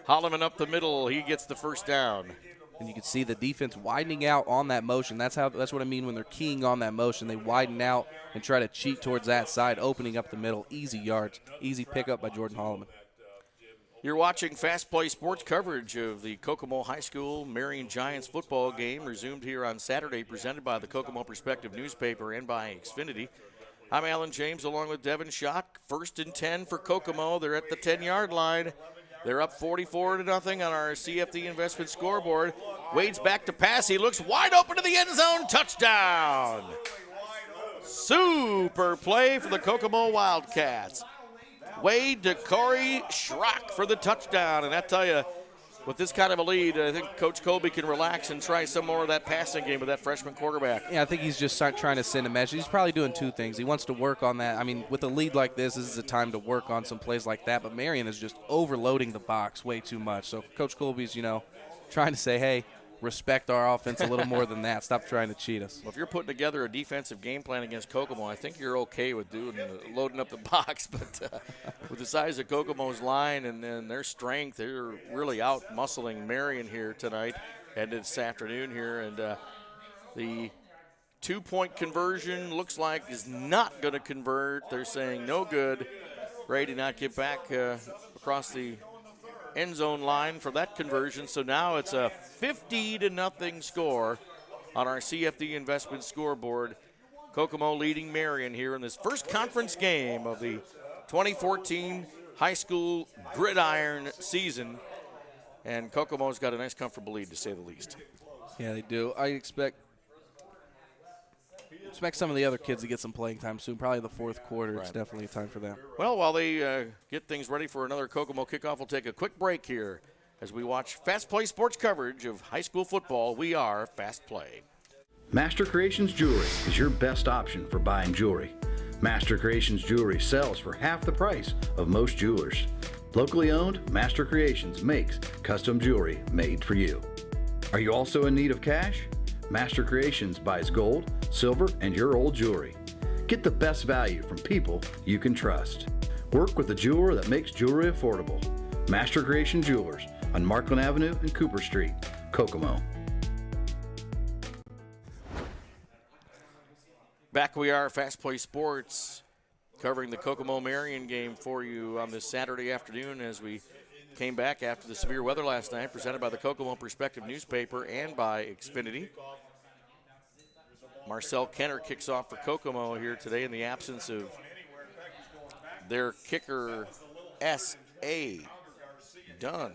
Holloman up the middle, he gets the first down. And you can see the defense widening out on that motion. That's what I mean when they're keying on that motion. They widen out and try to cheat towards that side, opening up the middle. Easy yards, easy pickup by Jordan Holloman. You're watching Fast Play Sports coverage of the Kokomo High School Marion Giants football game, resumed here on Saturday, presented by the Kokomo Perspective newspaper and by Xfinity. I'm Alan James along with Devin Schock. 1st and 10 for Kokomo. They're at the 10-yard line. They're up 44-0 on our CFD investment scoreboard. Wade's back to pass. He looks wide open to the end zone. Touchdown. Super play for the Kokomo Wildcats. Wade to Corey Schrock for the touchdown. And I tell you, with this kind of a lead, I think Coach Colby can relax and try some more of that passing game with that freshman quarterback. Yeah, I think he's just trying to send a message. He's probably doing 2 things. He wants to work on that. I mean, with a lead like this is a time to work on some plays like that. But Marion is just overloading the box way too much. So Coach Colby's, trying to say, hey, respect our offense a little more than that. Stop trying to cheat us. Well, if you're putting together a defensive game plan against Kokomo, I think you're okay with loading up the box. But with the size of Kokomo's line and their strength, they're really out-muscling Marion here tonight and this afternoon here. And the 2-point conversion looks like is not going to convert. They're saying no good. Gray did not get back across the end zone line for that conversion. So now it's a 50-0 score on our CFD investment scoreboard. Kokomo leading Marion here in this first conference game of the 2014 high school gridiron season. And Kokomo's got a nice comfortable lead, to say the least. Yeah, they do. I expect some of the other kids to get some playing time soon. Probably the 4th quarter. Right. It's definitely a time for them. Well, while they get things ready for another Kokomo kickoff, we'll take a quick break here as we watch Fast Play Sports coverage of high school football. We are Fast Play. Master Creations Jewelry is your best option for buying jewelry. Master Creations Jewelry sells for half the price of most jewelers. Locally owned, Master Creations makes custom jewelry made for you. Are you also in need of cash? Master Creations buys gold, silver, and your old jewelry. Get the best value from people you can trust. Work with a jeweler that makes jewelry affordable. Master Creation Jewelers on Markland Avenue and Cooper Street, Kokomo. Back we are, Fast Play Sports, covering the Kokomo Marion game for you on this Saturday afternoon as we came back after the severe weather last night, presented by the Kokomo Perspective newspaper and by Xfinity. Marcel Kenner kicks off for Kokomo here today in the absence of their kicker, S.A. Dunn,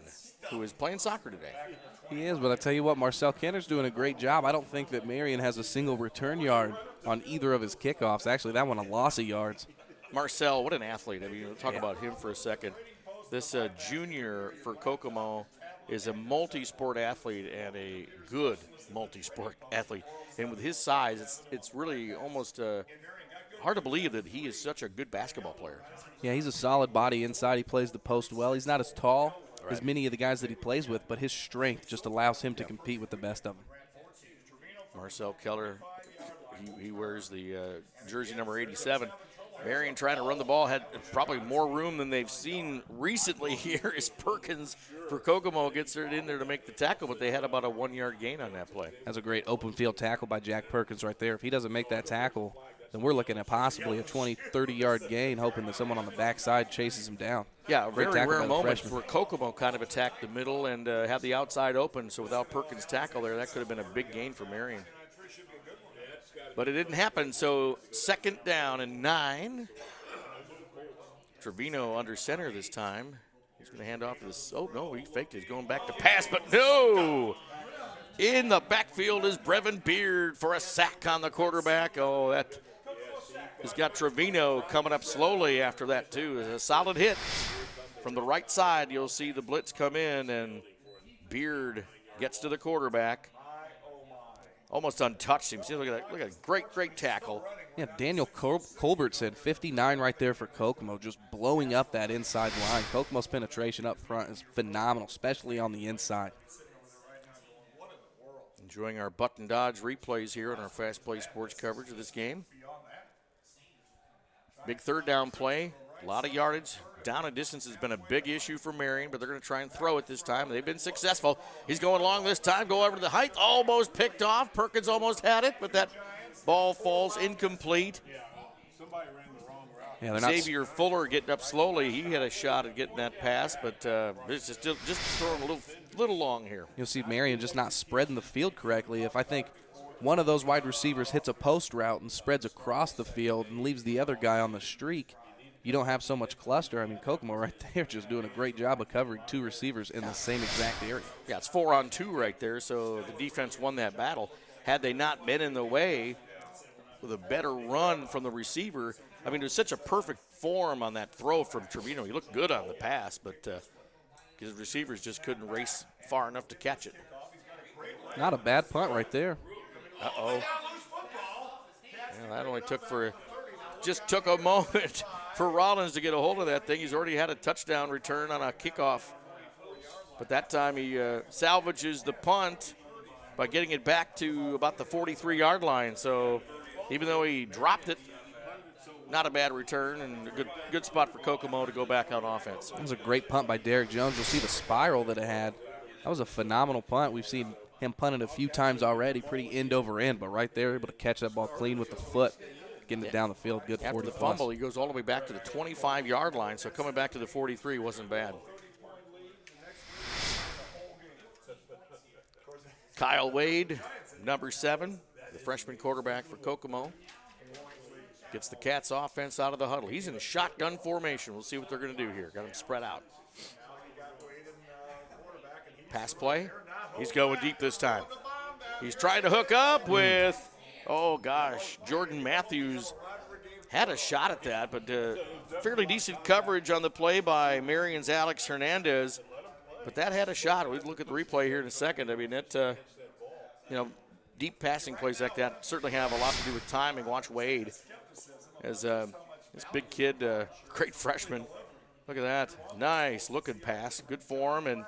who is playing soccer today. He is, but I tell you what, Marcel Kenner's doing a great job. I don't think that Marion has a single return yard on either of his kickoffs. Actually, that one a loss of yards. Marcel, what an athlete. I mean, we'll talk about him for a second. This junior for Kokomo is a multi-sport athlete and a good multi-sport athlete. And with his size, it's really almost hard to believe that he is such a good basketball player. Yeah, he's a solid body inside. He plays the post well. He's not as tall as many of the guys that he plays with, but his strength just allows him to compete with the best of them. Marcel Keller, he wears the jersey number 87. Marion trying to run the ball, had probably more room than they've seen recently here as Perkins for Kokomo gets it in there to make the tackle, but they had about a 1-yard gain on that play. That's a great open field tackle by Jack Perkins right there. If he doesn't make that tackle, then we're looking at possibly a 20, 30-yard gain, hoping that someone on the backside chases him down. Yeah, Great very tackle rare by the moments freshman. where Kokomo kind of attacked the middle and had the outside open. So without Perkins' tackle there, that could have been a big gain for Marion. But it didn't happen, so 2nd down and 9. Trevino under center this time. He's going to hand off to this. Oh, no, he faked it. He's going back to pass, but no! In the backfield is Brevin Beard for a sack on the quarterback. Oh, that has got Trevino coming up slowly after that, too. It's a solid hit. From the right side, you'll see the blitz come in, and Beard gets to the quarterback. Almost untouched him. See, look at that. Look at that. Great tackle. Yeah, Daniel Colbert said 59 right there for Kokomo, just blowing up that inside line. Kokomo's penetration up front is phenomenal, especially on the inside. Enjoying our Button Dodge replays here on our Fast Play Sports coverage of this game. Big 3rd down play, a lot of yardage. Down and distance has been a big issue for Marion, but they're going to try and throw it this time. They've been successful. He's going long this time, go over to the height, almost picked off. Perkins almost had it, but that ball falls incomplete. Yeah, Xavier Fuller getting up slowly. He had a shot at getting that pass, but it's just throwing a little long here. You'll see Marion just not spreading the field correctly. If I think one of those wide receivers hits a post route and spreads across the field and leaves the other guy on the streak, you don't have so much cluster. I mean, Kokomo right there just doing a great job of covering 2 receivers in the same exact area. Yeah, it's 4-on-2 right there, so the defense won that battle. Had they not been in the way with a better run from the receiver, I mean, it was such a perfect form on that throw from Trevino. He looked good on the pass, but his receivers just couldn't race far enough to catch it. Not a bad punt right there. Uh-oh. Yeah, that only just took a moment for Rollins to get a hold of that thing. He's already had a touchdown return on a kickoff. But that time he salvages the punt by getting it back to about the 43-yard line. So even though he dropped it, not a bad return and a good spot for Kokomo to go back on offense. That was a great punt by Derek Jones. You'll see the spiral that it had. That was a phenomenal punt. We've seen him punt it a few times already, pretty end over end, but right there, able to catch that ball clean with the foot, getting it down the field, good 40+. After the fumble, he goes all the way back to the 25-yard line, so coming back to the 43 wasn't bad. Kyle Wade, number 7, the freshman quarterback for Kokomo, gets the Cats offense out of the huddle. He's in a shotgun formation. We'll see what they're going to do here. Got him spread out. Pass play. He's going deep this time. He's trying to hook up with, Jordan Matthews had a shot at that, but fairly decent coverage on the play by Marion's Alex Hernandez. But that had a shot. We'll look at the replay here in a second. I mean, deep passing plays like that certainly have a lot to do with timing. Watch Wade as this big kid, great freshman. Look at that. Nice looking pass. Good form. And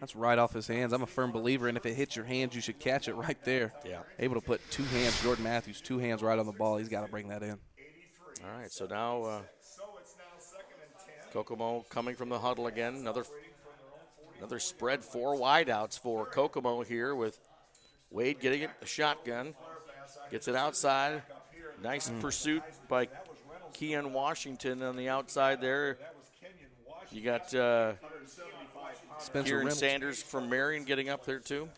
that's right off his hands. I'm a firm believer, and if it hits your hands, you should catch it right there. Yeah. Able to put 2 hands, Jordan Matthews, 2 hands right on the ball. He's got to bring that in. All right, so now Kokomo coming from the huddle again. Another spread, 4 wideouts for Kokomo here with Wade getting it, the shotgun. Gets it outside. Nice pursuit by Keon Washington on the outside there. You got Kieran Sanders from Marion getting up there too.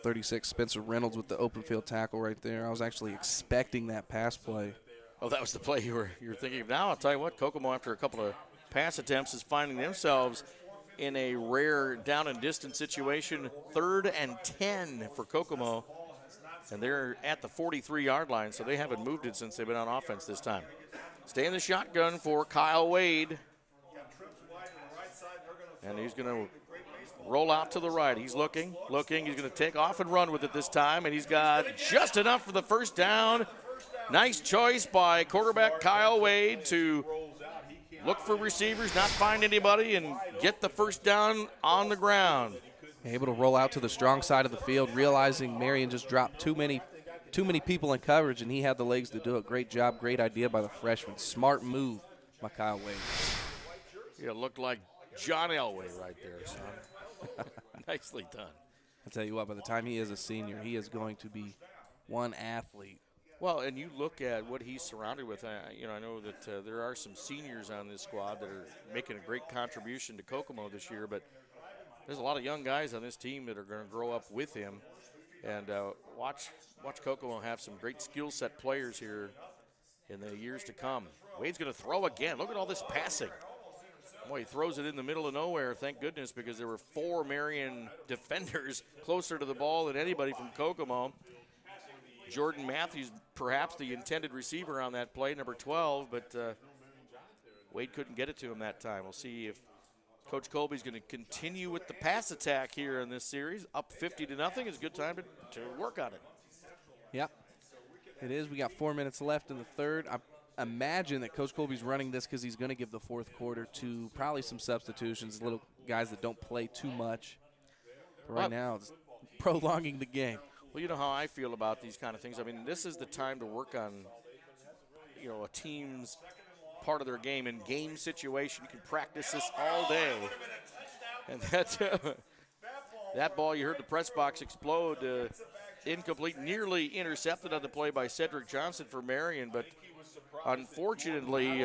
36, Spencer Reynolds with the open field tackle right there. I was actually expecting that pass play. Oh, that was the play you were thinking of. Now I'll tell you what, Kokomo, after a couple of pass attempts, is finding themselves in a rare down and distance situation. 3rd and 10 for Kokomo, and they're at the 43-yard line, so they haven't moved it since they've been on offense this time. Stay in the shotgun for Kyle Wade, and he's going to roll out to the right. He's looking. He's going to take off and run with it this time, and he's got just enough for the first down. Nice choice by quarterback Kyle Wade to look for receivers, not find anybody, and get the first down on the ground. Able to roll out to the strong side of the field, realizing Marion just dropped too many people in coverage, and he had the legs to do it. Great job, great idea by the freshman. Smart move by Kyle Wade. Yeah, looked like John Elway right there, son. Nicely done. I'll tell you what, by the time he is a senior, he is going to be one athlete. Well, and you look at what he's surrounded with. I know that there are some seniors on this squad that are making a great contribution to Kokomo this year, but there's a lot of young guys on this team that are going to grow up with him. And watch Kokomo have some great skill set players here in the years to come. Wade's going to throw again. Look at all this passing. Boy, he throws it in the middle of nowhere, thank goodness, because there were 4 Marion defenders closer to the ball than anybody from Kokomo. Jordan Matthews, perhaps the intended receiver on that play, number 12, but Wade couldn't get it to him that time. We'll see if Coach Colby's going to continue with the pass attack here in this series. Up 50-0 is a good time to work on it. Yep, it is. We got 4 minutes left in the third. I imagine that Coach Colby's running this because he's going to give the fourth quarter to probably some substitutions, little guys that don't play too much. But right now, it's prolonging the game. Well, you know how I feel about these kind of things. I mean, this is the time to work on, a team's part of their game in game situation. You can practice this all day. And that ball, you heard the press box explode, incomplete, nearly intercepted on the play by Cedric Johnson for Marion, but unfortunately,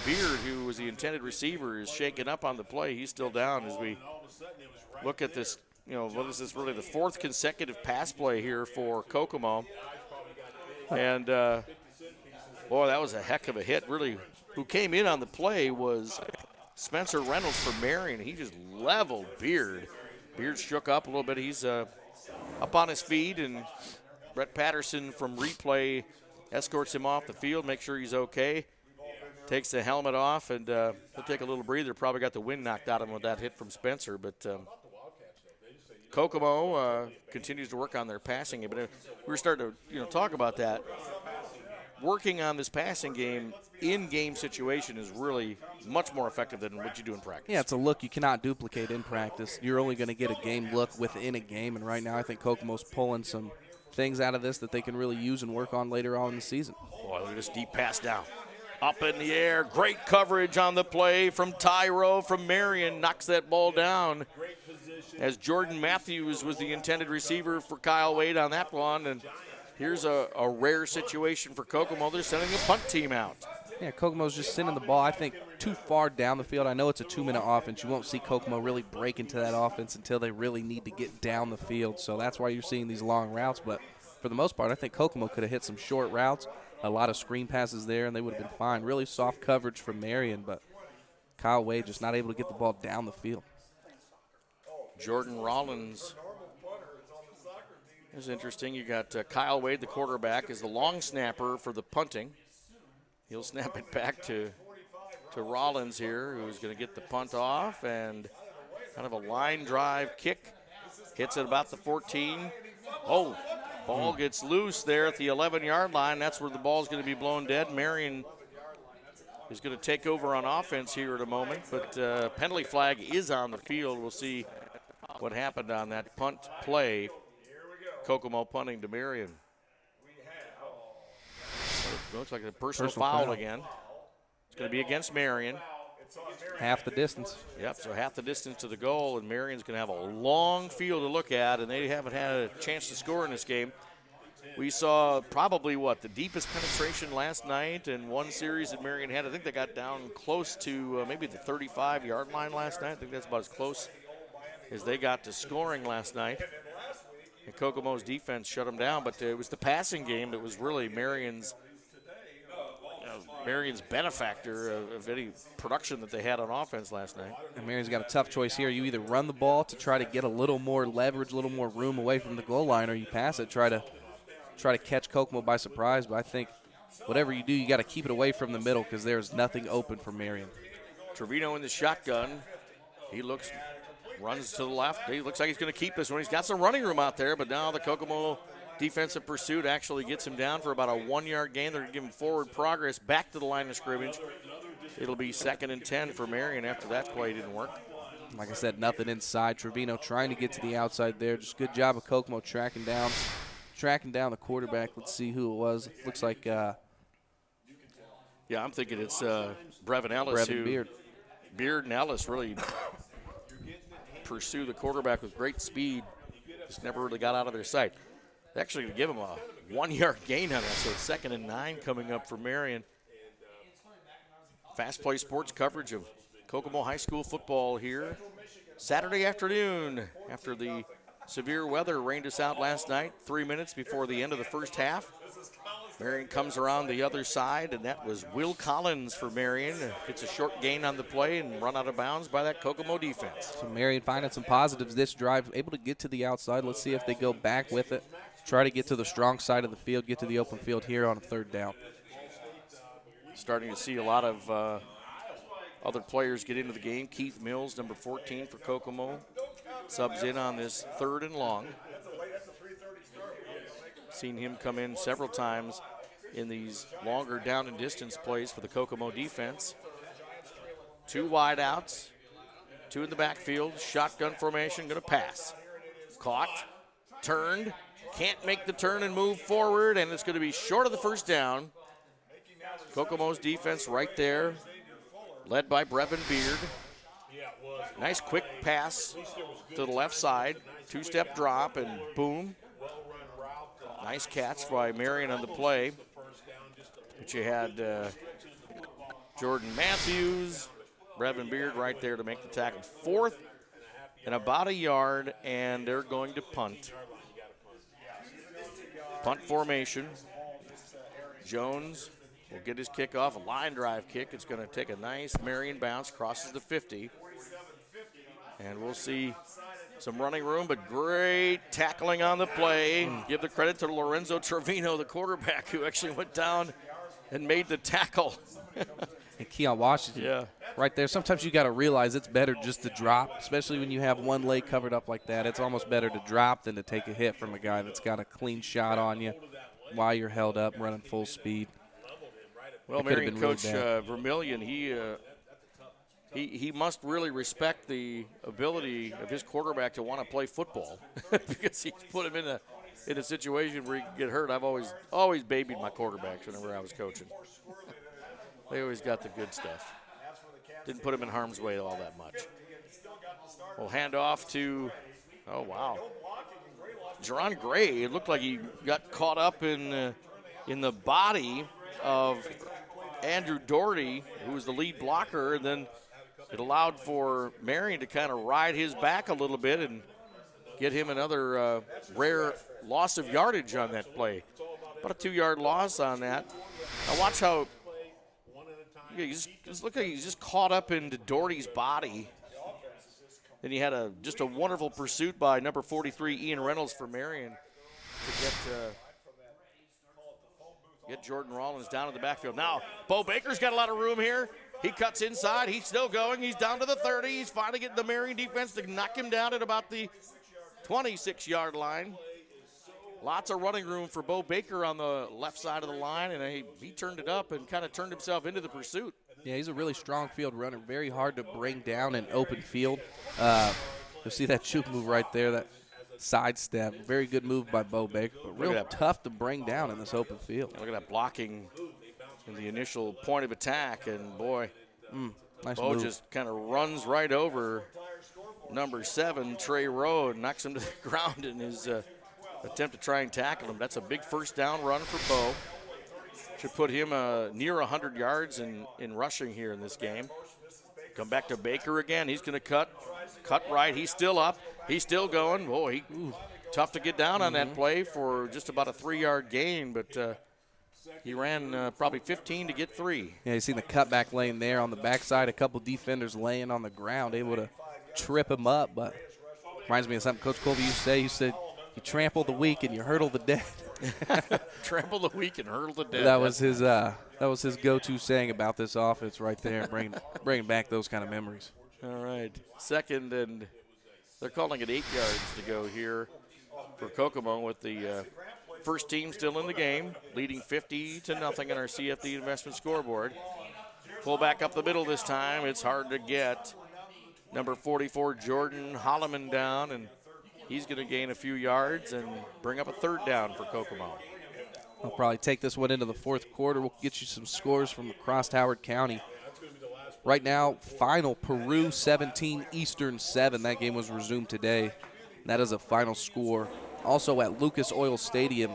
Beard, who was the intended receiver, is shaken up on the play. He's still down as we look at this. What is this, really the 4th consecutive pass play here for Kokomo. And, boy, that was a heck of a hit. Really, who came in on the play was Spencer Reynolds for Marion. He just leveled Beard. Beard shook up a little bit. He's up on his feet, and Brett Patterson from replay escorts him off the field, make sure he's okay. Takes the helmet off, and he'll take a little breather. Probably got the wind knocked out of him with that hit from Spencer, but Kokomo continues to work on their passing game. But we were starting to talk about that. Working on this passing game in-game situation is really much more effective than what you do in practice. Yeah, it's a look you cannot duplicate in practice. You're only going to get a game look within a game, and right now I think Kokomo's pulling some things out of this that they can really use and work on later on in the season. Boy, look at this deep pass down. Up in the air, great coverage on the play from Tyro from Marion, knocks that ball down as Jordan Matthews was the intended receiver for Kyle Wade on that one. And here's a rare situation for Kokomo. They're sending the punt team out. Yeah, Kokomo's just sending the ball, I think, too far down the field. I know it's a 2-minute offense. You won't see Kokomo really break into that offense until they really need to get down the field. So that's why you're seeing these long routes. But for the most part, I think Kokomo could have hit some short routes, a lot of screen passes there, and they would have been fine. Really soft coverage from Marion, but Kyle Wade just not able to get the ball down the field. Jordan Rollins. It's interesting. You got Kyle Wade, the quarterback, is the long snapper for the punting. He'll snap it back to Rollins here, who's going to get the punt off, and kind of a line drive kick. Hits it about the 14. Oh, ball gets loose there at the 11-yard line. That's where the ball's going to be blown dead. Marion is going to take over on offense here in a moment, but penalty flag is on the field. We'll see what happened on that punt play. Kokomo punting to Marion. Looks like a personal foul again. It's going to be against Marion. Half the distance. Yep, so half the distance to the goal, and Marion's going to have a long field to look at, and they haven't had a chance to score in this game. We saw probably, the deepest penetration last night in one series that Marion had. I think they got down close to maybe the 35-yard line last night. I think that's about as close as they got to scoring last night. And Kokomo's defense shut them down, but it was the passing game that was really Marion's benefactor of any production that they had on offense last night. And Marion's got a tough choice here. You either run the ball to try to get a little more leverage, a little more room away from the goal line, or you pass it, try to catch Kokomo by surprise. But I think whatever you do, you got to keep it away from the middle because there's nothing open for Marion. Trevino in the shotgun. He runs to the left. He looks like he's going to keep this one. He's got some running room out there, but now the Kokomo defensive pursuit actually gets him down for about a 1-yard gain. They're going to give him forward progress back to the line of scrimmage. It'll be 2nd and 10 for Marion after that play didn't work. Like I said, nothing inside. Trevino trying to get to the outside there. Just good job of Kokomo tracking down the quarterback. Let's see who it was. Looks like I'm thinking it's Brevin Ellis. Beard and Ellis really pursue the quarterback with great speed. Just never really got out of their sight. They're actually going to give him 1-yard gain on that, so it's 2nd and 9 coming up for Marion. Fast Play Sports coverage of Kokomo High School football here Saturday afternoon after the severe weather rained us out last night, 3 minutes before the end of the first half. Marion comes around the other side, and that was Will Collins for Marion. Gets a short gain on the play and run out of bounds by that Kokomo defense. So Marion finding some positives this drive, able to get to the outside. Let's see if they go back with it. Try to get to the strong side of the field, get to the open field here on a 3rd down. Starting to see a lot of other players get into the game. Keith Mills, number 14 for Kokomo, subs in on this 3rd and long. Seen him come in several times in these longer down and distance plays for the Kokomo defense. 2 wide outs, 2 in the backfield, shotgun formation, going to pass. Caught, turned, can't make the turn and move forward, and it's going to be short of the first down. Kokomo's defense right there, led by Brevin Beard. Nice quick pass to the left side, 2-step drop, and boom. Nice catch by Marion on the play. But you had Jordan Matthews, Brevin Beard right there to make the tackle. 4th and about 1 yard, and they're going to punt. Punt formation. Jones will get his kickoff, a line drive kick. It's going to take a nice Marion bounce, crosses the 50. And we'll see some running room, but great tackling on the play. Give the credit to Lorenzo Trevino, the quarterback, who actually went down and made the tackle. And Keon Washington, right there. Sometimes you got to realize it's better just to drop, especially when you have one leg covered up like that. It's almost better to drop than to take a hit from a guy that's got a clean shot on you while you're held up running full speed. Well, Marion coach Vermillion, he must really respect the ability of his quarterback to want to play football because he's put him in a situation where he can get hurt. I've always babied my quarterbacks whenever I was coaching. They always got the good stuff. Didn't put him in harm's way all that much. We'll hand off to, oh, wow. Jerron Gray, it looked like he got caught up in the body of Andrew Doherty, who was the lead blocker, and then it allowed for Marion to kind of ride his back a little bit and get him another rare loss of yardage on that play. About a 2-yard loss on that. Now watch how look like he's just caught up into Doherty's body. Then he had just a wonderful pursuit by number 43 Ian Reynolds for Marion to get Jordan Rollins down in the backfield. Now Bo Baker's got a lot of room here. He cuts inside. He's still going. He's down to the 30. He's finally getting the Marion defense to knock him down at about the 26-yard line. Lots of running room for Bo Baker on the left side of the line, and he turned it up and kind of turned himself into the pursuit. Yeah, he's a really strong field runner, very hard to bring down in open field. You'll see that juke move right there, that sidestep. Very good move by Bo Baker, but real tough to bring down in this open field. Look at that blocking in the initial point of attack, and boy, nice Bo move. just kind of runs right over number 7, Trey Rowe, and knocks him to the ground in his attempt to try and tackle him. That's a big first down run for Bo. Should put him near 100 yards in rushing here in this game. Come back to Baker again. He's going to cut right. He's still up. He's still going. Boy, tough to get down on that play for just about a 3-yard gain, but he ran probably 15 to get 3. Yeah, you see the cutback lane there on the backside. A couple defenders laying on the ground, able to trip him up. But reminds me of something Coach Colby used to say. He said, "You trample the weak and you hurdle the dead." Trample the weak and hurdle the dead. That was his go-to saying about this offense right there, bringing back those kind of memories. All right, 2nd, and they're calling it 8 yards to go here for Kokomo with the first team still in the game, leading 50-0 on our CFD investment scoreboard. Pull back up the middle this time. It's hard to get number 44 Jordan Holloman down, and he's going to gain a few yards and bring up a 3rd down for Kokomo. We'll probably take this one into the 4th quarter. We'll get you some scores from across Howard County. Right now, final Peru 17, Eastern 7. That game was resumed today. That is a final score. Also at Lucas Oil Stadium,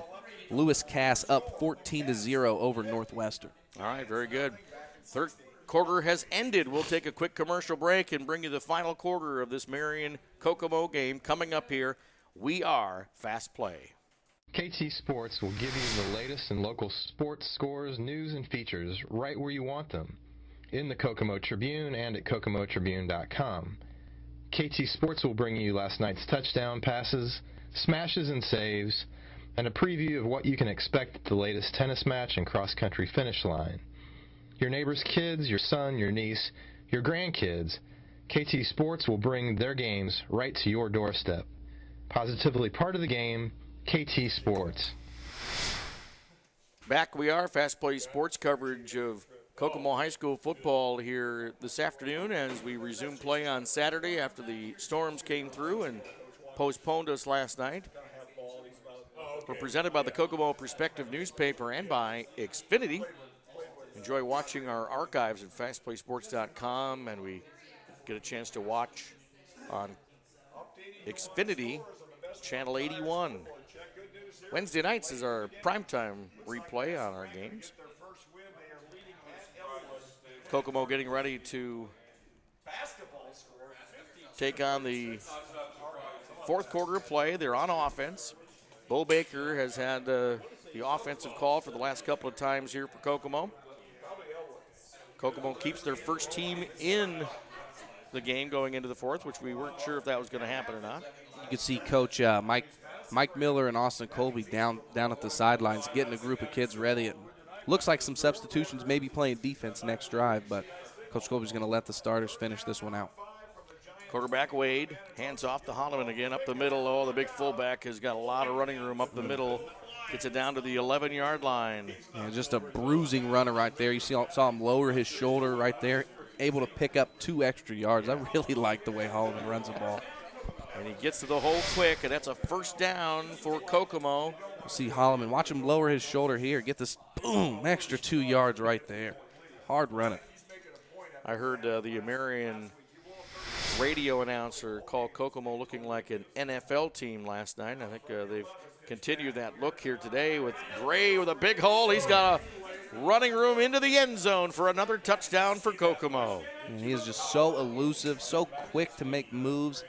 Lewis Cass up 14-0 over Northwestern. All right, very good. Third quarter has ended. We'll take a quick commercial break and bring you the final quarter of this Marion Kokomo game coming up here. We are Fast Play. KT Sports will give you the latest in local sports scores, news, and features right where you want them, in the Kokomo Tribune and at kokomotribune.com. KT Sports will bring you last night's touchdown passes, smashes and saves, and a preview of what you can expect at the latest tennis match and cross-country finish line. Your neighbor's kids, your son, your niece, your grandkids, KT Sports will bring their games right to your doorstep. Positively part of the game, KT Sports. Back we are, Fast Play Sports coverage of Kokomo High School football here this afternoon as we resume play on Saturday after the storms came through and postponed us last night. We're presented by the Kokomo Perspective newspaper and by Xfinity. Enjoy watching our archives at FastPlaySports.com, and we get a chance to watch on Xfinity, Channel 81. Wednesday nights is our primetime replay on our games. Kokomo getting ready to take on the fourth quarter of play. They're on offense. Bo Baker has had the offensive call for the last couple of times here for Kokomo. Kokomo keeps their first team in the game going into the fourth, which we weren't sure if that was going to happen or not. You could see Coach Mike Miller and Austin Colby down at the sidelines getting a group of kids ready. It looks like some substitutions, maybe playing defense next drive, but Coach Colby's going to let the starters finish this one out. Quarterback Wade hands off to Holloman again up the middle. Oh, the big fullback has got a lot of running room up the middle. Gets it down to the 11-yard line. Yeah, just a bruising runner right there. You saw him lower his shoulder right there, able to pick up 2 extra yards. I really like the way Holloman runs the ball. And he gets to the hole quick, and that's a first down for Kokomo. You see Holloman, watch him lower his shoulder here, get this, boom, extra 2 yards right there. Hard running. I heard the Marion radio announcer call Kokomo looking like an NFL team last night. I think they've continued that look here today with Gray with a big hole. He's got a running room into the end zone for another touchdown for Kokomo. And he is just so elusive, so quick to make moves.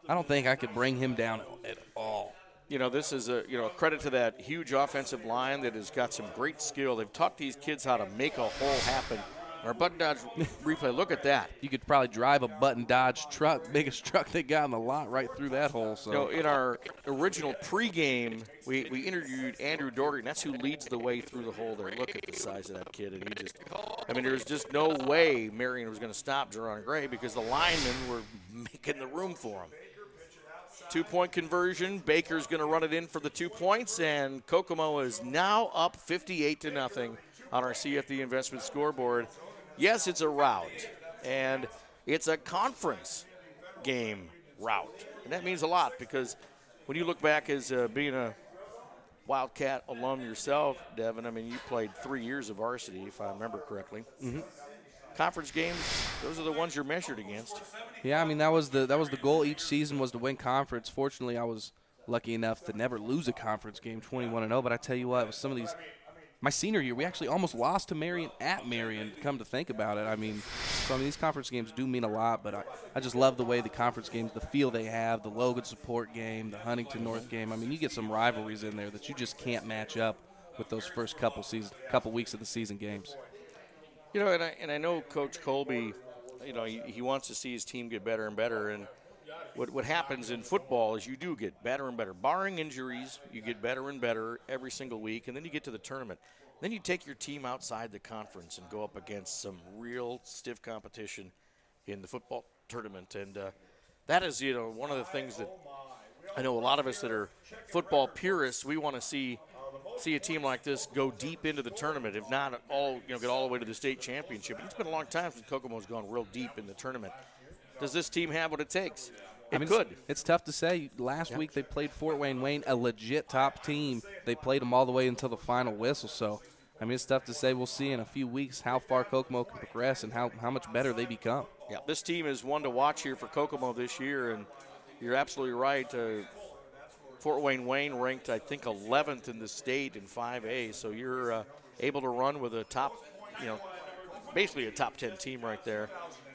I don't think I could bring him down at all. You know, this is a credit to that huge offensive line that has got some great skill. They've taught these kids how to make a hole happen. Our button dodge replay, look at that. You could probably drive a button dodge truck, biggest truck they got in the lot, right through that hole. So, you know, in our original pregame, we interviewed Andrew Doherty, and that's who leads the way through the hole there. Look at the size of that kid. And he just, I mean, there's just no way Marion was going to stop Jerron Gray because the linemen were making the room for him. 2-point conversion. Baker's going to run it in for the 2 points, and Kokomo is now up 58-0 on our CFD investment scoreboard. Yes, it's a rout, and it's a conference game route. And that means a lot because when you look back as being a Wildcat alum yourself, Devin, I mean, you played 3 years of varsity, if I remember correctly. Mm-hmm. Conference games, those are the ones you're measured against. Yeah, I mean, that was the goal each season was to win conference. Fortunately, I was lucky enough to never lose a conference game, 21-0. But I tell you what, it was some of these – my senior year, we actually almost lost to Marion at Marion, come to think about it. I mean, these conference games do mean a lot, but I just love the way the conference games, the feel they have, the Logan support game, the Huntington North game. I mean, you get some rivalries in there that you just can't match up with those first couple weeks of the season games. You know, and I know Coach Colby, you know, he wants to see his team get better and better, and what happens in football is you do get better and better. Barring injuries, you get better and better every single week, and then you get to the tournament. Then you take your team outside the conference and go up against some real stiff competition in the football tournament. And that is, you know, one of the things that I know a lot of us that are football purists, we want to see a team like this go deep into the tournament, if not all, you know, get all the way to the state championship. It's been a long time since Kokomo's gone real deep in the tournament. Does this team have what it takes? It could. It's tough to say. Last week they played Fort Wayne, a legit top team. They played them all the way until the final whistle. So, I mean, it's tough to say. We'll see in a few weeks how far Kokomo can progress and how much better they become. Yeah, this team is one to watch here for Kokomo this year, and you're absolutely right. Fort Wayne ranked, I think, 11th in the state in 5A. So you're able to run with a top, basically a top 10 team right there.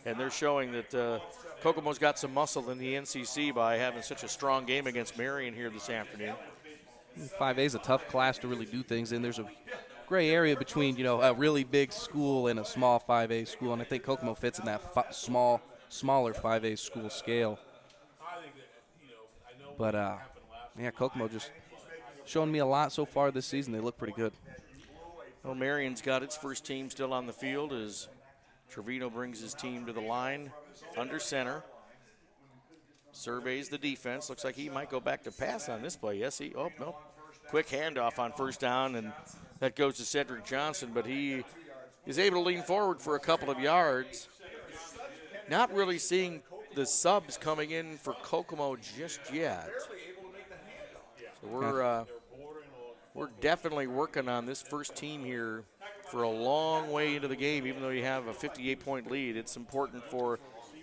And they're showing that Kokomo's got some muscle in the NCC by having such a strong game against Marion here this afternoon. 5A is a tough class to really do things in. There's a gray area between, a really big school and a small 5A school, and I think Kokomo fits in that smaller 5A school scale. But, Kokomo just showing me a lot so far this season. They look pretty good. Well, Marion's got its first team still on the field as Trevino brings his team to the line under center. Surveys the defense. Looks like he might go back to pass on this play. Yes, no. Quick handoff on first down, and that goes to Cedric Johnson, but he is able to lean forward for a couple of yards. Not really seeing the subs coming in for Kokomo just yet. So we're definitely working on this first team here for a long way into the game. Even though you have a 58-point lead, it's important for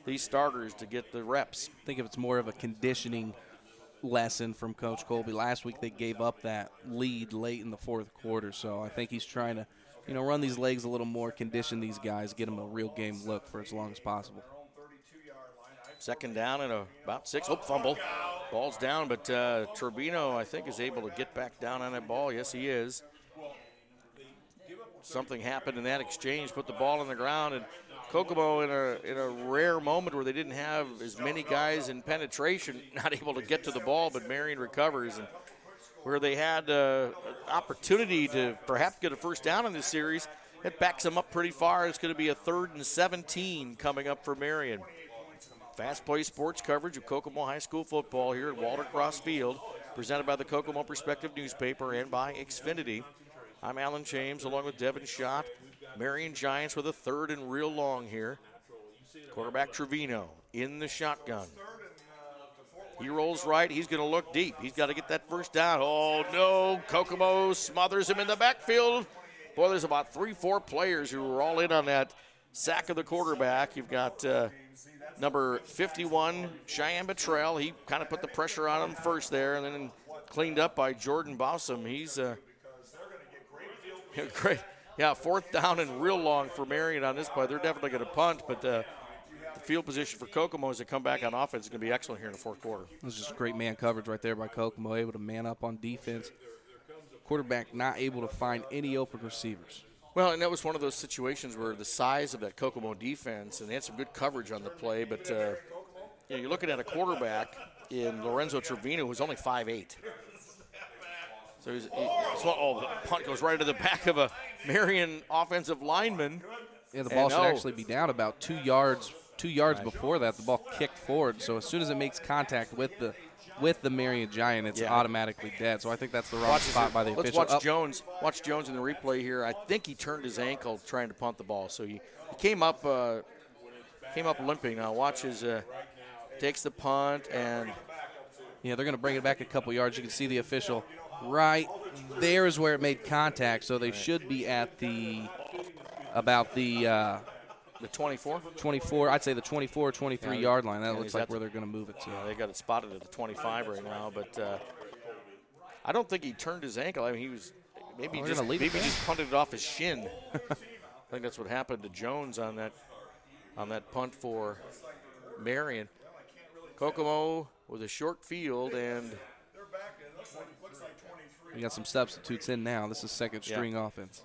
these starters to get the reps. I think if it's more of a conditioning lesson from Coach Colby. Last week they gave up that lead late in the fourth quarter, so I think he's trying to, run these legs a little more, condition these guys, get them a real game look for as long as possible. Second down and about 6. Fumble. Ball's down, but Turbino, I think, is able to get back down on that ball. Yes, he is. Something happened in that exchange, put the ball on the ground, and Kokomo in a rare moment where they didn't have as many guys in penetration, not able to get to the ball, but Marion recovers. And where they had an opportunity to perhaps get a first down in this series, it backs them up pretty far. It's going to be a 3rd and 17 coming up for Marion. Fast Play Sports coverage of Kokomo High School football here at Walter Cross Field, presented by the Kokomo Perspective newspaper and by Xfinity. I'm Alan James along with Devin Schott. Marion Giants with a 3rd and real long here. Quarterback Trevino in the shotgun. He rolls right. He's going to look deep. He's got to get that first down. Oh, no. Kokomo smothers him in the backfield. Boy, there's about 3-4 players who were all in on that sack of the quarterback. You've got number 51, Cheyenne Betrell. He kind of put the pressure on him first there, and then cleaned up by Jordan Bossum. He's great. Yeah, 4th down and real long for Marion on this play. They're definitely going to punt, but the field position for Kokomo as they come back on offense is going to be excellent here in the fourth quarter. This is just great man coverage right there by Kokomo, able to man up on defense. Quarterback not able to find any open receivers. Well, and that was one of those situations where the size of that Kokomo defense, and they had some good coverage on the play, but you're looking at a quarterback in Lorenzo Trevino who's only 5'8". So the punt goes right to the back of a Marion offensive lineman. Yeah, the ball should actually be down about 2 yards. 2 yards before that, the ball kicked forward. So as soon as it makes contact with the Marion Giant, it's automatically dead. So I think that's the wrong spot by the official. Let's watch Jones. Watch Jones in the replay here. I think he turned his ankle trying to punt the ball. So he came up limping. Now watch his takes the punt and. Yeah, they're going to bring it back a couple yards. You can see the official right there is where it made contact. So they should be at the 24? 24. I'd say the 24 or 23 yard line. That looks like where they're going to move it to. Yeah, they got it spotted at the 25 right now, but I don't think he turned his ankle. I mean, he was maybe just punted it off his shin. I think that's what happened to Jones on that punt for Marion. Kokomo with a short field, and we got some substitutes in now. This is second string offense.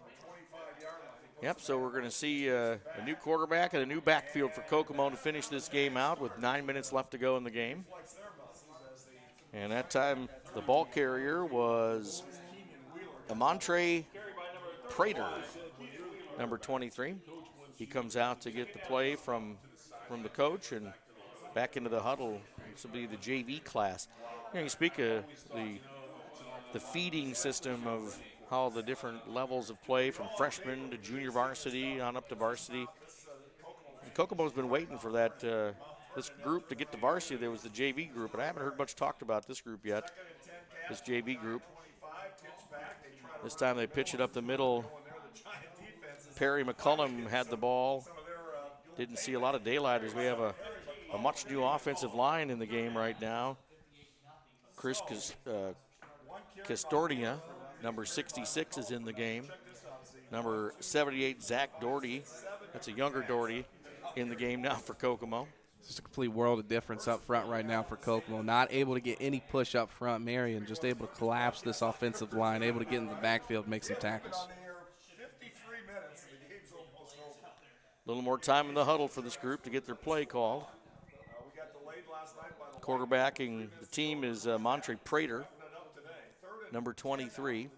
Yep, so we're going to see a new quarterback and a new backfield for Kokomo to finish this game out with 9 minutes left to go in the game. And that time, the ball carrier was Amontre Prater, number 23. He comes out to get the play from the coach and back into the huddle. This will be the JV class. You speak of the feeding system of how the different levels of play from freshman to junior varsity on up to varsity. And Kokomo's been waiting for that this group to get to varsity. There was the JV group, but I haven't heard much talked about this group yet, this JV group. This time they pitch it up the middle. Perry McCullum had the ball. Didn't see a lot of daylighters. We have a much new offensive line in the game right now. Chris Castornia, number 66, is in the game. Number 78, Zach Doherty, that's a younger Doherty, in the game now for Kokomo. It's just a complete world of difference up front right now for Kokomo. Not able to get any push up front. Marion just able to collapse this offensive line, able to get in the backfield, make some tackles. A little more time in the huddle for this group to get their play called. Quarterbacking the team is Montre Prater, number 23.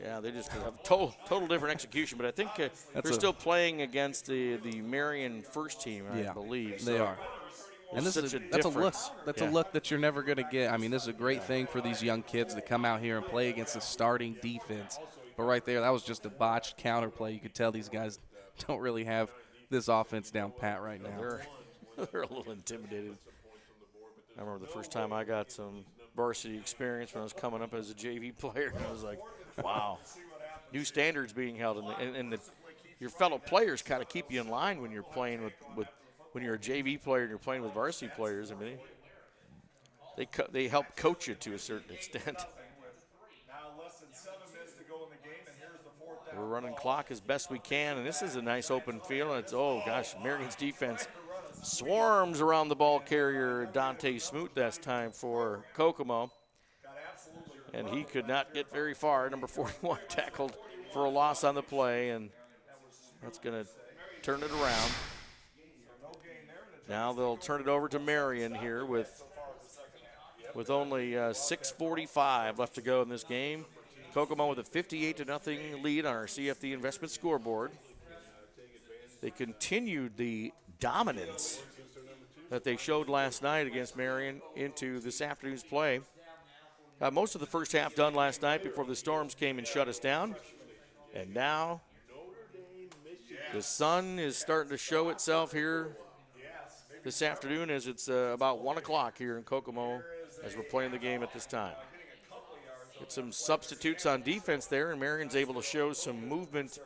Yeah, they just have total different execution, but I think they're still playing against the Marion first team, I believe. They are. And that's a look. That's a Yeah. look that you're never going to get. I mean, this is a great thing for these young kids to come out here and play against the starting defense. But right there, that was just a botched counter play. You could tell these guys don't really have this offense down pat right now. They're a little intimidated. I remember the first time I got some varsity experience when I was coming up as a JV player. I was like, wow, new standards being held, and your fellow players kind of keep you in line when you're playing with when you're a JV player and you're playing with varsity players. I mean, they help coach you to a certain extent. We're running clock as best we can, and this is a nice open field. And it's, oh gosh, Marion's defense swarms around the ball carrier Dante Smoot this time for Kokomo, and he could not get very far. Number 41 tackled for a loss on the play, and that's going to turn it around. Now they'll turn it over to Marion here with only 6:45 left to go in this game. Kokomo with a 58-0 lead on our CFD investment scoreboard. They continued the dominance that they showed last night against Marion into this afternoon's play. Got most of the first half done last night before the storms came and shut us down. And now the sun is starting to show itself here this afternoon as it's about 1 o'clock here in Kokomo as we're playing the game at this time. Get some substitutes on defense there, and Marion's able to show some movement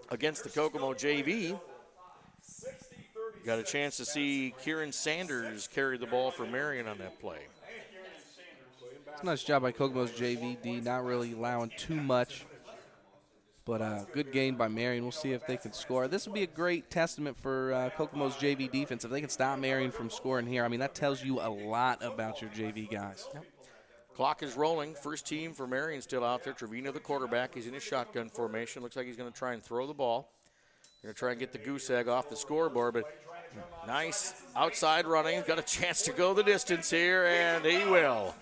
against the Kokomo JV. Got a chance to see Kieran Sanders carry the ball for Marion on that play. It's a nice job by Kokomo's JVD, not really allowing too much. But a good game by Marion. We'll see if they can score. This would be a great testament for Kokomo's JV defense. If they can stop Marion from scoring here, I mean, that tells you a lot about your JV guys. Yep. Clock is rolling. First team for Marion still out there. Trevino, the quarterback, he's in his shotgun formation. Looks like he's going to try and throw the ball. Going to try and get the goose egg off the scoreboard, but nice outside running. Got a chance to go the distance here, and he will.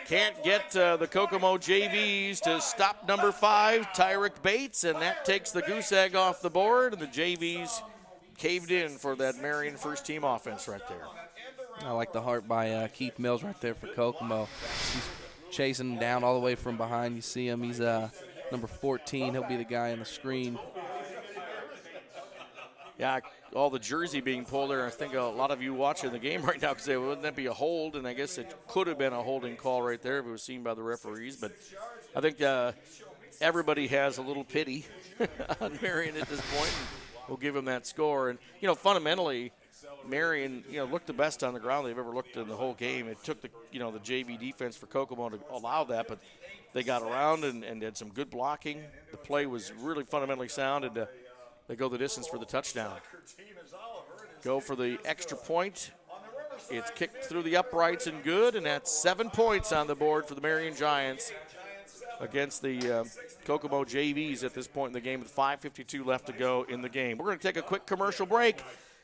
Can't get the Kokomo JVs to stop number 5, Tyrick Bates, and that takes the goose egg off the board, and the JVs caved in for that Marion first team offense right there. I like the heart by Keith Mills right there for Kokomo. He's chasing him down all the way from behind. You see him. He's number 14. He'll be the guy on the screen. Yeah, all the jersey being pulled there. I think a lot of you watching the game right now could say, well, wouldn't that be a hold? And I guess it could have been a holding call right there if it was seen by the referees. But I think everybody has a little pity on Marion at this point, and we'll give them that score. And, fundamentally, Marion, looked the best on the ground they've ever looked in the whole game. It took the JV defense for Kokomo to allow that, but they got around and did some good blocking. The play was really fundamentally sound, and they go the distance for the touchdown. Go for the extra point. It's kicked through the uprights and good, and that's 7 points on the board for the Marion Giants against the Kokomo JVs at this point in the game with 5:52 left to go in the game. We're going to take a quick commercial break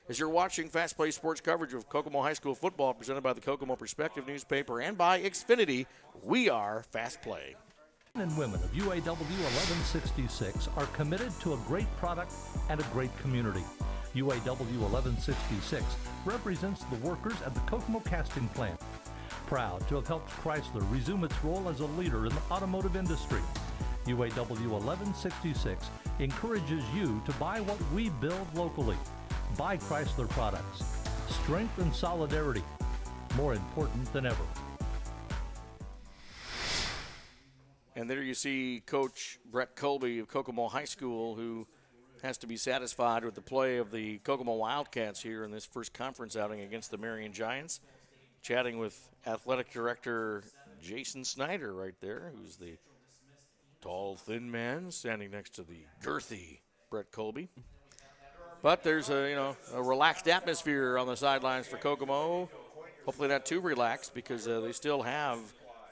as you're watching Fast Play Sports coverage of Kokomo High School football presented by the Kokomo Perspective newspaper and by Xfinity. We are Fast Play. Men and women of UAW 1166 are committed to a great product and a great community. UAW 1166 represents the workers at the Kokomo casting plant. Proud to have helped Chrysler resume its role as a leader in the automotive industry. UAW 1166 encourages you to buy what we build locally. Buy Chrysler products. Strength and solidarity, more important than ever. And there you see Coach Brett Colby of Kokomo High School, who has to be satisfied with the play of the Kokomo Wildcats here in this first conference outing against the Marion Giants. Chatting with Athletic Director Jason Snyder right there, who's the tall, thin man standing next to the girthy Brett Colby. But there's a relaxed atmosphere on the sidelines for Kokomo. Hopefully not too relaxed because they still have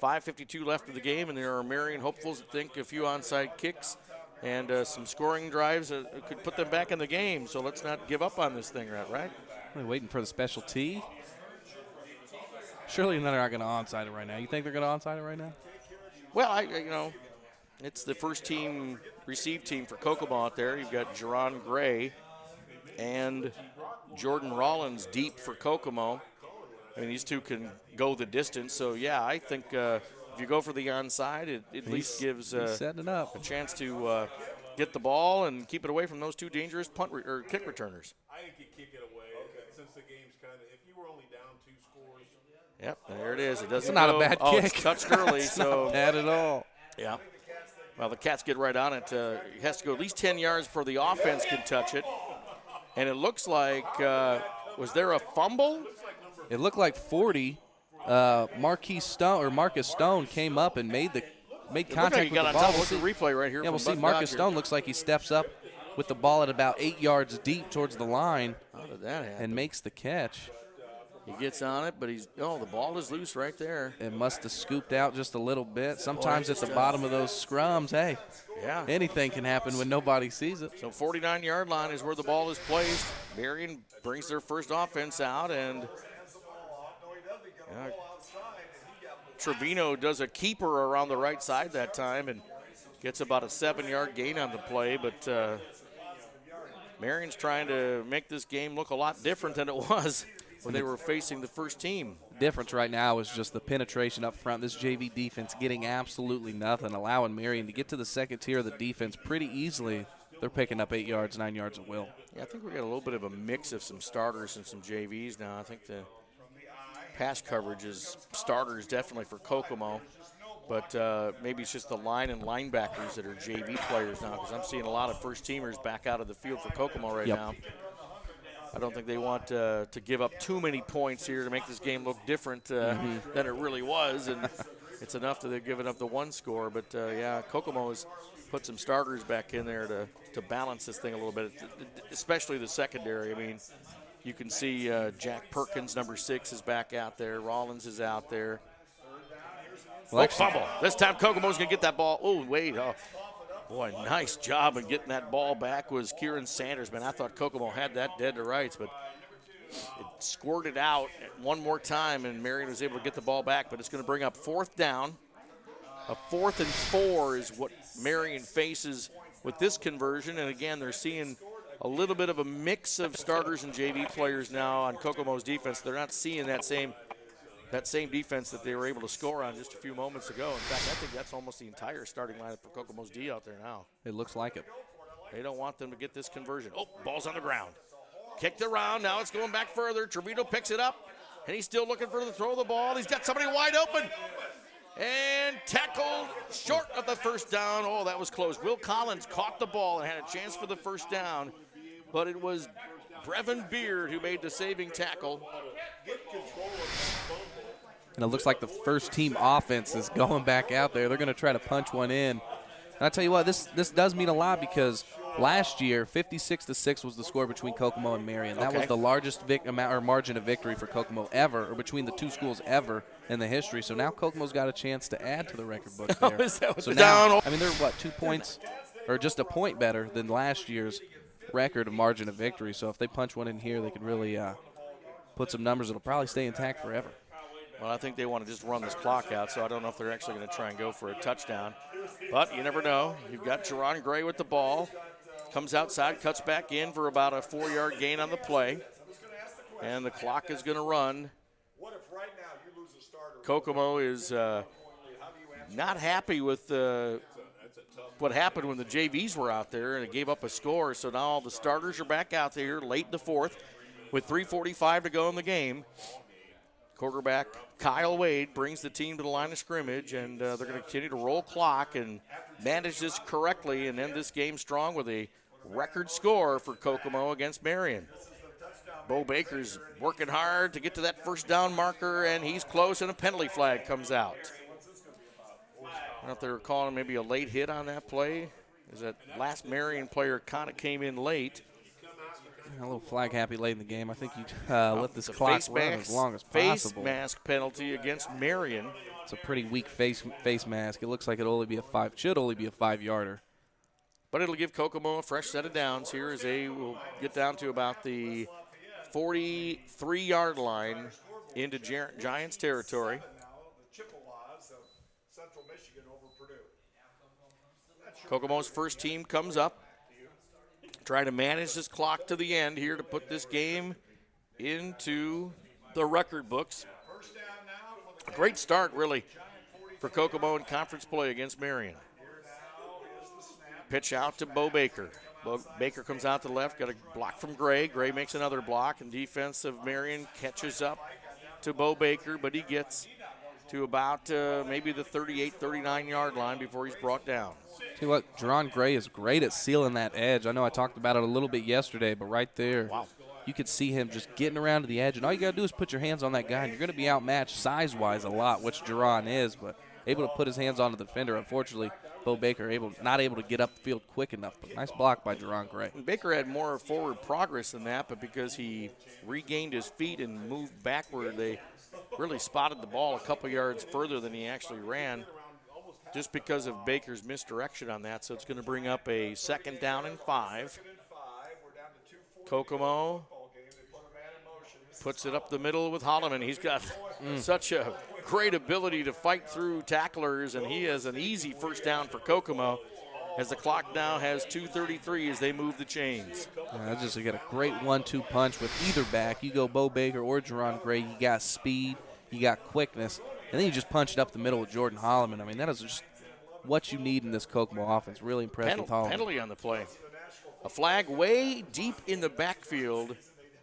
5:52 left of the game, and there are Marion hopefuls that think a few onside kicks and some scoring drives could put them back in the game. So let's not give up on this thing, right? We're waiting for the special tee. Surely they're not going to onside it right now. You think they're going to onside it right now? Well, it's the first team, receive team for Kokomo out there. You've got Jerron Gray and Jordan Rollins deep for Kokomo. I mean, these two can go the distance. So, yeah, I think if you go for the onside, it at least gives setting it up. a chance to get the ball and keep it away from those two dangerous or kick returners. I think you kick it away since the game's kind of, if you were only down 2 scores. Yep, there it is. It doesn't It's not go. a bad It's kick. touched early. It's so not bad at all. Yeah. Well, the Cats get right on it. It has to go at least 10 yards before the offense can touch it. And it looks like, was there a fumble? It looked like 40. Marcus Stone came up and made contact like he with got the on ball. top. Look at the replay right here. Yeah, from we'll see. Bud Marcus Dodger. Stone looks like he steps up with the ball at about 8 yards deep towards the line. How did that happen? And makes the catch. He gets on it, but the ball is loose right there. It must have scooped out just a little bit. Sometimes at the bottom of those scrums, hey, yeah, anything can happen when nobody sees it. So 49-yard line is where the ball is placed. Marion brings their first offense out, and Trevino does a keeper around the right side that time and gets about a 7-yard gain on the play, but Marion's trying to make this game look a lot different than it was when they were facing the first team. Difference right now is just the penetration up front. This JV defense getting absolutely nothing, allowing Marion to get to the second tier of the defense pretty easily. They're picking up 8 yards, 9 yards at will. Yeah, I think we got a little bit of a mix of some starters and some JVs now. I think the pass coverage is starters definitely for Kokomo, but maybe it's just the line and linebackers that are JV players now, because I'm seeing a lot of first-teamers back out of the field for Kokomo right now. I don't think they want to give up too many points here to make this game look different than it really was, and it's enough that they've given up the one score. But, yeah, Kokomo has put some starters back in there to balance this thing a little bit, especially the secondary. I mean, you can see Jack Perkins, number 6, is back out there. Rollins is out there. Well, fumble. This time Kokomo's going to get that ball. Oh, wait. Oh. Boy, nice job in getting that ball back was Kieran Sanders. Man, I thought Kokomo had that dead to rights, but it squirted out one more time, and Marion was able to get the ball back. But it's going to bring up 4th down. A 4th and 4 is what Marion faces with this conversion. And, again, they're seeing a little bit of a mix of starters and JV players now on Kokomo's defense. They're not seeing that same defense that they were able to score on just a few moments ago. In fact, I think that's almost the entire starting lineup for Kokomo's D out there now. It looks like it. They don't want them to get this conversion. Oh, ball's on the ground. Kicked around. Now it's going back further. Trevino picks it up, and he's still looking for the throw of the ball. He's got somebody wide open. And tackled short of the first down. Oh, that was close. Will Collins caught the ball and had a chance for the first down, but it was Brevin Beard who made the saving tackle. And it looks like the first team offense is going back out there. They're going to try to punch one in. And I tell you what, this does mean a lot because last year, 56-6 was the score between Kokomo and Marion. That was the largest margin of victory for Kokomo ever, or between the two schools ever in the history. So now Kokomo's got a chance to add to the record book there. Is that what so the now, down? I mean, they're, 2 points, or just a point better than last year's record of margin of victory. So if they punch one in here, they could really put some numbers that'll probably stay intact forever. Well, I think they want to just run this clock out, so I don't know if they're actually going to try and go for a touchdown. But you never know. You've got Jerron Gray with the ball. Comes outside, cuts back in for about a 4-yard gain on the play. And the clock is going to run. Kokomo is not happy with what happened when the JVs were out there and it gave up a score. So now all the starters are back out there late in the 4th with 3:45 to go in the game. Quarterback Kyle Wade brings the team to the line of scrimmage, and they're going to continue to roll clock and manage this correctly and end this game strong with a record score for Kokomo against Marion. Bo Baker's working hard to get to that first down marker, and he's close, and a penalty flag comes out. I don't know if they were calling maybe a late hit on that play. Is that last Marion player kind of came in late. A little flag happy late in the game. I think you let this clock run as long as possible. Face mask penalty against Marion. It's a pretty weak face mask. It looks like should only be a 5-yarder. But it'll give Kokomo a fresh set of downs here as they will get down to about the 43-yard line into Giants territory. Kokomo's first team comes up, trying to manage this clock to the end here to put this game into the record books. A great start, really, for Kokomo in conference play against Marion. Pitch out to Bo Baker. Bo Baker comes out to the left, got a block from Gray. Gray makes another block, and defense of Marion catches up to Bo Baker, but he gets to about maybe the 38, 39-yard line before he's brought down. See what, Jerron Gray is great at sealing that edge. I know I talked about it a little bit yesterday, but right there, wow, you could see him just getting around to the edge, and all you got to do is put your hands on that guy, and you're going to be outmatched size-wise a lot, which Jerron is, but able to put his hands on the defender. Unfortunately, Bo Baker not able to get up the field quick enough, but nice block by Jerron Gray. Baker had more forward progress than that, but because he regained his feet and moved backward, they really spotted the ball a couple yards further than he actually ran just because of Baker's misdirection on that. So it's going to bring up a 2nd down and 5. Kokomo puts it up the middle with Holloman. He's got such a great ability to fight through tacklers, and he has an easy first down for Kokomo as the clock now has 2:33 as they move the chains. That's just you get a great 1-2 punch with either back. You go Bo Baker or Jerron Gray, you got speed, you got quickness, and then you just punch it up the middle with Jordan Holloman. I mean, that is just what you need in this Kokomo offense. Really impressed with Holloman. Penalty on the play. A flag way deep in the backfield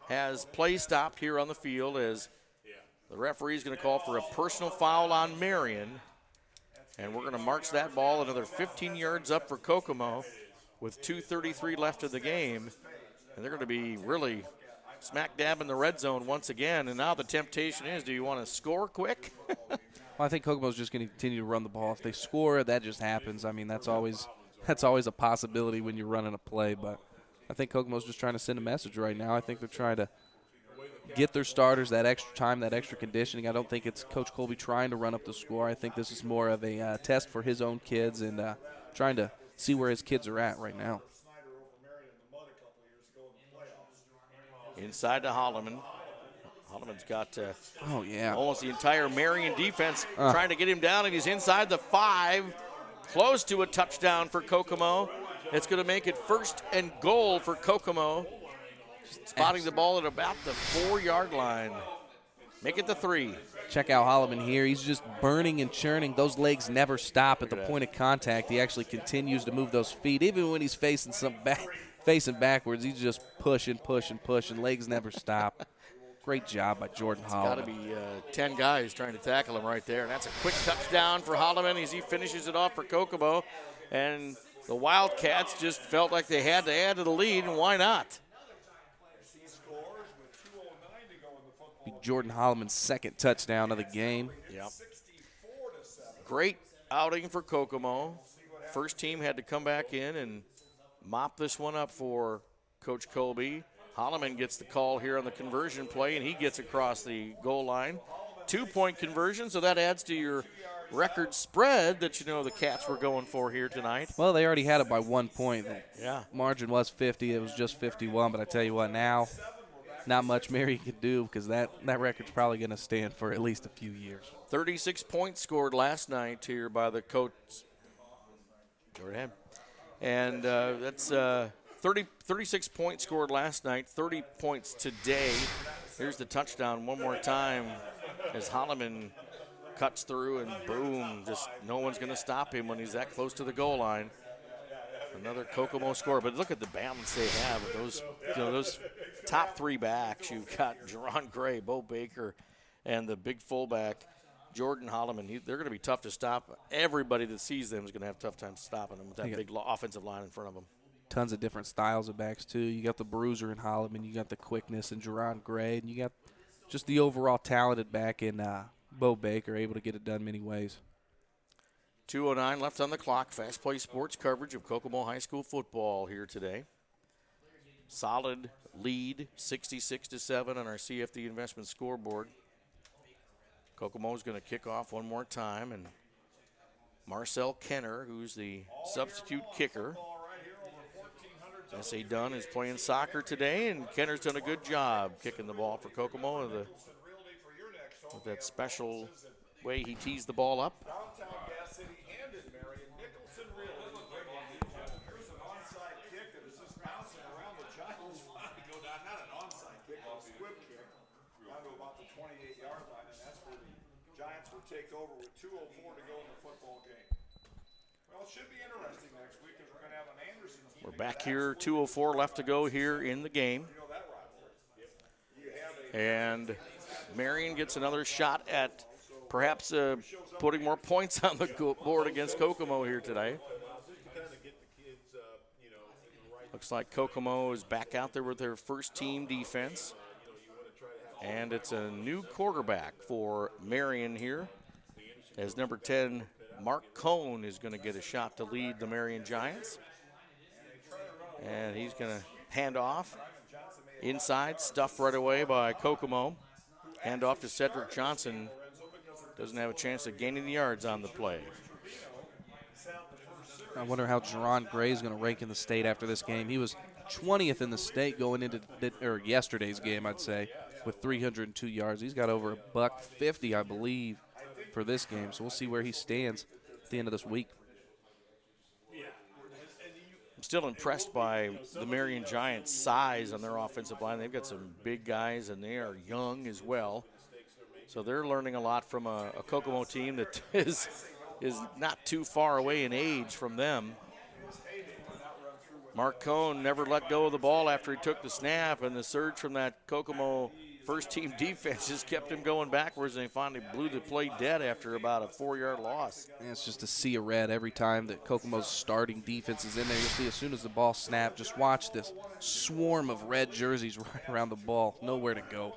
has play stopped here on the field as the referee is going to call for a personal foul on Marion. And we're going to march that ball another 15 yards up for Kokomo with 2:33 left of the game. And they're going to be really smack dab in the red zone once again. And now the temptation is, do you want to score quick? Well, I think Kokomo's just going to continue to run the ball. If they score, that just happens. I mean, that's always a possibility when you're running a play. But I think Kokomo's just trying to send a message right now. I think they're trying to get their starters that extra time, that extra conditioning. I don't think it's Coach Colby trying to run up the score. I think this is more of a test for his own kids and trying to see where his kids are at right now. Inside to Holloman. Holloman's got yeah, almost the entire Marion defense trying to get him down, and he's inside the 5, close to a touchdown for Kokomo. It's going to make it 1st and goal for Kokomo. Spotting the ball at about the 4-yard line. Make it the 3. Check out Holloman here. He's just burning and churning. Those legs never stop at the point of contact. He actually continues to move those feet. Even when he's facing backwards, he's just pushing. Legs never stop. Great job by Jordan Holloman. Got to be 10 guys trying to tackle him right there. And that's a quick touchdown for Holloman as he finishes it off for Kokomo. And the Wildcats just felt like they had to add to the lead, and why not? Jordan Holloman's 2nd touchdown of the game. Yep. Great outing for Kokomo. First team had to come back in and mop this one up for Coach Colby. Holloman gets the call here on the conversion play, and he gets across the goal line. 2-point conversion, so that adds to your record spread that the Cats were going for here tonight. Well, they already had it by 1 point. Yeah. Margin was 50. It was just 51, but I tell you what, now not much Marion can do because that record's probably going to stand for at least a few years. 36 points scored last night here by the coach. Go ahead. And that's 36 points scored last night, 30 points today. Here's the touchdown one more time as Holloman cuts through and boom, just no one's going to stop him when he's that close to the goal line. Another Kokomo score, but look at the balance they have with those, those top 3 backs. You've got Jerron Gray, Bo Baker, and the big fullback, Jordan Holloman. They're going to be tough to stop. Everybody that sees them is going to have a tough time stopping them with that big offensive line in front of them. tons of different styles of backs, too. You got the bruiser in Holloman. You got the quickness in Jerron Gray. And you got just the overall talented back in Bo Baker, able to get it done many ways. 2:09 left on the clock. Fast Play Sports coverage of Kokomo High School football here today. Solid lead, 66-7 on our CFD investment scoreboard. Kokomo is going to kick off one more time, and Marcel Kenner, who's the substitute kicker. S.A. Dunn is playing soccer today, and Kenner's done a good job kicking the ball for Kokomo with that special way he tees the ball up. Take over with 2:04 to go in the football game. Well, it should be interesting next week because we're going to have an Anderson team. We're back here, 2:04 left to go here in the game. And Marion gets another shot at perhaps putting more points on the board against Kokomo here today. Looks like Kokomo is back out there with their first team defense. And it's a new quarterback for Marion here, as number 10, Mark Cohn, is going to get a shot to lead the Marion Giants. And he's going to hand off. Inside, stuffed right away by Kokomo. Hand off to Cedric Johnson. Doesn't have a chance of gaining the yards on the play. I wonder how Jerron Gray is going to rank in the state after this game. He was 20th in the state going into yesterday's game, I'd say, with 302 yards. He's got over $150, I believe, for this game. So we'll see where he stands at the end of this week. I'm still impressed by the Marion Giants' size on their offensive line. They've got some big guys, and they are young as well. So they're learning a lot from a Kokomo team that is not too far away in age from them. Mark Cohn never let go of the ball after he took the snap, and the surge from that Kokomo first-team defense just kept him going backwards, and they finally blew the play dead after about a 4-yard loss. And it's just a sea of red every time that Kokomo's starting defense is in there. You'll see as soon as the ball snapped, just watch this swarm of red jerseys right around the ball. Nowhere to go.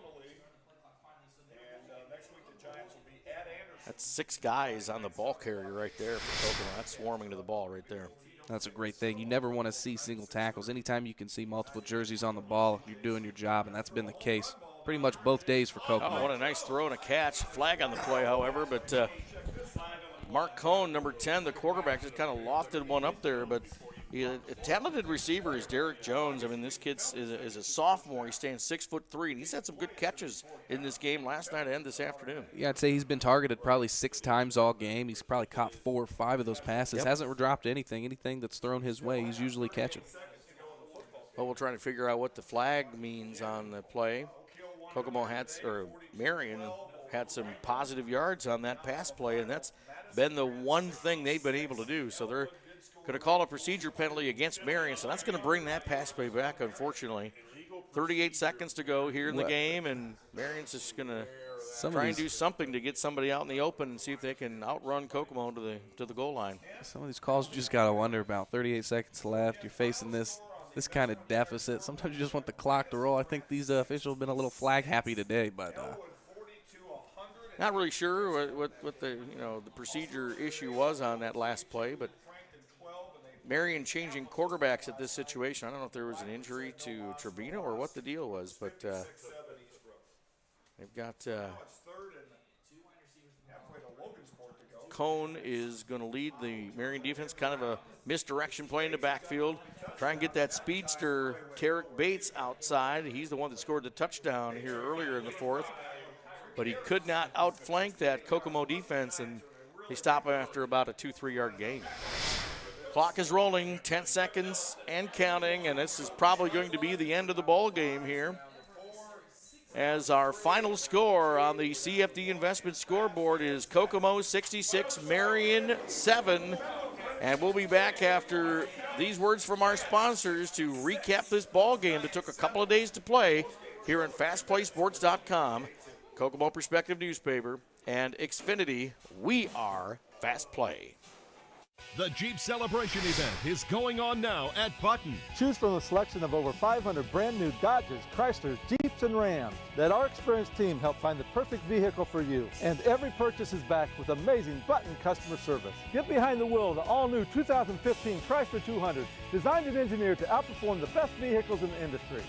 That's 6 guys on the ball carrier right there for Kokomo. That's swarming to the ball right there. That's a great thing. You never want to see single tackles. Anytime you can see multiple jerseys on the ball, you're doing your job, and that's been the case pretty much both days for Kokomo. Oh, what a nice throw and a catch. Flag on the play, however, but Mark Cohn, number 10, the quarterback, just kind of lofted one up there, but a talented receiver is Derek Jones. I mean, this kid is a sophomore. He's staying 6'3", and he's had some good catches in this game last night and this afternoon. Yeah, I'd say he's been targeted probably 6 times all game. He's probably caught 4 or 5 of those passes. Yep. Hasn't dropped anything. Anything that's thrown his way, he's usually catching. Well, we're trying to figure out what the flag means on the play. Marion had some positive yards on that pass play, and that's been the one thing they've been able to do. So they're going to call a procedure penalty against Marion, so that's going to bring that pass play back, unfortunately. 38 seconds to go here in the game, and Marion's just going to try and do something to get somebody out in the open and see if they can outrun Kokomo to the goal line. Some of these calls you just got to wonder about. 38 seconds left. You're facing this kind of deficit. Sometimes you just want the clock to roll. I think these officials have been a little flag happy today, but not really sure what the procedure issue was on that last play, but Marion changing quarterbacks at this situation. I don't know if there was an injury to Trevino or what the deal was, but they've got Cohn is going to lead the Marion defense. Kind of a misdirection play in the backfield. Try and get that speedster, Tarek Bates, outside. He's the one that scored the touchdown here earlier in the fourth. But he could not outflank that Kokomo defense, and they stop him after about a 2-3 yard gain. Clock is rolling, 10 seconds and counting, and this is probably going to be the end of the ball game here. As our final score on the CFD Investment scoreboard is Kokomo 66, Marion 7. And we'll be back after these words from our sponsors to recap this ball game that took a couple of days to play here at FastPlaySports.com, Kokomo Perspective newspaper, and Xfinity. We are Fast Play. The Jeep Celebration event is going on now at Button. Choose from a selection of over 500 brand new Dodges, Chrysler, Jeeps, and Rams. Let our experienced team help find the perfect vehicle for you. And every purchase is backed with amazing Button customer service. Get behind the wheel of the all-new 2015 Chrysler 200, designed and engineered to outperform the best vehicles in the industry.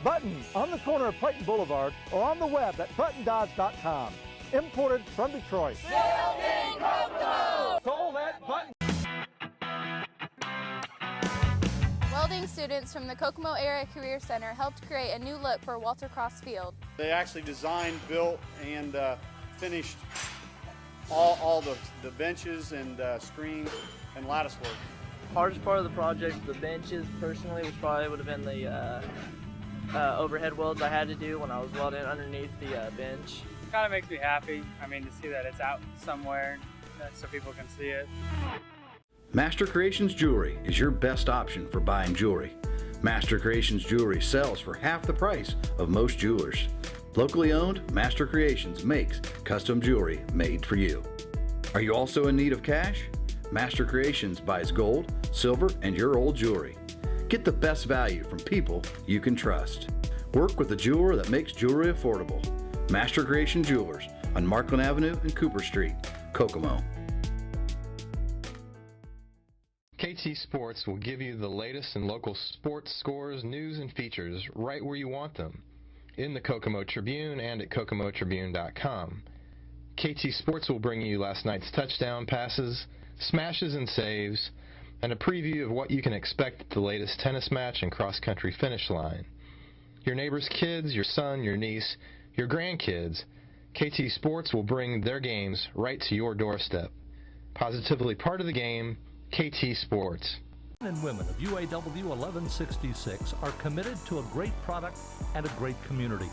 Button, on the corner of Clayton Boulevard, or on the web at buttondodge.com. Imported from Detroit. Built in Kokomo. Sold at Button. Welding students from the Kokomo Area Career Center helped create a new look for Walter Cross Field. They actually designed, built, and finished all the benches and screens and lattice work. Hardest part of the project, the benches, personally, which probably would have been the overhead welds I had to do when I was welding underneath the bench. Kind of makes me happy. I mean, to see that it's out somewhere so people can see it. Master Creations Jewelry is your best option for buying jewelry. Master Creations Jewelry sells for half the price of most jewelers. Locally owned, Master Creations makes custom jewelry made for you. Are you also in need of cash? Master Creations buys gold, silver, and your old jewelry. Get the best value from people you can trust. Work with a jeweler that makes jewelry affordable. Master Creation Jewelers on Markland Avenue and Cooper Street, Kokomo. KT Sports will give you the latest in local sports scores, news, and features right where you want them, in the Kokomo Tribune and at kokomotribune.com. KT Sports will bring you last night's touchdown passes, smashes and saves, and a preview of what you can expect at the latest tennis match and cross-country finish line. Your neighbor's kids, your son, your niece, your grandkids, KT Sports will bring their games right to your doorstep. Positively part of the game, KT Sports. Men and women of UAW 1166 are committed to a great product and a great community.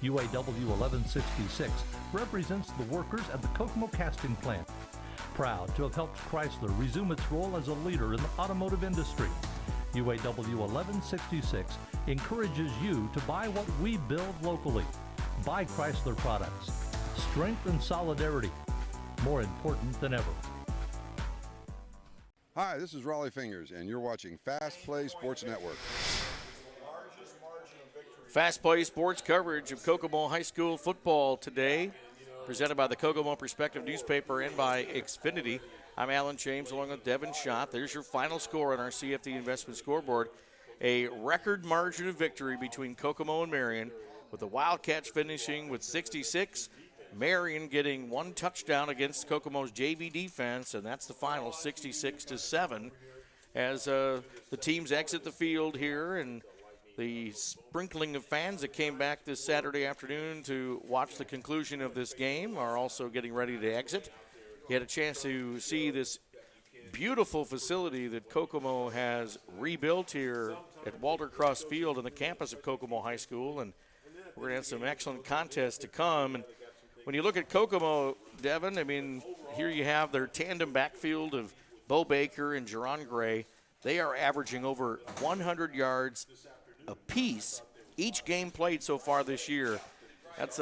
UAW 1166 represents the workers at the Kokomo casting plant. Proud to have helped Chrysler resume its role as a leader in the automotive industry. UAW 1166 encourages you to buy what we build locally. Buy Chrysler products. Strength and solidarity, more important than ever. Hi, this is Raleigh Fingers, and you're watching Fast Play Sports Network. Fast Play Sports coverage of Kokomo High School football today, presented by the Kokomo Perspective newspaper and by Xfinity. I'm Alan James along with Devin Schott. There's your final score on our CFD investment scoreboard. A record margin of victory between Kokomo and Marion, with the Wildcats finishing with 66. Marion getting one touchdown against Kokomo's JV defense, and that's the final, 66-7, as the teams exit the field here, and the sprinkling of fans that came back this Saturday afternoon to watch the conclusion of this game are also getting ready to exit. You had a chance to see this beautiful facility that Kokomo has rebuilt here at Walter Cross Field on the campus of Kokomo High School, and we're going to have some excellent contests to come. And when you look at Kokomo, Devin, I mean, here you have their tandem backfield of Bo Baker and Jerron Gray. They are averaging over 100 yards apiece each game played so far this year. That's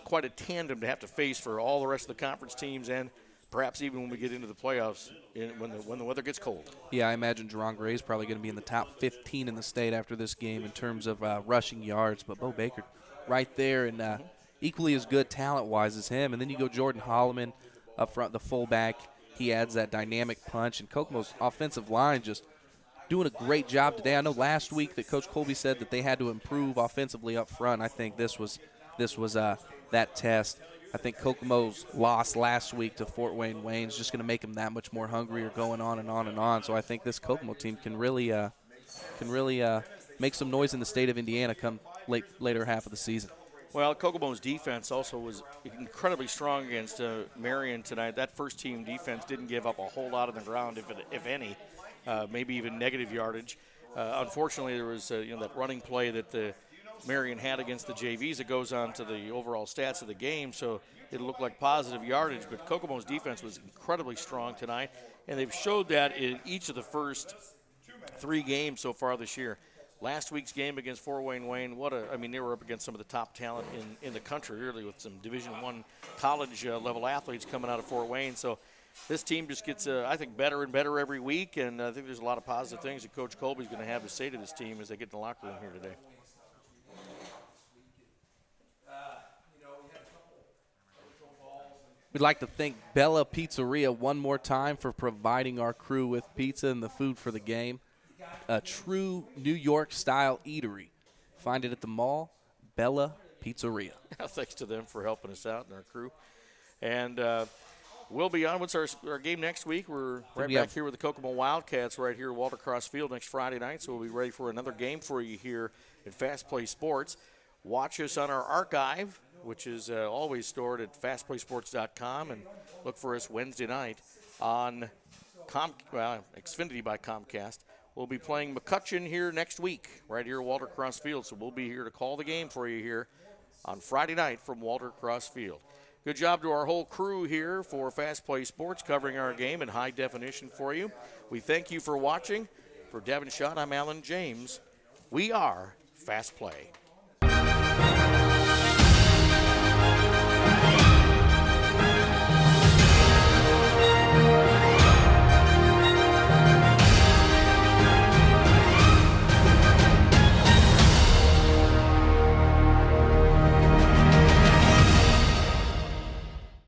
quite a tandem to have to face for all the rest of the conference teams, and perhaps even when we get into the playoffs when the weather gets cold. Yeah, I imagine Jerron Gray is probably going to be in the top 15 in the state after this game in terms of rushing yards. But Bo Baker right there, and equally as good talent-wise as him. And then you go Jordan Holloman up front, the fullback. He adds that dynamic punch. And Kokomo's offensive line just doing a great job today. I know last week that Coach Colby said that they had to improve offensively up front. I think this was that test. I think Kokomo's loss last week to Fort Wayne is just going to make them that much more hungrier going on and on and on. So I think this Kokomo team can really make some noise in the state of Indiana come later half of the season. Well, Kokomo's defense also was incredibly strong against Marion tonight. That first-team defense didn't give up a whole lot on the ground, if any, maybe even negative yardage. Unfortunately, there was that running play that the Marion had against the JVs that goes on to the overall stats of the game, so it looked like positive yardage. But Kokomo's defense was incredibly strong tonight, and they've showed that in each of the first 3 games so far this year. Last week's game against Fort Wayne, they were up against some of the top talent in the country, really, with some Division I college level athletes coming out of Fort Wayne. So this team just gets, I think, better and better every week, and I think there's a lot of positive things that Coach Colby's going to have to say to this team as they get in the locker room here today. We'd like to thank Bella Pizzeria one more time for providing our crew with pizza and the food for the game. A true New York-style eatery. Find it at the mall, Bella Pizzeria. Thanks to them for helping us out and our crew. And we'll be on. What's our game next week? We're right back here with the Kokomo Wildcats right here at Walter Cross Field next Friday night, so we'll be ready for another game for you here at Fast Play Sports. Watch us on our archive, which is always stored at FastPlaySports.com, and look for us Wednesday night on Xfinity by Comcast. We'll be playing McCutcheon here next week, right here at Walter Cross Field, so we'll be here to call the game for you here on Friday night from Walter Cross Field. Good job to our whole crew here for Fast Play Sports, covering our game in high definition for you. We thank you for watching. For Devin Schott, I'm Alan James. We are Fast Play.